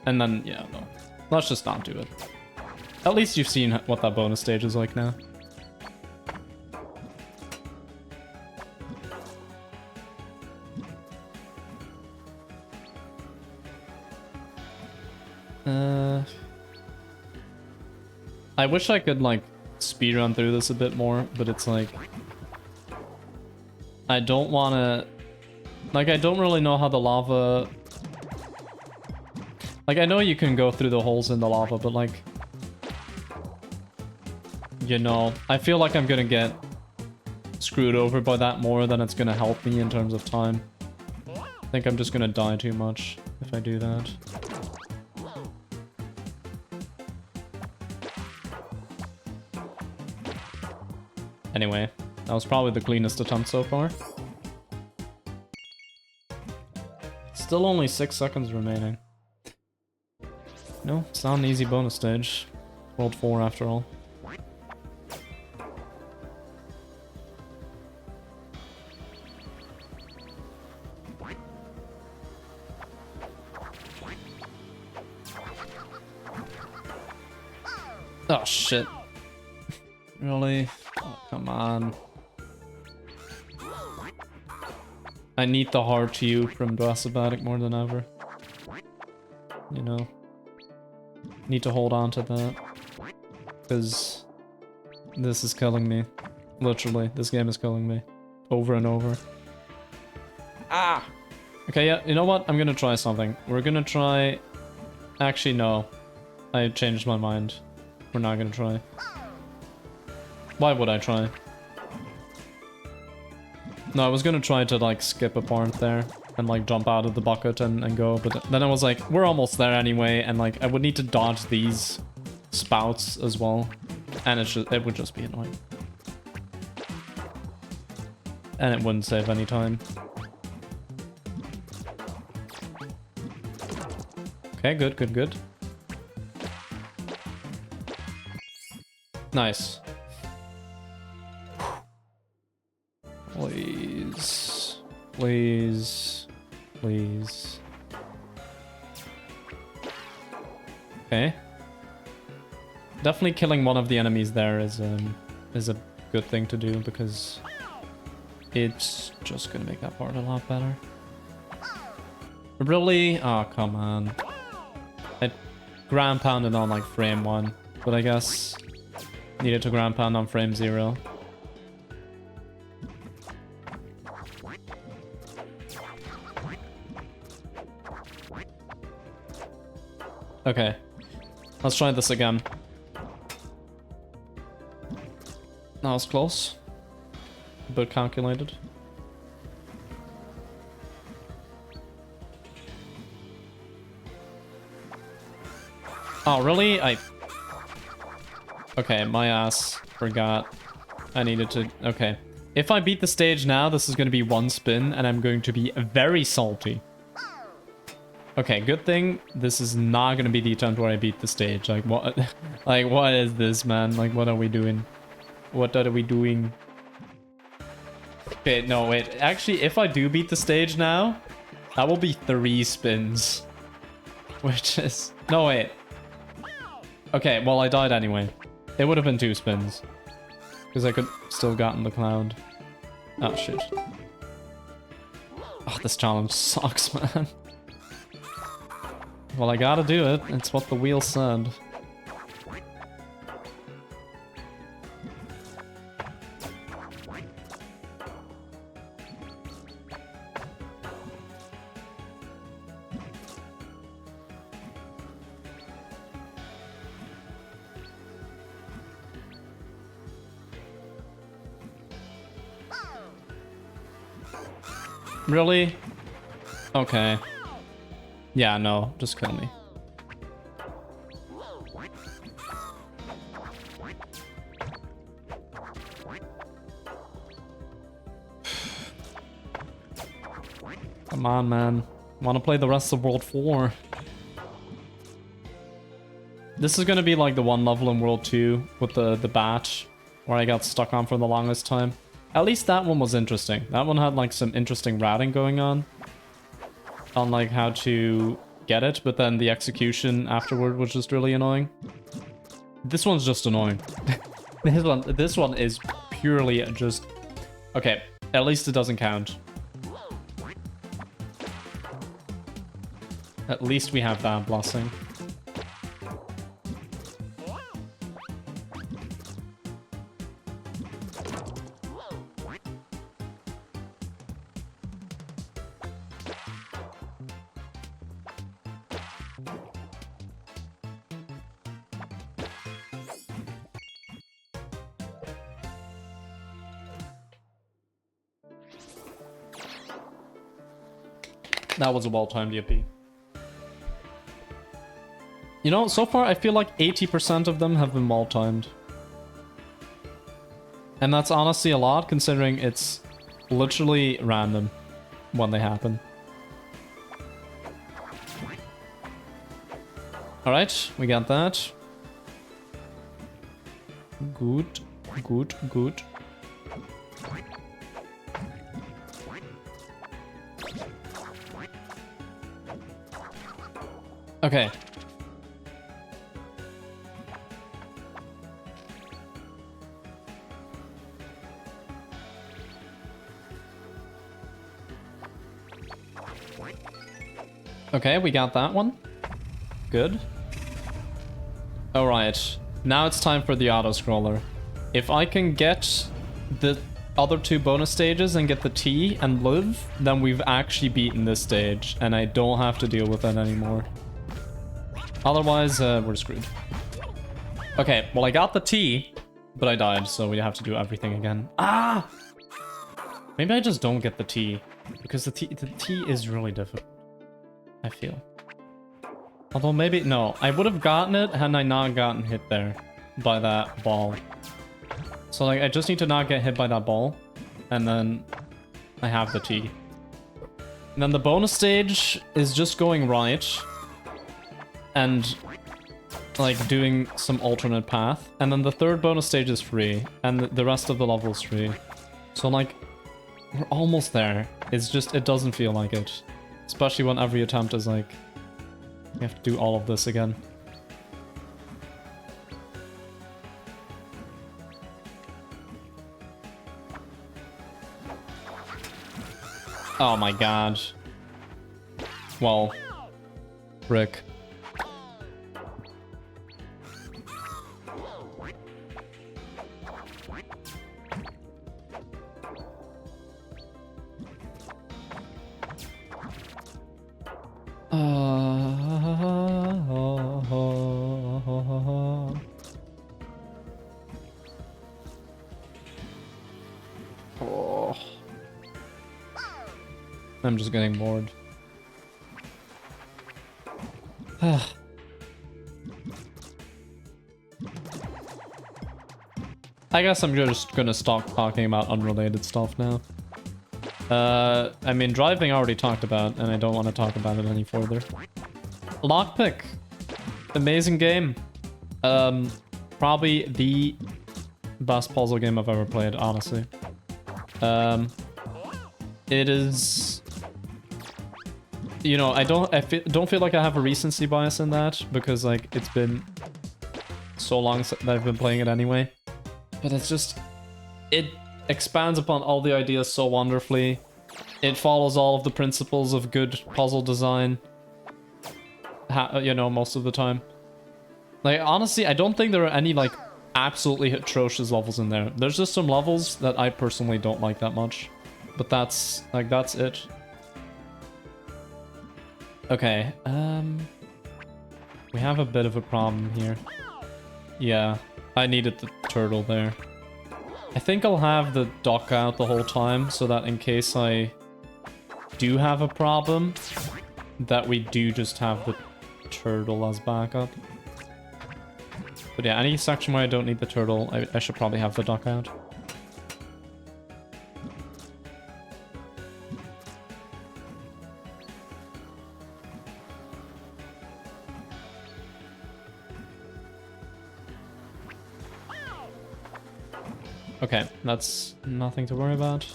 And then, yeah, no. Let's just not do it. At least you've seen what that bonus stage is like now. I wish I could, like, speedrun through this a bit more, but it's like... I don't want to... Like, I don't really know how the lava... Like, I know you can go through the holes in the lava, but, like... You know, I feel like I'm gonna get screwed over by that more than it's gonna help me in terms of time. I think I'm just gonna die too much if I do that. Anyway, that was probably the cleanest attempt so far. Still only 6 seconds remaining. No, it's not an easy bonus stage. World 4 after all. Oh shit. Really? Oh, come on. I need the heart you from Drasabatic more than ever. You know. Need to hold on to that. Because this is killing me. Literally, this game is killing me. Over and over. Ah! Okay, yeah, you know what? I'm gonna try something. We're gonna try... Actually, no. I changed my mind. We're not gonna try. Why would I try? No, I was gonna try to, like, skip a part there and, like, jump out of the bucket and go, but then I was like, we're almost there anyway, and, like, I would need to dodge these spouts as well, and it would just be annoying. And it wouldn't save any time. Okay, good, good, good. Nice. Please. Please. Please. Okay. Definitely killing one of the enemies there is a good thing to do because it's just gonna make that part a lot better. Really? Oh, come on. I ground pounded on like frame 1, but I guess needed to ground pound on frame 0. Okay, let's try this again. That was close, but calculated. Oh, really? Okay, my ass forgot. I needed to... Okay. If I beat the stage now, this is going to be 1 spin, and I'm going to be very salty. Okay, good thing this is not going to be the attempt where I beat the stage. Like, what? Like, what is this, man? Like, what are we doing? What are we doing? Okay, no, wait. Actually, if I do beat the stage now, that will be 3 spins. Which is... No, wait. Okay, well, I died anyway. It would have been 2 spins. Because I could still gotten the cloud. Oh, shit. Oh, this challenge sucks, man. Well, I gotta do it. It's what the wheel said. Really? Okay. Yeah, no, just kill me. Come on, man. Want to play the rest of World 4. This is gonna be like the one level in World 2 with the batch where I got stuck on for the longest time. At least that one was interesting. That one had like some interesting routing going on like how to get it, but then the execution afterward was just really annoying. This one's just annoying. This one is purely just... Okay, at least it doesn't count. At least we have that blessing. That was a well-timed EP. You know, so far I feel like 80% of them have been well-timed. And that's honestly a lot, considering it's literally random when they happen. Alright, we got that. Good, good, good. Okay. Okay, we got that one. Good. Alright. Now it's time for the auto-scroller. If I can get the other 2 bonus stages and get the T and live, then we've actually beaten this stage, and I don't have to deal with it anymore. Otherwise, we're screwed. Okay, well I got the T, but I died, so we have to do everything again. Ah! Maybe I just don't get the T, because the T is really difficult, I feel. Although maybe, no, I would have gotten it had I not gotten hit there by that ball. So like, I just need to not get hit by that ball, and then I have the T. And then the bonus stage is just going right, and like doing some alternate path. And then the 3rd bonus stage is free, and the rest of the level is free. So like, we're almost there. It's just, it doesn't feel like it. Especially when every attempt is like, you have to do all of this again. Oh my god. Well, Rick. Oh. I'm just getting bored. I guess I'm just gonna stop talking about unrelated stuff now. I mean, driving I already talked about, and I don't want to talk about it any further. Lockpick. Amazing game. Probably the best puzzle game I've ever played, honestly. It is... You know, I don't feel like I have a recency bias in that, because like it's been so long that I've been playing it anyway. But it's just... It expands upon all the ideas so wonderfully. It follows all of the principles of good puzzle design. You know, most of the time. Like, honestly, I don't think there are any, like, absolutely atrocious levels in there. There's just some levels that I personally don't like that much. But that's, like, that's it. Okay, we have a bit of a problem here. Yeah, I needed the turtle there. I think I'll have the dock out the whole time, so that in case I do have a problem, that we do just have the turtle as backup. But yeah, any section where I don't need the turtle, I should probably have the dock out. Okay, that's nothing to worry about.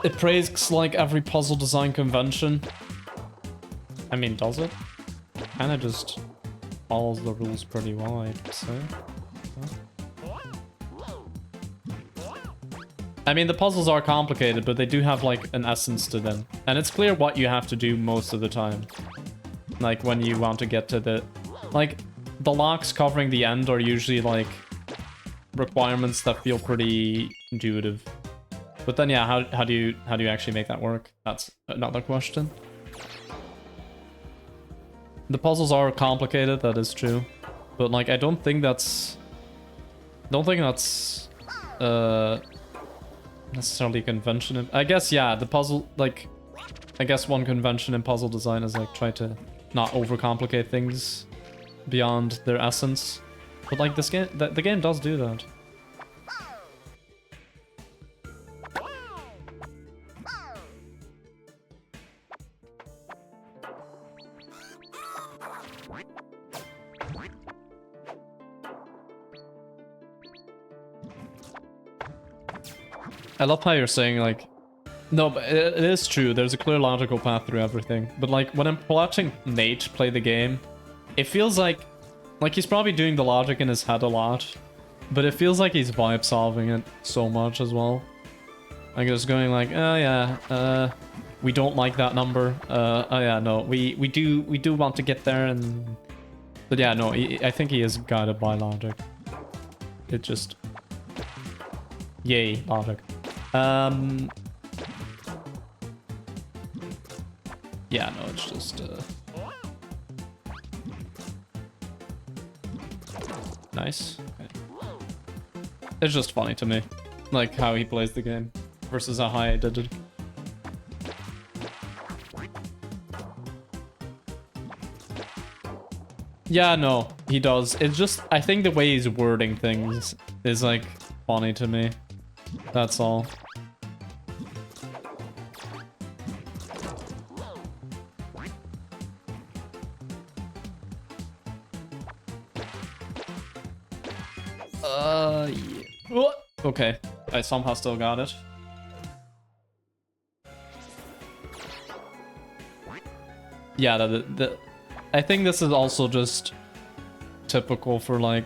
It breaks like every puzzle design convention. I mean, does it? Kinda just follows the rules pretty well, I'd say. I mean, the puzzles are complicated, but they do have like an essence to them. And it's clear what you have to do most of the time. Like when you want to get to the... Like, the locks covering the end are usually like requirements that feel pretty intuitive. But then yeah, how do you actually make that work? That's another question. The puzzles are complicated, that is true. But like I don't think that's necessarily a convention. I guess yeah, the puzzle, like I guess one convention in puzzle design is like try to not overcomplicate things beyond their essence. But like this game, the game does do that. I love how you're saying like, no, but it is true. There's a clear logical path through everything. But like when I'm watching Nate play the game, it feels like he's probably doing the logic in his head a lot, but it feels like he's vibe solving it so much as well. Like just going like, oh yeah, we don't like that number. Oh yeah, no, we do want to get there, and but yeah, no, I think he is guided by logic. It just, yay, logic. Yeah, no, it's just nice. Okay. It's just funny to me, like how he plays the game versus how I did it. Yeah, no, he does. It's just, I think the way he's wording things is like funny to me. That's all. Yeah. Okay, I somehow still got it. Yeah, I think this is also just typical for like,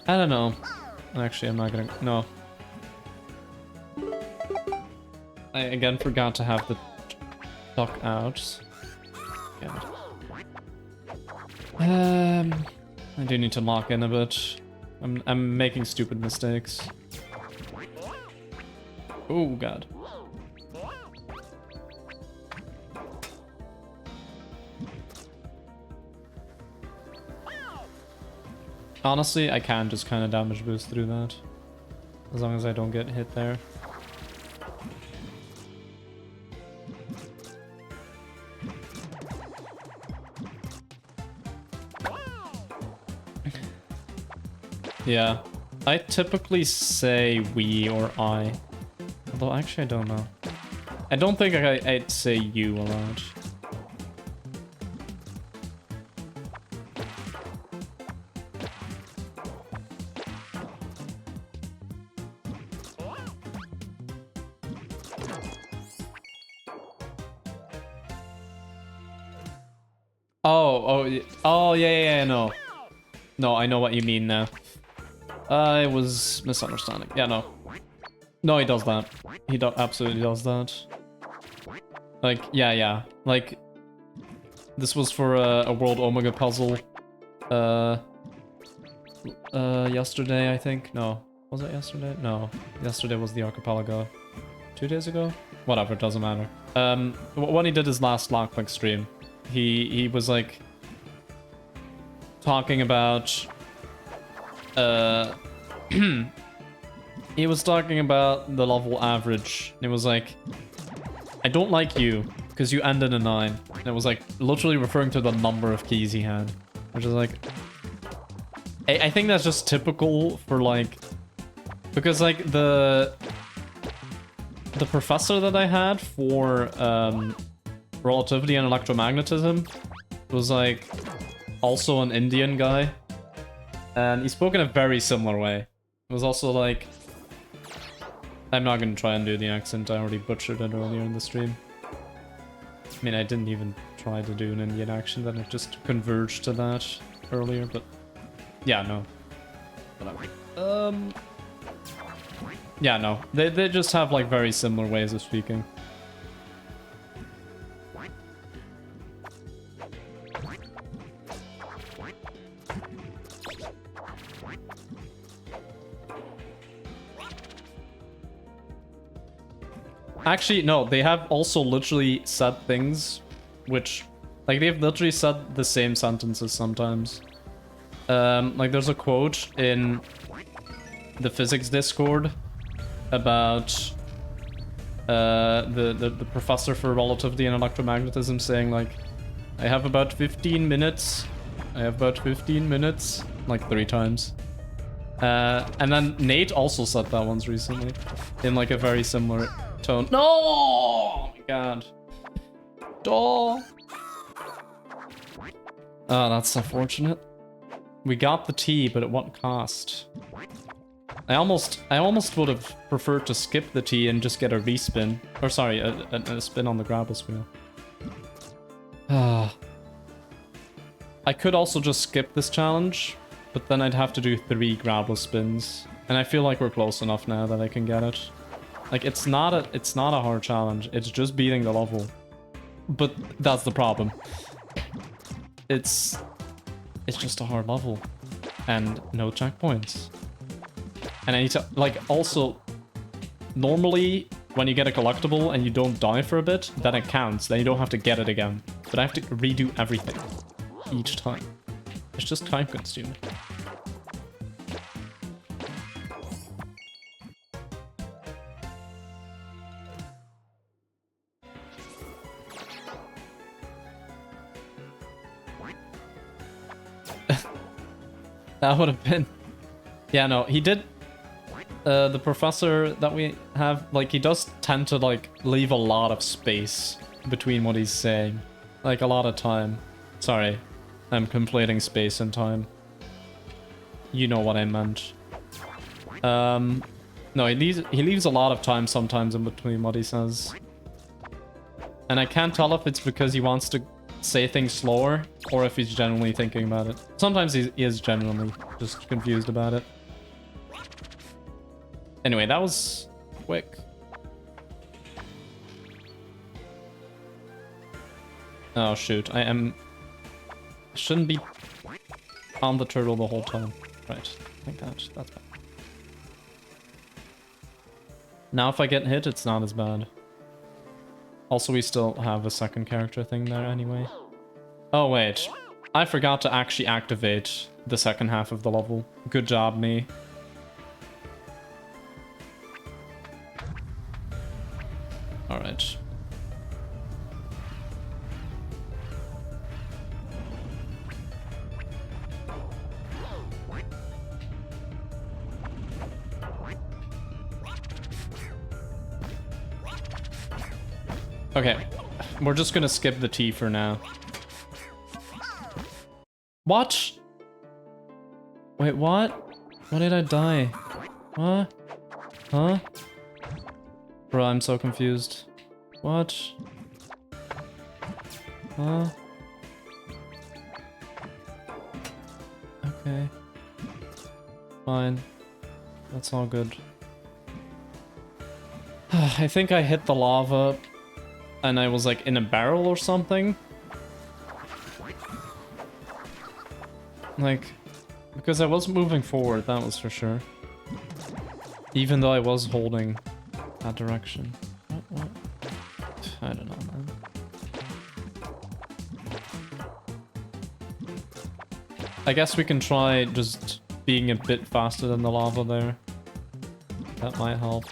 I don't know. Actually, I'm not gonna, no. I again forgot to have the duck out. God. I do need to lock in a bit. I'm making stupid mistakes. Oh god. Honestly, I can just kind of damage boost through that. As long as I don't get hit there. Yeah. I typically say we or I. Although actually I don't know. I don't think I'd say you a lot. Oh, yeah, no. No, I know what you mean now. I was misunderstanding. Yeah, no. No, he does that. He absolutely does that. Like, yeah. Like, this was for a World Omega puzzle. Yesterday, I think. No. Was it yesterday? No. Yesterday was the archipelago. 2 days ago? Whatever, it doesn't matter. When he did his last Lockpick stream, he was like talking about he was talking about the level average. It was like, I don't like you because you end in a 9. And it was like literally referring to the number of keys he had, which is like, I think that's just typical for like, because like the professor that I had for relativity and electromagnetism was like also an Indian guy, and he spoke in a very similar way. It was also like, I'm not gonna try and do the accent, I already butchered it earlier in the stream. I mean, I didn't even try to do an Indian accent, and it just converged to that earlier, but yeah, no. Whatever. Yeah, no. They just have like very similar ways of speaking. Actually, no, they have also literally said things which, like, they've literally said the same sentences sometimes. Like, there's a quote in the physics Discord about the professor for relativity and electromagnetism saying, like, I have about 15 minutes. I have about 15 minutes. Like, 3 times. And then Nate also said that once recently in, like, a very similar tone. No! Oh my god. Oh, that's unfortunate. We got the tea, but at what cost? I almost would have preferred to skip the tea and just get a respin. Or sorry, a spin on the Grabbles wheel. I could also just skip this challenge, but then I'd have to do 3 Grabble spins. And I feel like we're close enough now that I can get it. Like, it's not a hard challenge, it's just beating the level. But that's the problem. It's just a hard level. And no checkpoints. And I need to, like, also, normally, when you get a collectible and you don't die for a bit, then it counts, then you don't have to get it again. But I have to redo everything. Each time. It's just time consuming. That would have been... Yeah, no, he did... the professor that we have, like, he does tend to, like, leave a lot of space between what he's saying. Like, a lot of time. Sorry, I'm conflating space and time. You know what I meant. No, he leaves a lot of time sometimes in between what he says. And I can't tell if it's because he wants to say things slower, or if he's genuinely thinking about it. Sometimes he is genuinely just confused about it. Anyway, that was quick. Oh shoot, I shouldn't be on the turtle the whole time. Right, thank God, that's bad. Now if I get hit, it's not as bad. Also, we still have a second character thing there anyway. Oh wait, I forgot to actually activate the second half of the level. Good job, me. Alright. Okay, we're just gonna skip the tea for now. What? Wait, what? Why did I die? What? Huh? Bro, I'm so confused. What? Huh? Okay. Fine. That's all good. I think I hit the lava and I was like in a barrel or something. Like, because I was moving forward, that was for sure. Even though I was holding that direction. What? I don't know, man. I guess we can try just being a bit faster than the lava there. That might help.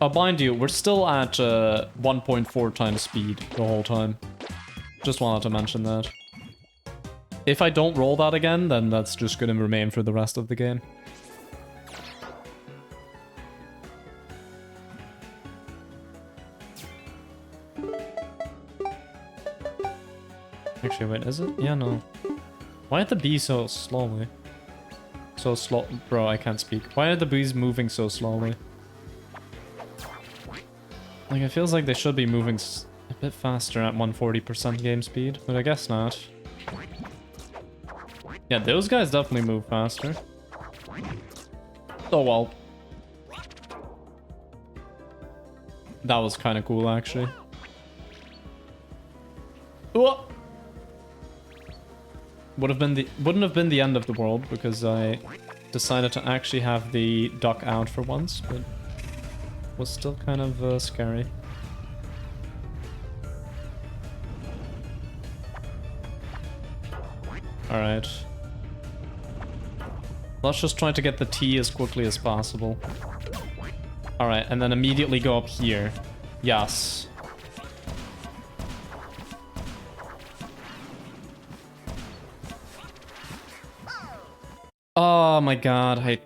Oh, mind you, we're still at 1.4 times speed the whole time. Just wanted to mention that. If I don't roll that again, then that's just gonna remain for the rest of the game. Actually, wait, is it? Yeah, no. Why are the bees so slowly? So slow. Bro, I can't speak. Why are the bees moving so slowly? Like, it feels like they should be moving a bit faster at 140% game speed, but I guess not. Yeah, those guys definitely move faster. Oh well. That was kind of cool, actually. Whoa! Wouldn't have been the end of the world because I decided to actually have the duck out for once, but was still kind of scary. Alright. Let's just try to get the T as quickly as possible. Alright, and then immediately go up here. Yes. Oh my god, I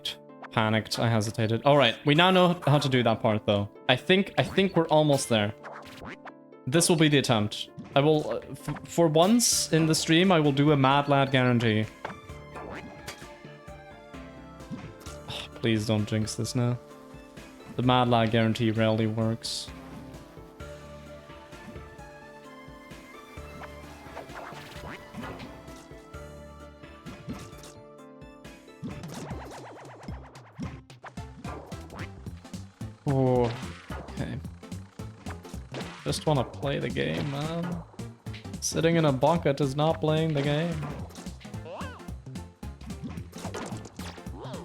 panicked. I hesitated. Alright, we now know how to do that part though. I think we're almost there. This will be the attempt. I will, for once in the stream, I will do a Mad Lad guarantee. Oh, please don't jinx this now. The Mad Lad guarantee rarely works. Oh, okay. Just want to play the game, man. Sitting in a bucket is not playing the game.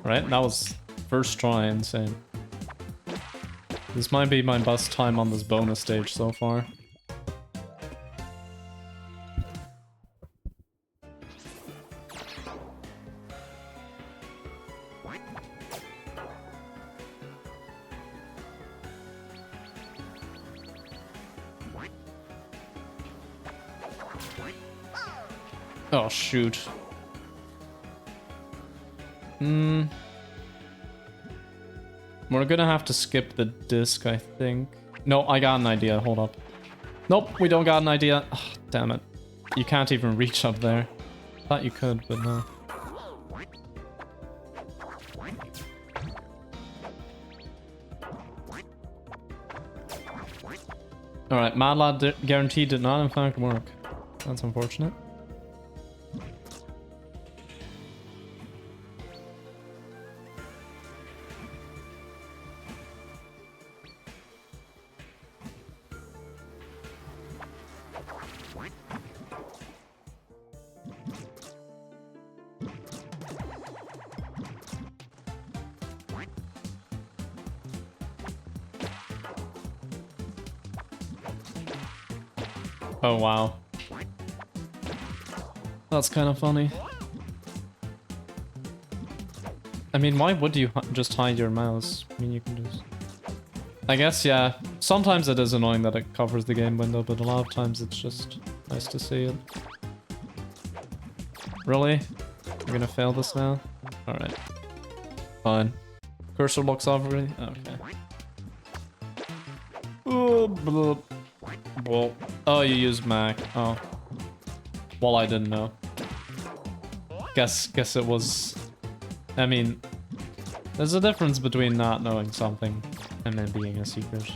Right, that was first try, insane. This might be my best time on this bonus stage so far. Oh, shoot. We're gonna have to skip the disc, I think. No, I got an idea. Hold up. Nope, we don't got an idea. Oh, damn it. You can't even reach up there. Thought you could, but no. Alright, Mad Lad guarantee did not in fact work. That's unfortunate. Oh, wow. That's kind of funny. I mean, why would you just hide your mouse? I mean, you can just... I guess, yeah. Sometimes it is annoying that it covers the game window, but a lot of times it's just nice to see it. Really? You're gonna fail this now? Alright. Fine. Cursor looks off already? Okay. Oh, blah. Well, oh, you used Mac. Oh. Well, I didn't know. Guess it was... I mean, there's a difference between not knowing something and then being a secret.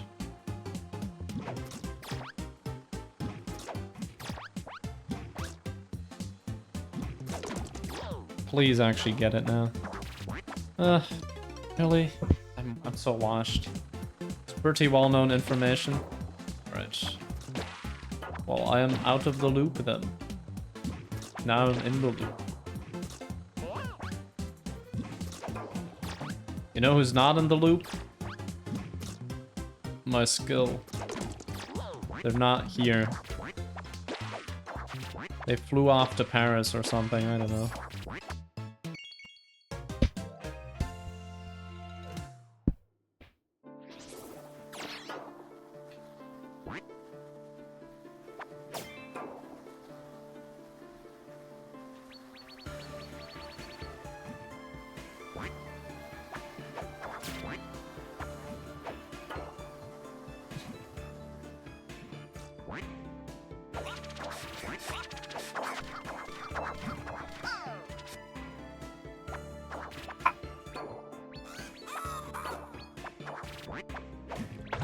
please actually get it now. Really? I'm so washed. It's pretty well-known information. Right. Well, I am out of the loop then. Now I'm in the loop. You know who's not in the loop? My skill. They're not here. They flew off to Paris or something, I don't know.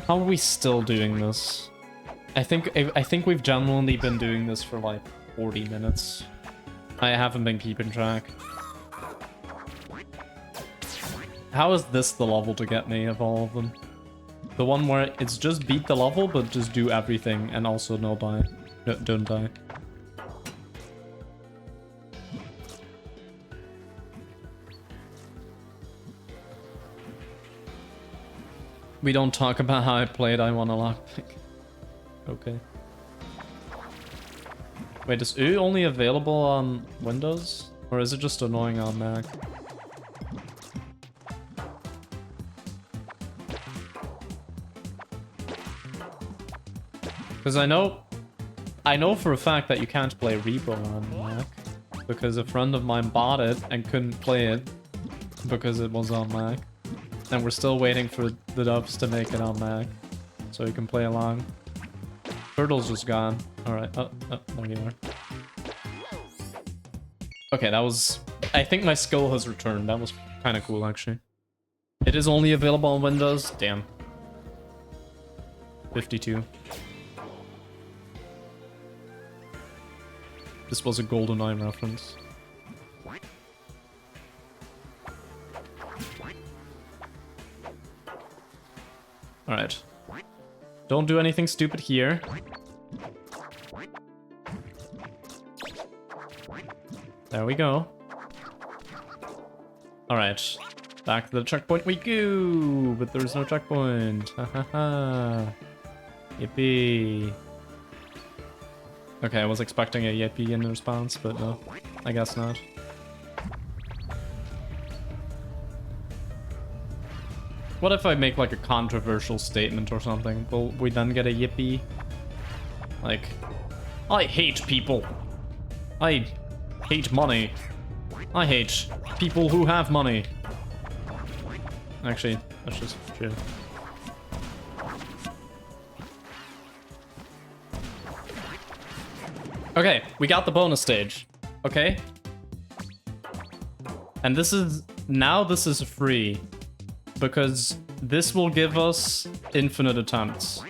How are we still doing this? I think we've genuinely been doing this for like 40 minutes. I haven't been keeping track. How is this the level to get me of all of them? The one where it's just beat the level, but just do everything and also no die. No, don't die. We don't talk about how I played, I want a lockpick. Okay. Wait, is U only available on Windows? Or is it just annoying on Mac? Because I know for a fact that you can't play Repo on Mac. Because a friend of mine bought it and couldn't play it because it was on Mac. And we're still waiting for the dubs to make it on Mac, so you can play along. Turtle's just gone. Alright, oh, there you are. Okay, that was... I think my skill has returned. That was kind of cool, actually. It is only available on Windows? Damn. 52. This was a GoldenEye reference. Alright. Don't do anything stupid here. There we go. Alright. Back to the checkpoint we go! But there's no checkpoint. Ha ha ha. Yippee. Okay, I was expecting a yippee in response, but no. I guess not. What if I make like a controversial statement or something? Will we then get a yippee? Like, I hate people. I hate money. I hate people who have money. Actually, that's just true. Okay, we got the bonus stage. Okay? And this is... Now this is free. Because this will give us infinite attempts.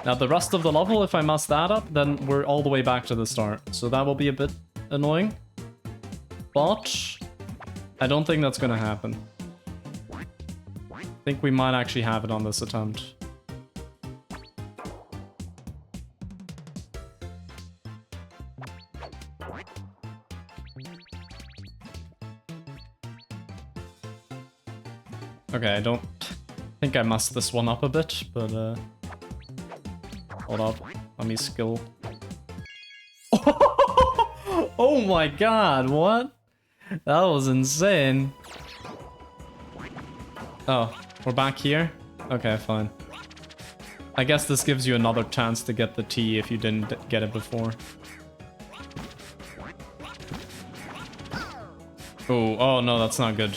Now the rest of the level, if I mess that up, then we're all the way back to the start. So that will be a bit annoying. But I don't think that's gonna happen. I think we might actually have it on this attempt. Okay, I don't think I messed this one up a bit, but hold up, let me skill. Oh my god, what? That was insane. Oh, we're back here? Okay, fine. I guess this gives you another chance to get the T if you didn't get it before. Oh no, that's not good.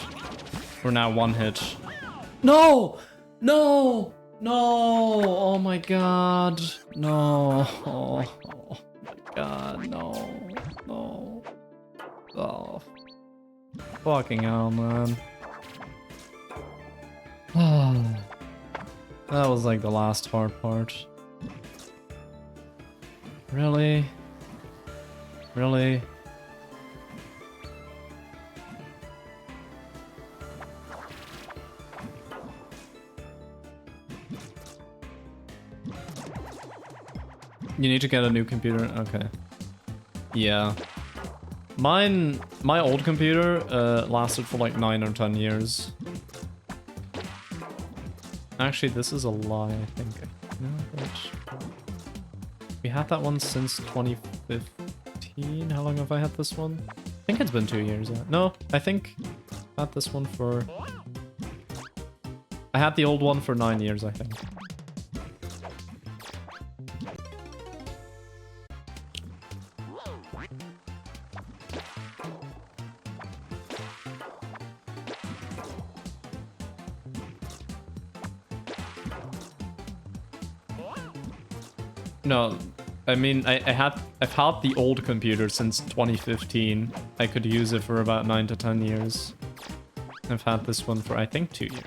We're now one hit. No! No! No! Oh my god. No. Oh my god, no. No. Oh. Fucking hell, man. That was like the last hard part. Really? Really? You need to get a new computer? Okay. Yeah. My old computer lasted for like 9 or 10 years. Actually, this is a lie, I think. No, we had that one since 2015. How long have I had this one? I think it's been 2 years. Yeah. No, I think I had this one for... I had the old one for 9 years, I think. No, I mean, I've had the old computer since 2015. I could use it for about 9 to 10 years. I've had this one for, I think, 2 years.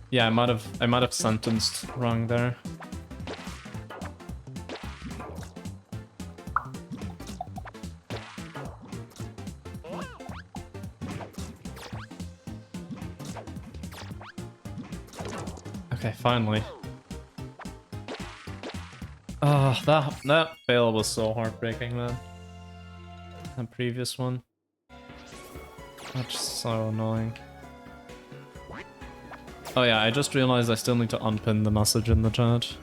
Yeah, I might have sentenced wrong there. Okay, finally. Oh, that fail was so heartbreaking, man. The previous one. That's so annoying. Oh yeah, I just realized I still need to unpin the message in the chat.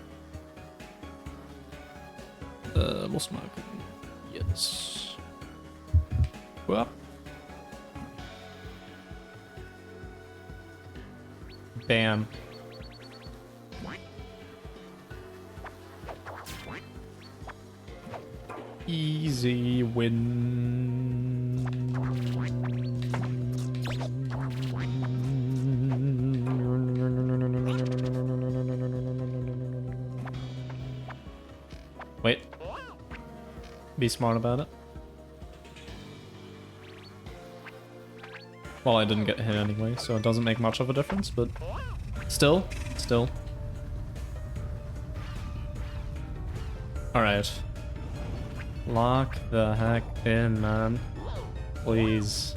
What's my... Yes. Well. Bam. Easy win. Wait. Be smart about it. Well, I didn't get hit anyway, so it doesn't make much of a difference, but still. Alright. Lock the heck in, man. Please.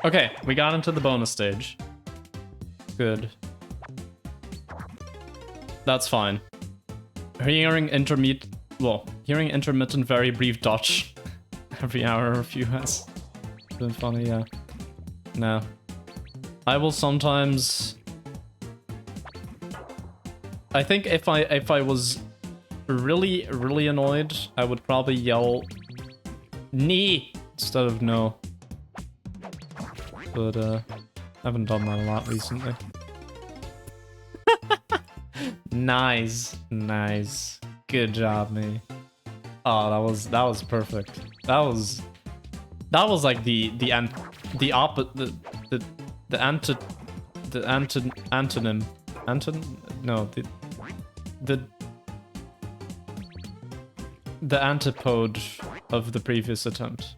Okay, we got into the bonus stage. Good. That's fine. Hearing intermittent very brief dodge every hour or a few has been funny, yeah. No. I will sometimes... I think if I was really annoyed, I would probably yell knee instead of no. But I haven't done that a lot recently. Nice. Good job, me. Oh, that was perfect. That was like the antipode of the previous attempt.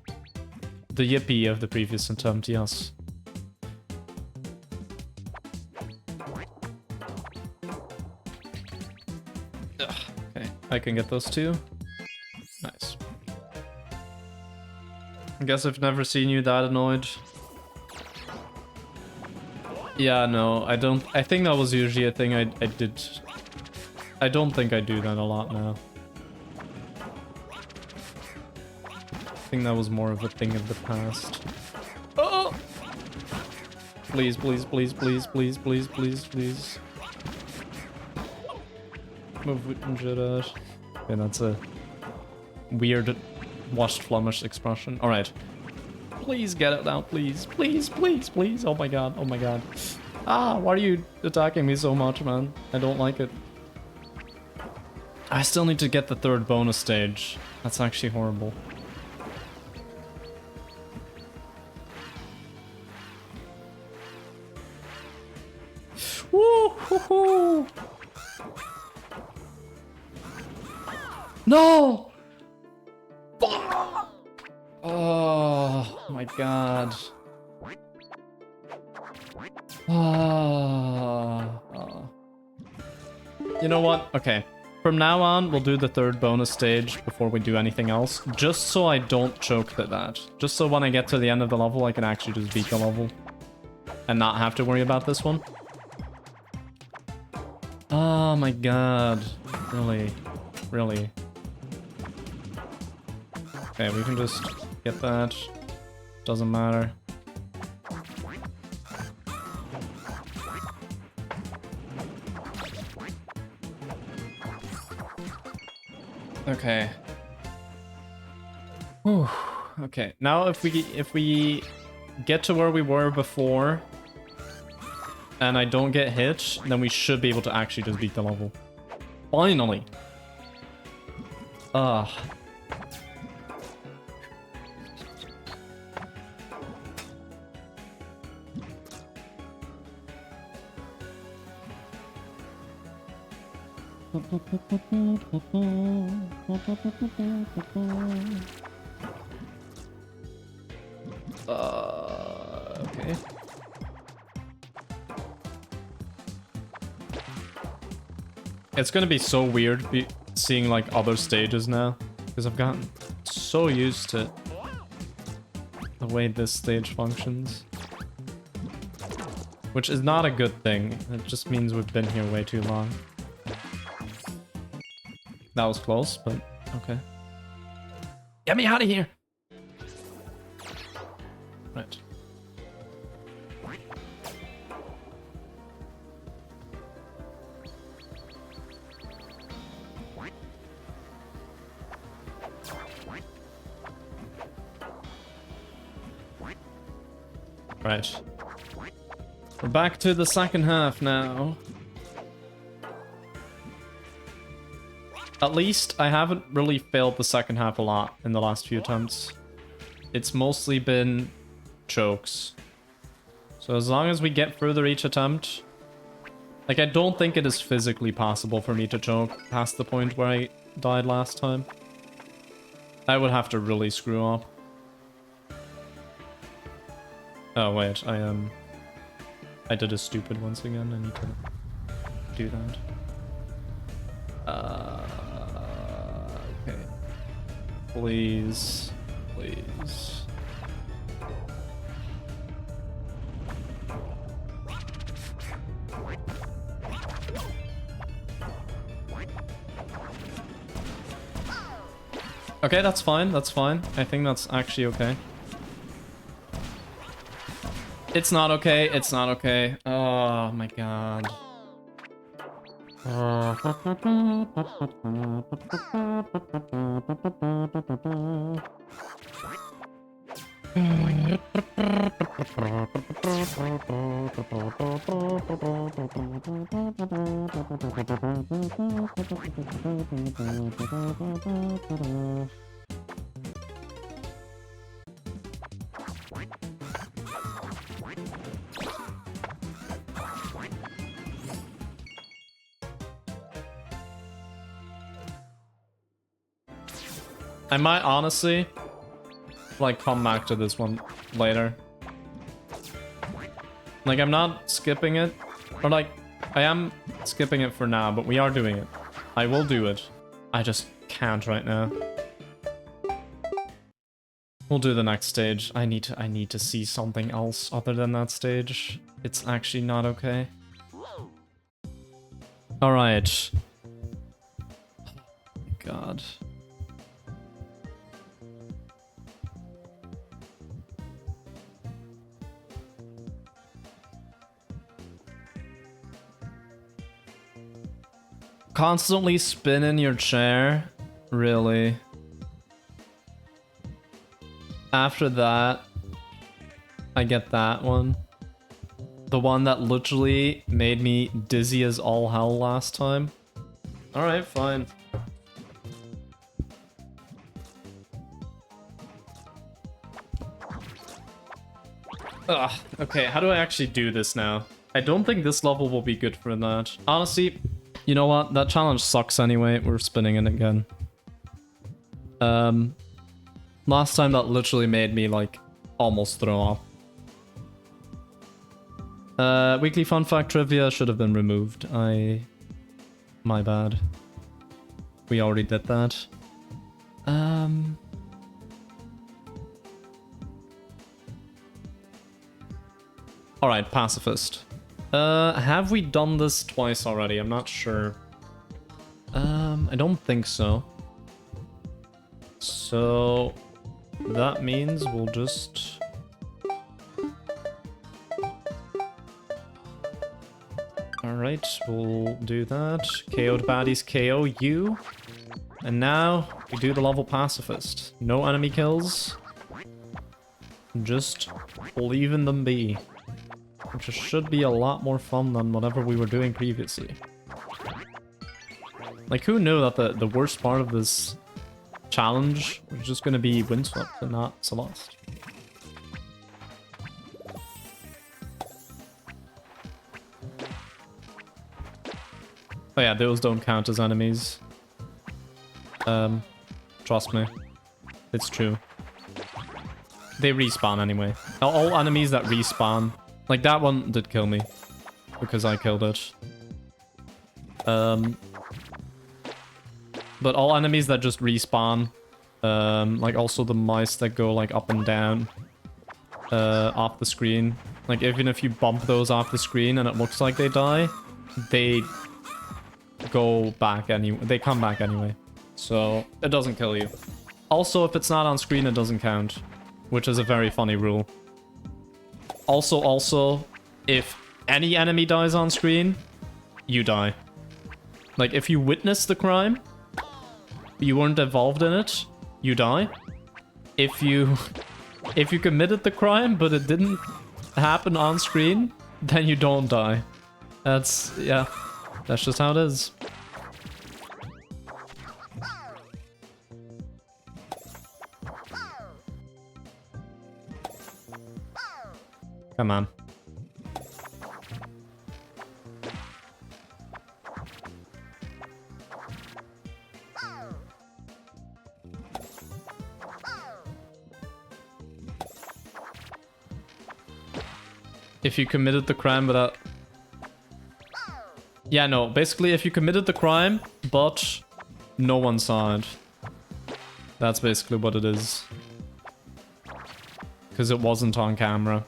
The yippee of the previous attempt, yes. Okay, I can get those two. Nice. I guess I've never seen you that annoyed. Yeah, no, I don't. I think that was usually a thing I did. I don't think I do that a lot now. I think that was more of a thing of the past. Oh! Please. Move it and shit out. Okay, that's a weird washed Flemish expression. Alright. Please get it now, please. Please. Oh my god. Ah, why are you attacking me so much, man? I don't like it. I still need to get the third bonus stage. That's actually horrible. Woo-hoo-hoo! No! Oh my god. You know what? Okay. From now on, we'll do the third bonus stage before we do anything else. Just so I don't choke to that. Just so when I get to the end of the level, I can actually just beat the level. And not have to worry about this one. Oh my god. Really? Really? Okay, we can just get that. Doesn't matter. Okay. Whew. Okay. Now if we get to where we were before and I don't get hit, then we should be able to actually just beat the level. Finally. Ugh. Okay. It's gonna be so weird seeing like other stages now, because I've gotten so used to the way this stage functions. Which is not a good thing. It just means we've been here way too long. That was close, but okay. Get me out of here! Right. Right. We're back to the second half now. At least I haven't really failed the second half a lot in the last few attempts. It's mostly been chokes. So as long as we get further each attempt... Like, I don't think it is physically possible for me to choke past the point where I died last time. I would have to really screw up. Oh, wait, I did a stupid once again. I need to do that. Okay. Please. Please. Okay, that's fine. That's fine. I think that's actually okay. It's not okay. It's not okay. Oh my god. I might honestly, like, come back to this one later. Like, I'm not skipping it. Or, like, I am skipping it for now, but we are doing it. I will do it. I just can't right now. We'll do the next stage. I need to see something else other than that stage. It's actually not okay. Alright. God. Constantly spin in your chair? Really? After that, I get that one. The one that literally made me dizzy as all hell last time. Alright, fine. Ugh, okay, how do I actually do this now? I don't think this level will be good for that. Honestly, you know what? That challenge sucks anyway. We're spinning it again. Last time that literally made me, like, almost throw up. Weekly fun fact trivia should have been removed. My bad. We already did that. Alright, pacifist. Have we done this twice already? I'm not sure. I don't think so. So that means we'll just... Alright, we'll do that. KO'd baddies KO you. And now we do the level pacifist. No enemy kills. Just leaving them be. Which should be a lot more fun than whatever we were doing previously. Like, who knew that the worst part of this challenge was just going to be Windswept and not Celeste? Oh yeah, those don't count as enemies. Trust me. It's true. They respawn anyway. All enemies that respawn... Like, that one did kill me. Because I killed it. But all enemies that just respawn... like, also the mice that go, like, up and down... off the screen. Like, even if you bump those off the screen and it looks like they die... They... go back anyway. They come back anyway. So, it doesn't kill you. Also, if it's not on screen, it doesn't count. Which is a very funny rule. Also, if any enemy dies on screen, you die. Like, if you witness the crime, you weren't involved in it, you die. If you committed the crime, but it didn't happen on screen, then you don't die. That's, yeah, that's just how it is. Come on. If you committed the crime without... Yeah, no. Basically, if you committed the crime, but no one saw it. That's basically what it is. Because it wasn't on camera.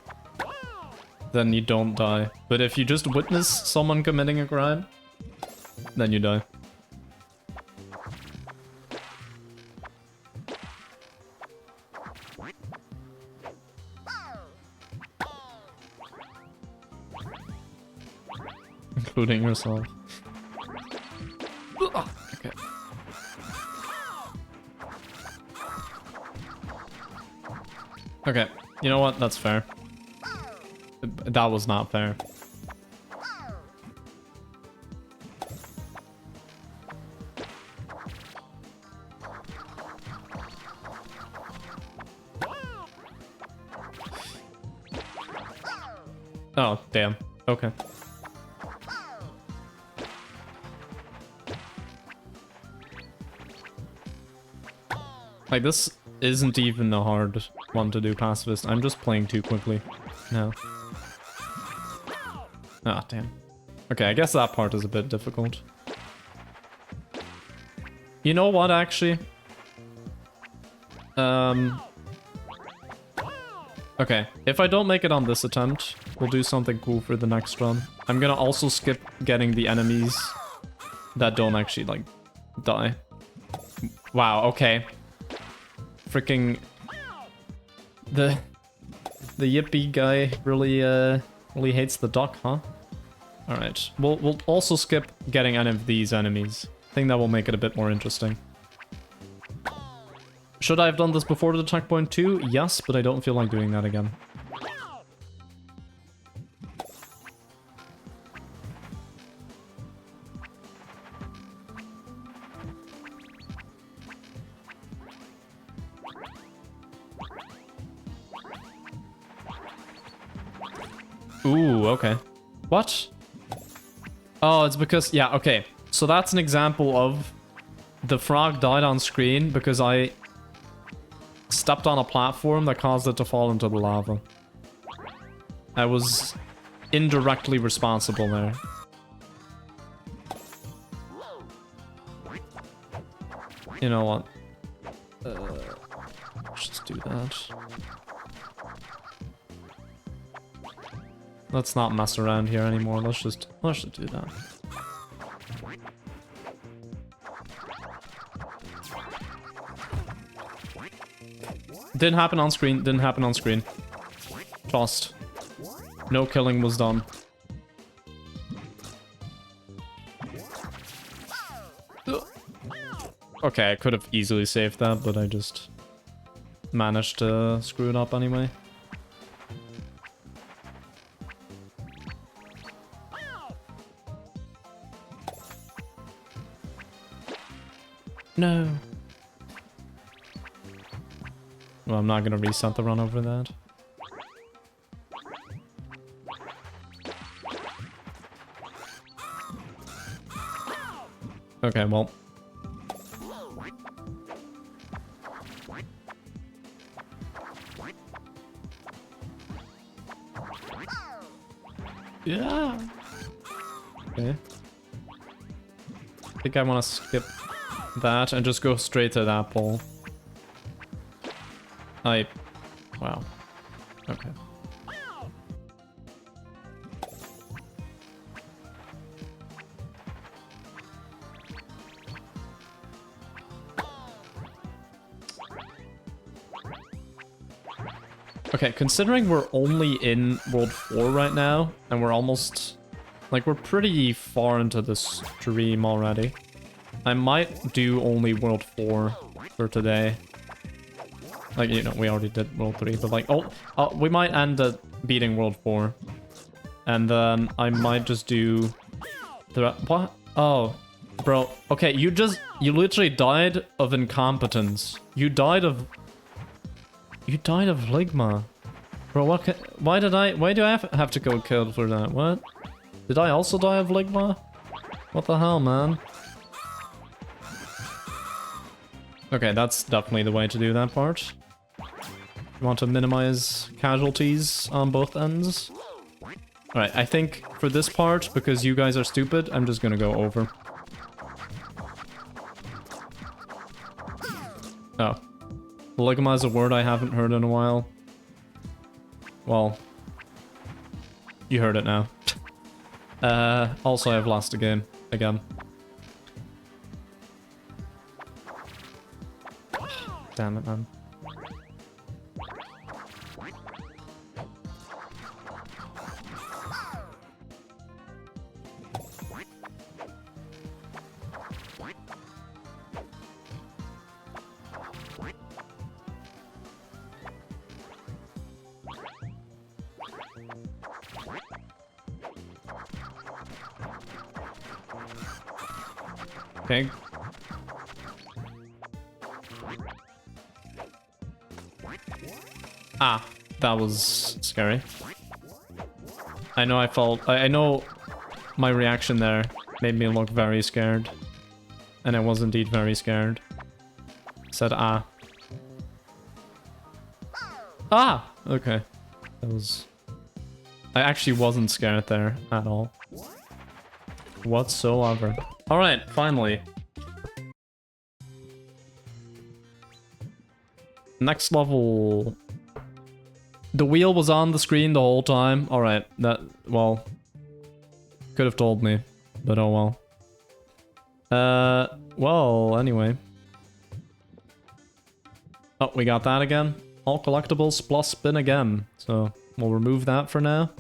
Then you don't die. But if you just witness someone committing a crime, then you die. Including yourself. Okay. Okay, you know what? That's fair. That was not fair. Oh, damn. Okay. Like, this isn't even a hard one to do pacifist. I'm just playing too quickly now. Ah, damn. Okay, I guess that part is a bit difficult. You know what, actually? Okay, if I don't make it on this attempt, we'll do something cool for the next run. I'm gonna also skip getting the enemies that don't actually, like, die. Wow, okay. Freaking... The yippee guy really, really hates the duck, huh? Alright, we'll also skip getting any of these enemies. I think that will make it a bit more interesting. Should I have done this before the checkpoint too? Yes, but I don't feel like doing that again. Ooh, okay. What? Oh, it's because... Yeah, okay. So that's an example of... The frog died on screen because I... stepped on a platform that caused it to fall into the lava. I was indirectly responsible there. You know what? Let's just do that. Let's not mess around here anymore. Let's just do that. Didn't happen on screen. Didn't happen on screen. Tossed. No killing was done. Okay, I could have easily saved that, but I just managed to screw it up anyway. No. Well, I'm not gonna reset the run over that. Okay, well. Yeah. Okay. I think I want to skip that and just go straight to that pole. Wow. Okay. Okay, considering we're only in World 4 right now, and we're almost... like, we're pretty far into this stream already. I might do only World 4 for today. Like, you know, we already did World 3, but like... we might end at beating World 4. And then I might just do... what? Oh, bro. Okay, you literally died of incompetence. You died of Ligma. Bro, why do I have to go killed for that? What? Did I also die of Ligma? What the hell, man? Okay, that's definitely the way to do that part. You want to minimize casualties on both ends. Alright, I think for this part, because you guys are stupid, I'm just gonna go over. Oh. Ligma is a word I haven't heard in a while. Well, you heard it now. Also, I've lost a game again. Damn it, man. Okay. Ah, that was scary. I know I know my reaction there made me look very scared. And I was indeed very scared. Said ah. Ah! Okay. That was... I actually wasn't scared there at all. Whatsoever. Alright, finally. Next level... The wheel was on the screen the whole time. Alright, that... well... Could have told me. But oh well. Well, anyway. Oh, we got that again. All collectibles plus spin again. So, we'll remove that for now.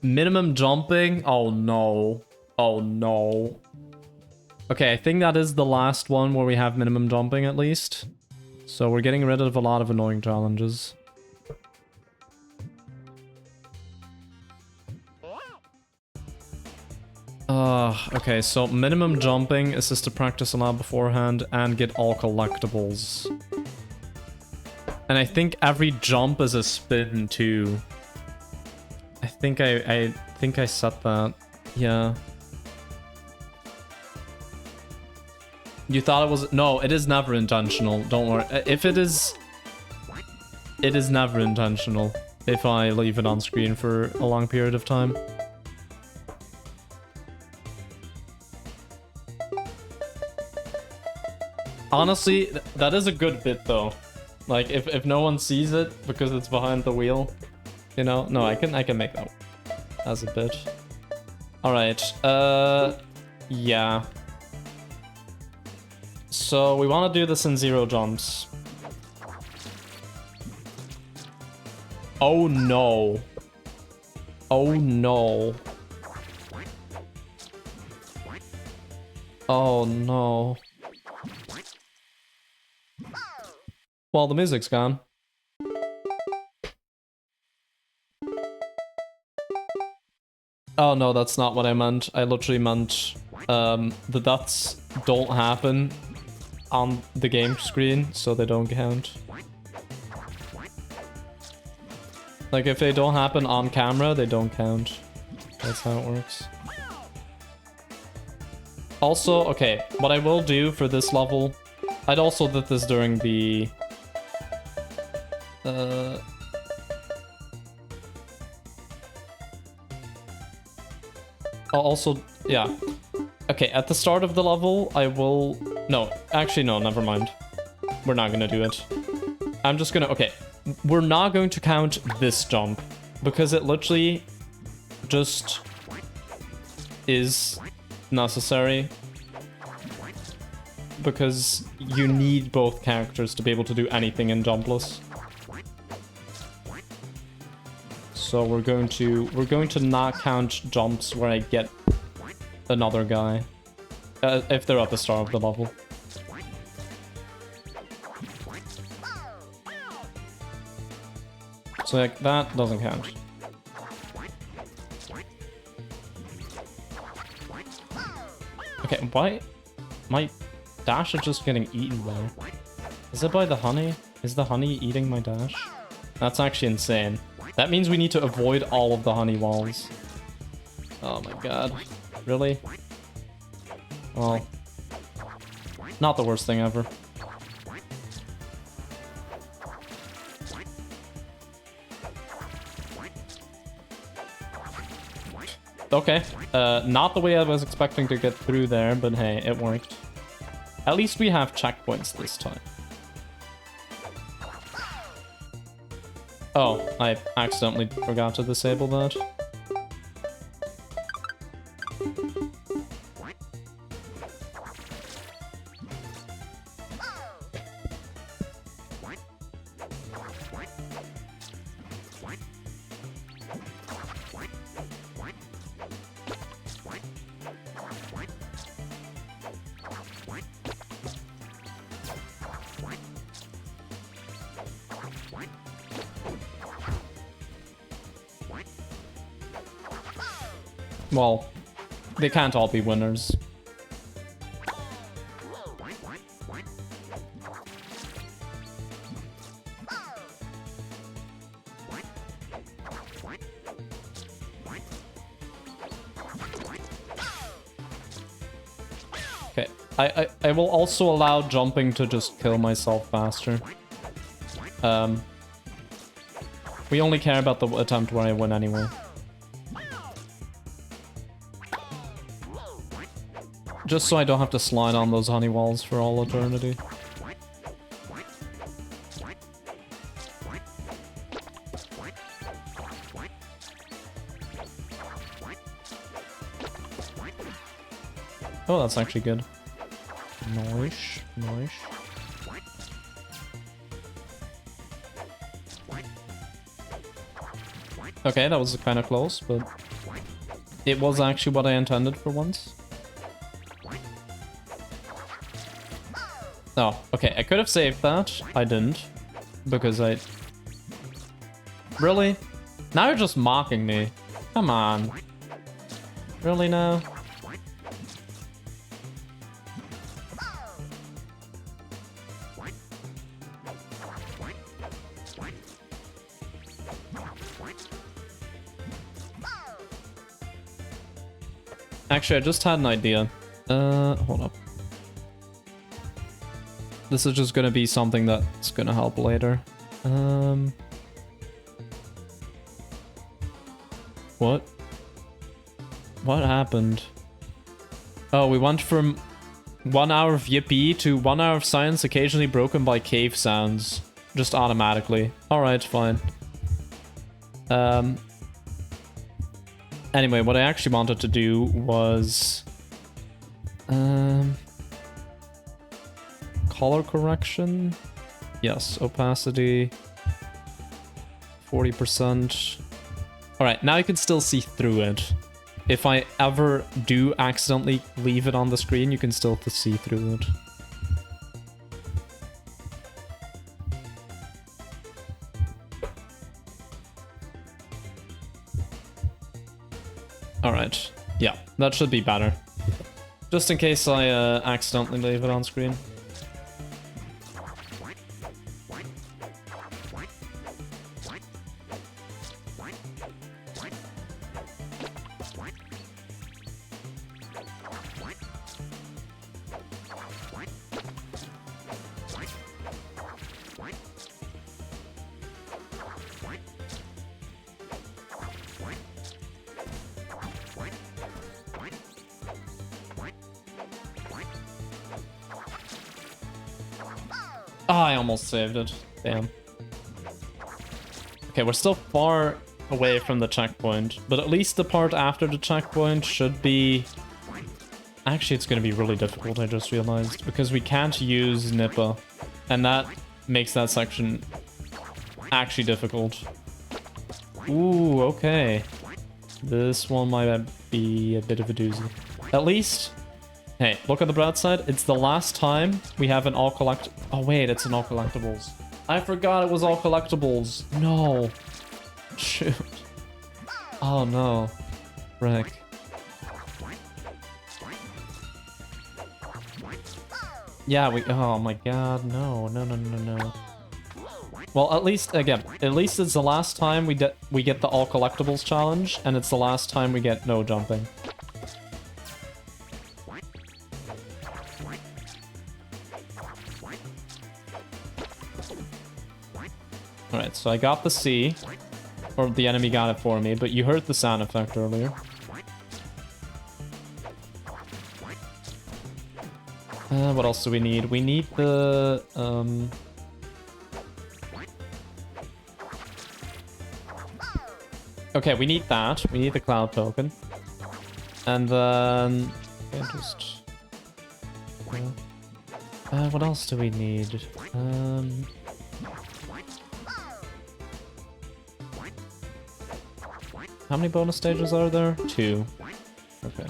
Minimum jumping? Oh no. Oh no. Okay, I think that is the last one where we have minimum jumping at least. So we're getting rid of a lot of annoying challenges. Okay, so minimum jumping is just to practice a lot beforehand and get all collectibles. And I think every jump is a spin too. I think I set that. Yeah. You thought it was... No, it is never intentional. Don't worry. If it is... it is never intentional if I leave it on screen for a long period of time. Honestly, that is a good bit though. Like if no one sees it because it's behind the wheel, you know? No, I can make that as a bit. All right. Yeah. So we want to do this in 0 jumps. Oh no. Oh no. Oh no. Well, the music's gone. Oh no, that's not what I meant. I literally meant the deaths don't happen on the game screen, so they don't count. Like, if they don't happen on camera, they don't count. That's how it works. Also, okay, what I will do for this level, I'd also did this during the... also, yeah. Okay, at the start of the level, I will... No, actually, no, never mind. We're not gonna do it. I'm just gonna... Okay, we're not going to count this jump, because it literally just is necessary. Because you need both characters to be able to do anything in jumpless. So we're going to not count jumps where I get another guy. If they're at the start of the level. So like that doesn't count. Okay, why? My dash is just getting eaten though. Is it by the honey? Is the honey eating my dash? That's actually insane. That means we need to avoid all of the honey walls. Oh my god. Really? Well, not the worst thing ever. Okay, not the way I was expecting to get through there, but hey, it worked. At least we have checkpoints this time. Oh, I accidentally forgot to disable that. Well, they can't all be winners. Okay, I will also allow jumping to just kill myself faster. We only care about the attempt where I win anyway. Just so I don't have to slide on those honey walls for all eternity. Oh, that's actually good. Nice, nice. Okay, that was kind of close, but it was actually what I intended for once. Oh, okay, I could have saved that. I didn't. Because I... Really? Now you're just mocking me. Come on. Really now? Actually, I just had an idea. Hold up. This is just gonna be something that's gonna help later. What? What happened? Oh, we went from 1 hour of yippee to 1 hour of science occasionally broken by cave sounds. Just automatically. Alright, fine. Anyway, what I actually wanted to do was... color correction? Yes, opacity. 40%. Alright, now you can still see through it. If I ever do accidentally leave it on the screen, you can still see through it. Alright, yeah, that should be better. Just in case I accidentally leave it on screen. I almost saved it. Damn. Okay, we're still far away from the checkpoint, but at least the part after the checkpoint should be... Actually, it's going to be really difficult, I just realized, because we can't use Nippa, and that makes that section actually difficult. Ooh, okay. This one might be a bit of a doozy. At least... Hey, look at the bright side. It's the last time we have an all collect... Oh, wait, it's an all collectibles. I forgot it was all collectibles. No. Shoot. Oh, no. Frick. Yeah, we... Oh, my God. No, no, no, no, no. Well, at least, again, at least it's the last time we get the all collectibles challenge, and it's the last time we get no jumping. Alright, so I got the C, or the enemy got it for me, but you heard the sound effect earlier. What else do we need? We need the, Okay, we need that. We need the cloud token. And then... Okay, just... what else do we need? How many bonus stages are there? 2. Okay.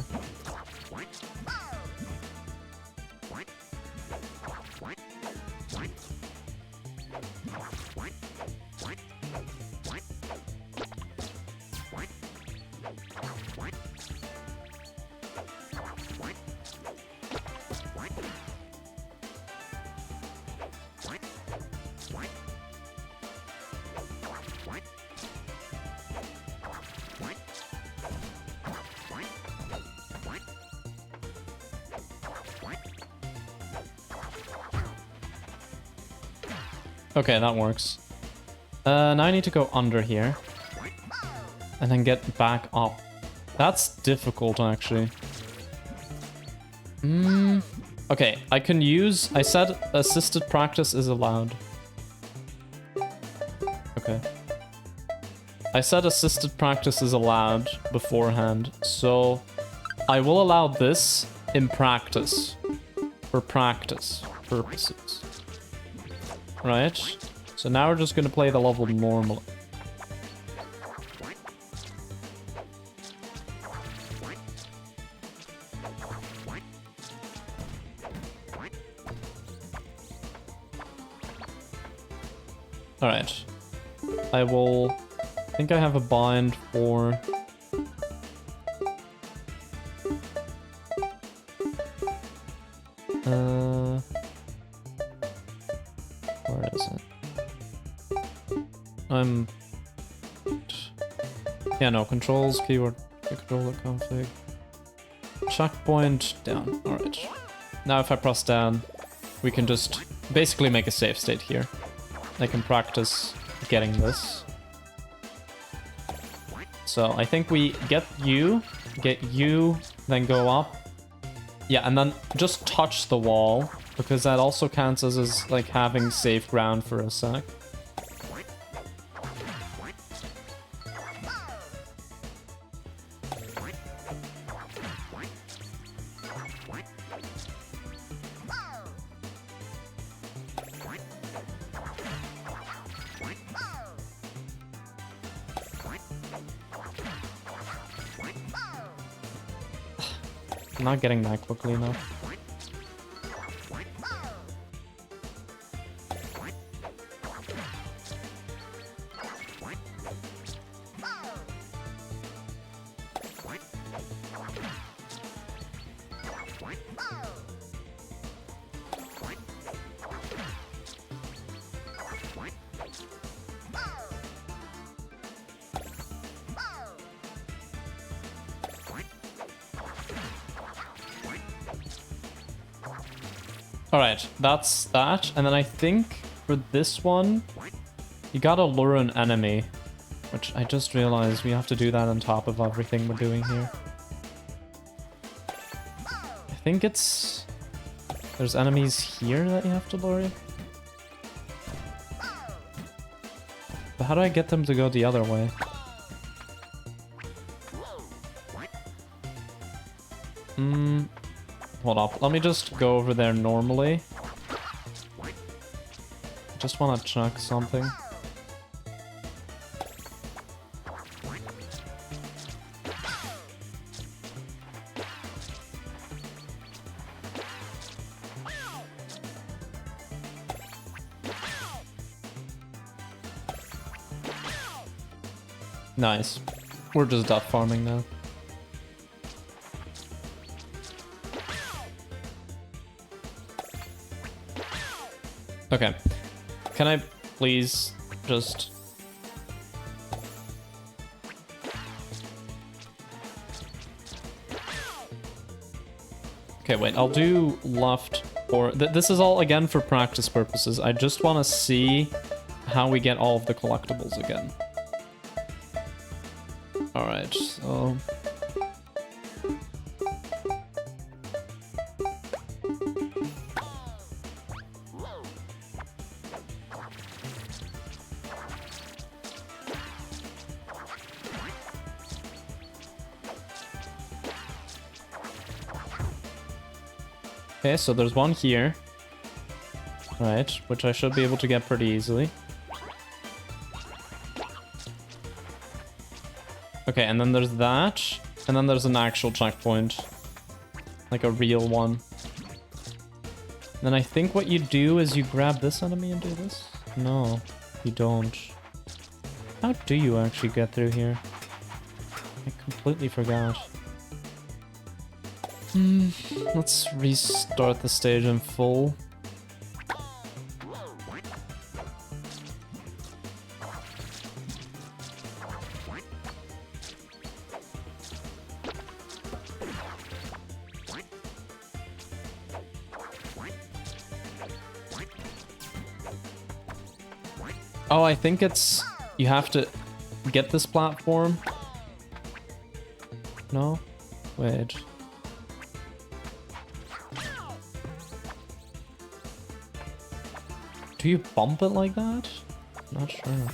Okay, that works. Now I need to go under here. And then get back up. That's difficult, actually. Okay, I can use... I said assisted practice is allowed. Okay. I said assisted practice is allowed beforehand, so I will allow this in practice. For practice purposes. Right, so now we're just gonna play the level normally. Alright. I think I have a bind for... Where is it? Yeah, no, controls, keyword, controller config. Checkpoint, down, alright. Now if I press down, we can just basically make a save state here. I can practice getting this. So I think we get you, then go up. Yeah, and then just touch the wall, because that also counts as like having safe ground for a sec. I'm not getting that quickly enough. Alright, that's that. And then I think for this one, you gotta lure an enemy. Which I just realized we have to do that on top of everything we're doing here. I think it's... There's enemies here that you have to lure. But how do I get them to go the other way? Hold up. Let me just go over there normally. Just want to check something. Nice. We're just duck farming now. Okay. Can I please just... Okay, wait. I'll do left or... This is all, again, for practice purposes. I just want to see how we get all of the collectibles again. Alright, so... Okay, so there's one here. Right, which I should be able to get pretty easily. Okay, and then there's that. And then there's an actual checkpoint. Like a real one. And then I think what you do is you grab this enemy and do this? No, you don't. How do you actually get through here? I completely forgot. Let's restart the stage in full. Oh, I think it's... You have to get this platform. No? Wait. Do you bump it like that? Not sure.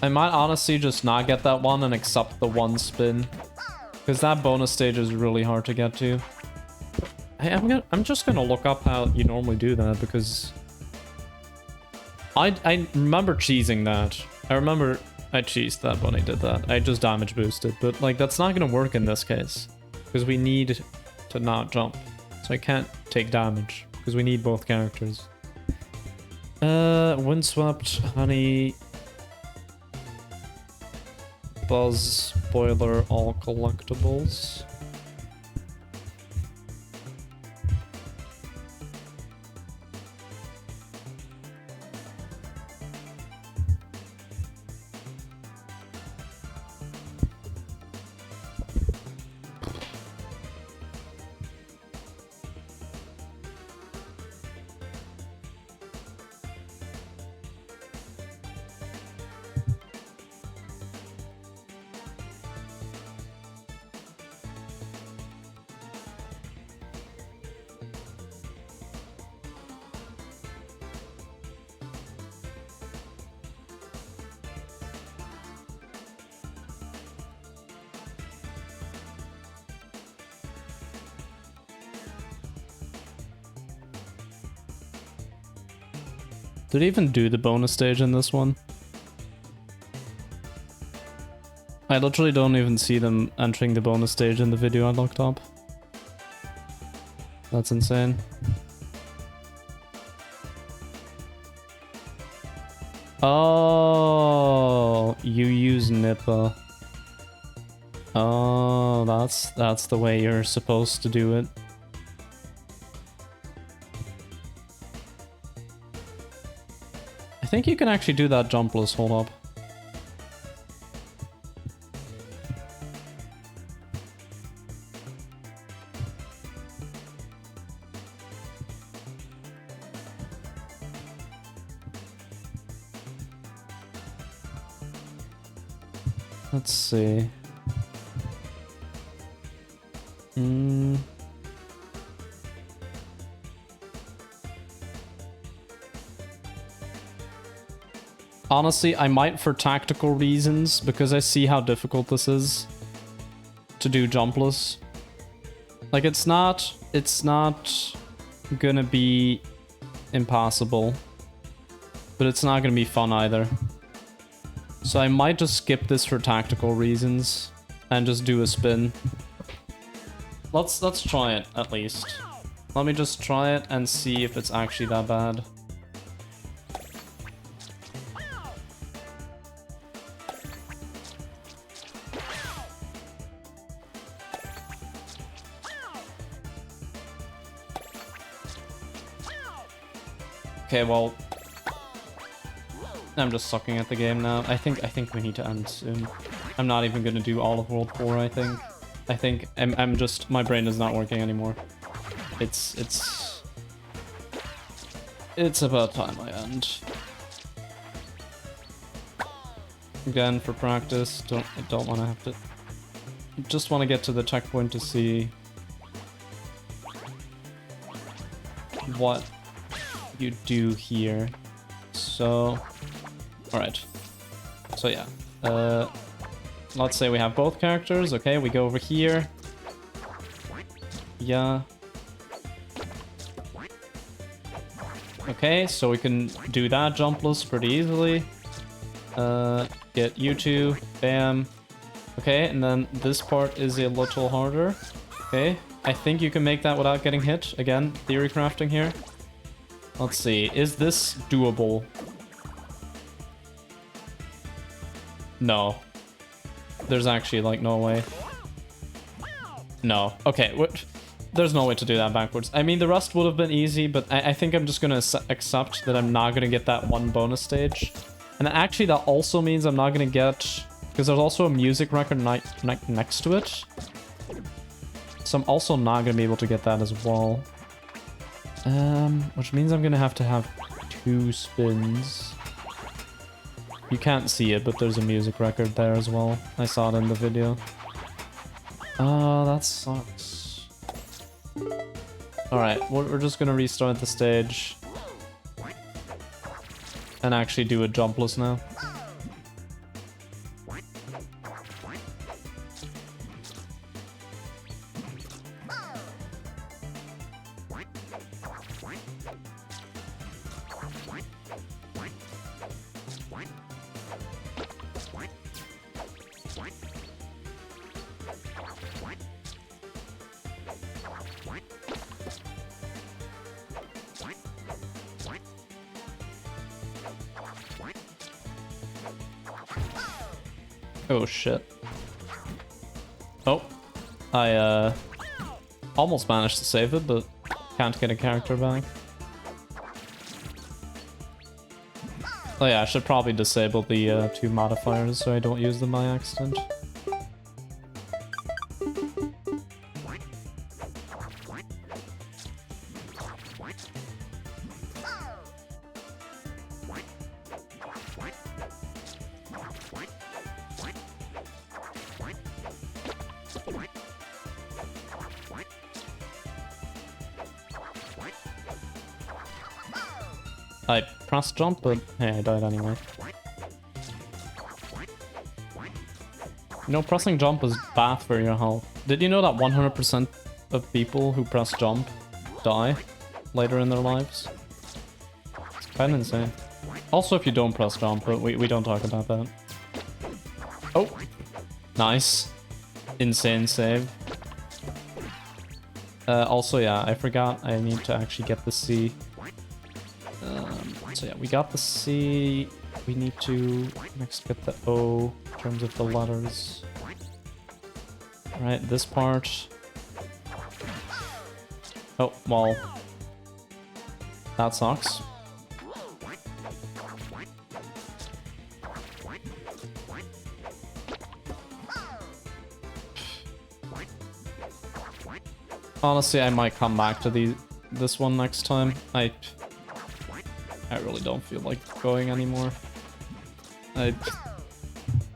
I might honestly just not get that one and accept the one spin. Because that bonus stage is really hard to get to. Hey, I'm just gonna look up how you normally do that because... I remember cheesing that. I remember I cheesed that when I did that. I just damage boosted, but like that's not gonna work in this case. Because we need to not jump. So I can't take damage. Because we need both characters. Windswept, Honey... Buzz, Spoiler, all collectibles. Did he even do the bonus stage in this one? I literally don't even see them entering the bonus stage in the video I looked up. That's insane. Oh, you use Nippa. Oh, that's the way you're supposed to do it. I think you can actually do that jumpless, hold up. Let's see. Honestly, I might for tactical reasons, because I see how difficult this is to do jumpless. Like, it's not gonna be impossible, but it's not gonna be fun either. So I might just skip this for tactical reasons and just do a spin. Let's try it at least. Let me just try it and see if it's actually that bad. Okay, well, I'm just sucking at the game now. I think we need to end soon. I'm not even gonna do all of World 4, I think I'm just, my brain is not working anymore. It's about time I end. Again, for practice, I don't want to have to, just want to get to the checkpoint to see what you do here. So, alright. So yeah, let's say we have both characters. Okay, we go over here. Yeah. Okay, so we can do that jumpless pretty easily. Get you two, bam. Okay, and then this part is a little harder. Okay, I think you can make that without getting hit. Again, theory crafting here. Let's see, is this doable? No. There's actually, like, no way. No. Okay, there's no way to do that backwards. I mean, the rest would have been easy, but I think I'm just gonna accept that I'm not gonna get that one bonus stage. And actually, that also means I'm not gonna get... because there's also a music record next to it. So I'm also not gonna be able to get that as well. Which means I'm gonna have to have 2 spins. You can't see it, but there's a music record there as well. I saw it in the video. Oh, that sucks. Alright, we're just gonna restart the stage. And actually do a jumpless now. Oh shit. Oh. I almost managed to save it, but can't get a character back. Oh yeah, I should probably disable the 2 modifiers so I don't use them by accident. I pressed jump, but hey, I died anyway. You know, pressing jump is bad for your health. Did you know that 100% of people who press jump die later in their lives? It's Kinda insane. Also, if you don't press jump, but we don't talk about that. Oh! Nice. Insane save. Also, yeah, I forgot I need to actually get the C. So yeah, we got the C. We need to next get the O in terms of the letters. Right, this part. Oh, well. That sucks. Honestly, I might come back to this one next time. I really don't feel like going anymore.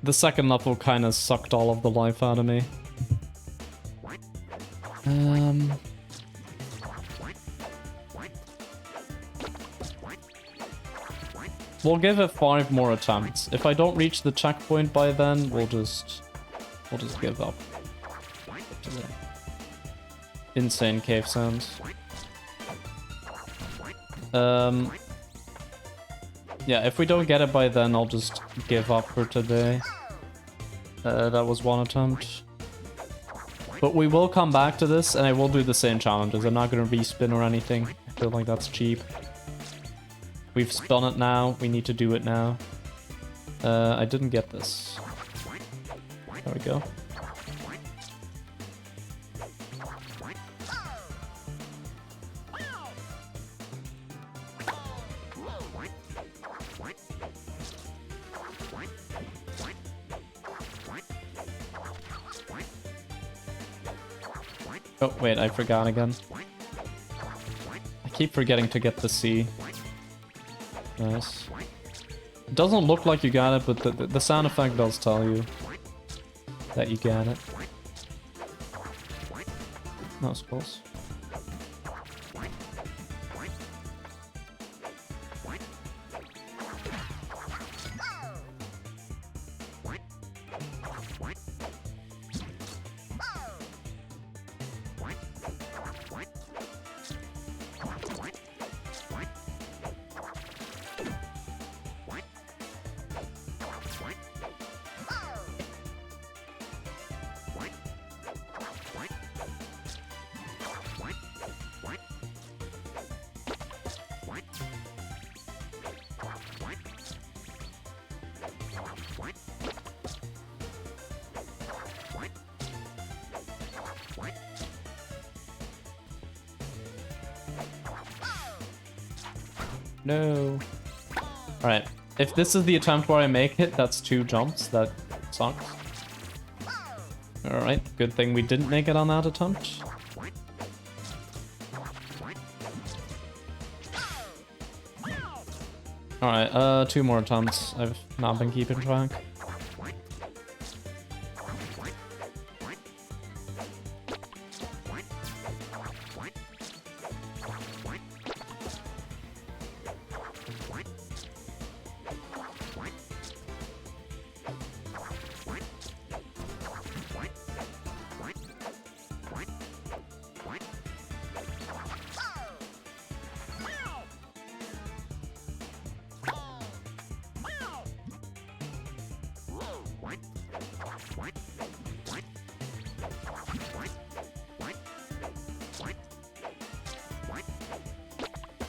The second level kind of sucked all of the life out of me. We'll give it 5 more attempts. If I don't reach the checkpoint by then, we'll just give up. Insane cave sounds. Yeah, if we don't get it by then, I'll just give up for today. That was 1 attempt. But we will come back to this, and I will do the same challenges. I'm not going to respin or anything. I feel like that's cheap. We've spun it now. We need to do it now. I didn't get this. There we go. Oh, wait, I forgot again. I keep forgetting to get the C. Nice. It doesn't look like you got it, but the sound effect does tell you that you got it. That was close. No. Alright. If this is the attempt where I make it, that's 2 jumps. That sucks. Alright. Good thing we didn't make it on that attempt. Alright, 2 more attempts. I've not been keeping track.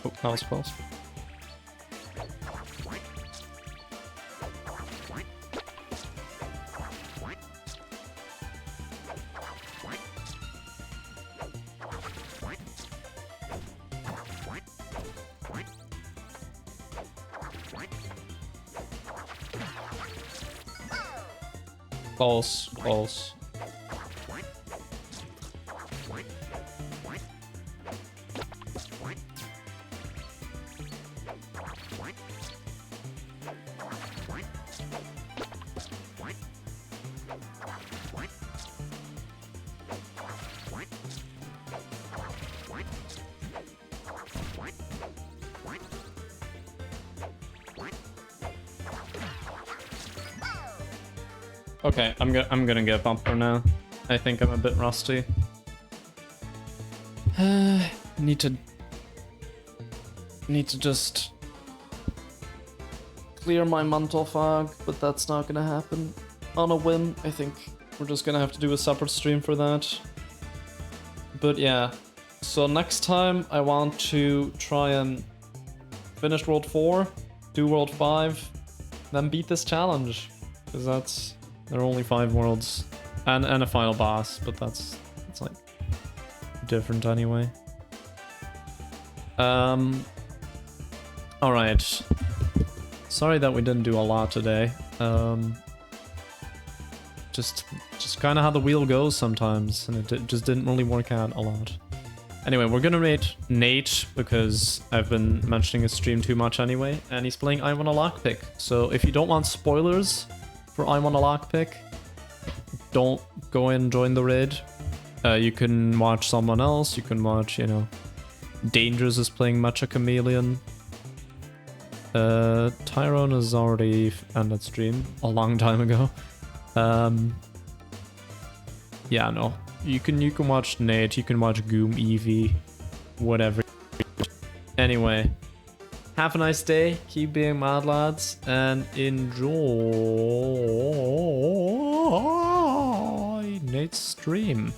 Oh, that was close. Close, close. Okay, I'm gonna get bumper now. I think I'm a bit rusty. Need to just clear my mental fog, but that's not gonna happen on a whim. I think we're just gonna have to do a separate stream for that. But yeah, so next time I want to try and finish World 4, do World 5, then beat this challenge. Because there are only 5 worlds. And a final boss, but that's like different anyway. Alright. Sorry that we didn't do a lot today. Just kind of how the wheel goes sometimes, and it just didn't really work out a lot. Anyway, we're gonna rate Nate because I've been mentioning his stream too much anyway, and he's playing I Want a Lockpick. So if you don't want spoilers for I Want a Lockpick, don't go in and join the raid. You can watch someone else. You can watch, you know, Dangerous is playing Matcha Chameleon. Tyrone has already ended stream a long time ago. Yeah, no. You can watch Nate, you can watch Goom, Eevee, whatever. Anyway, have a nice day, keep being mad lads, and enjoy Nate's stream.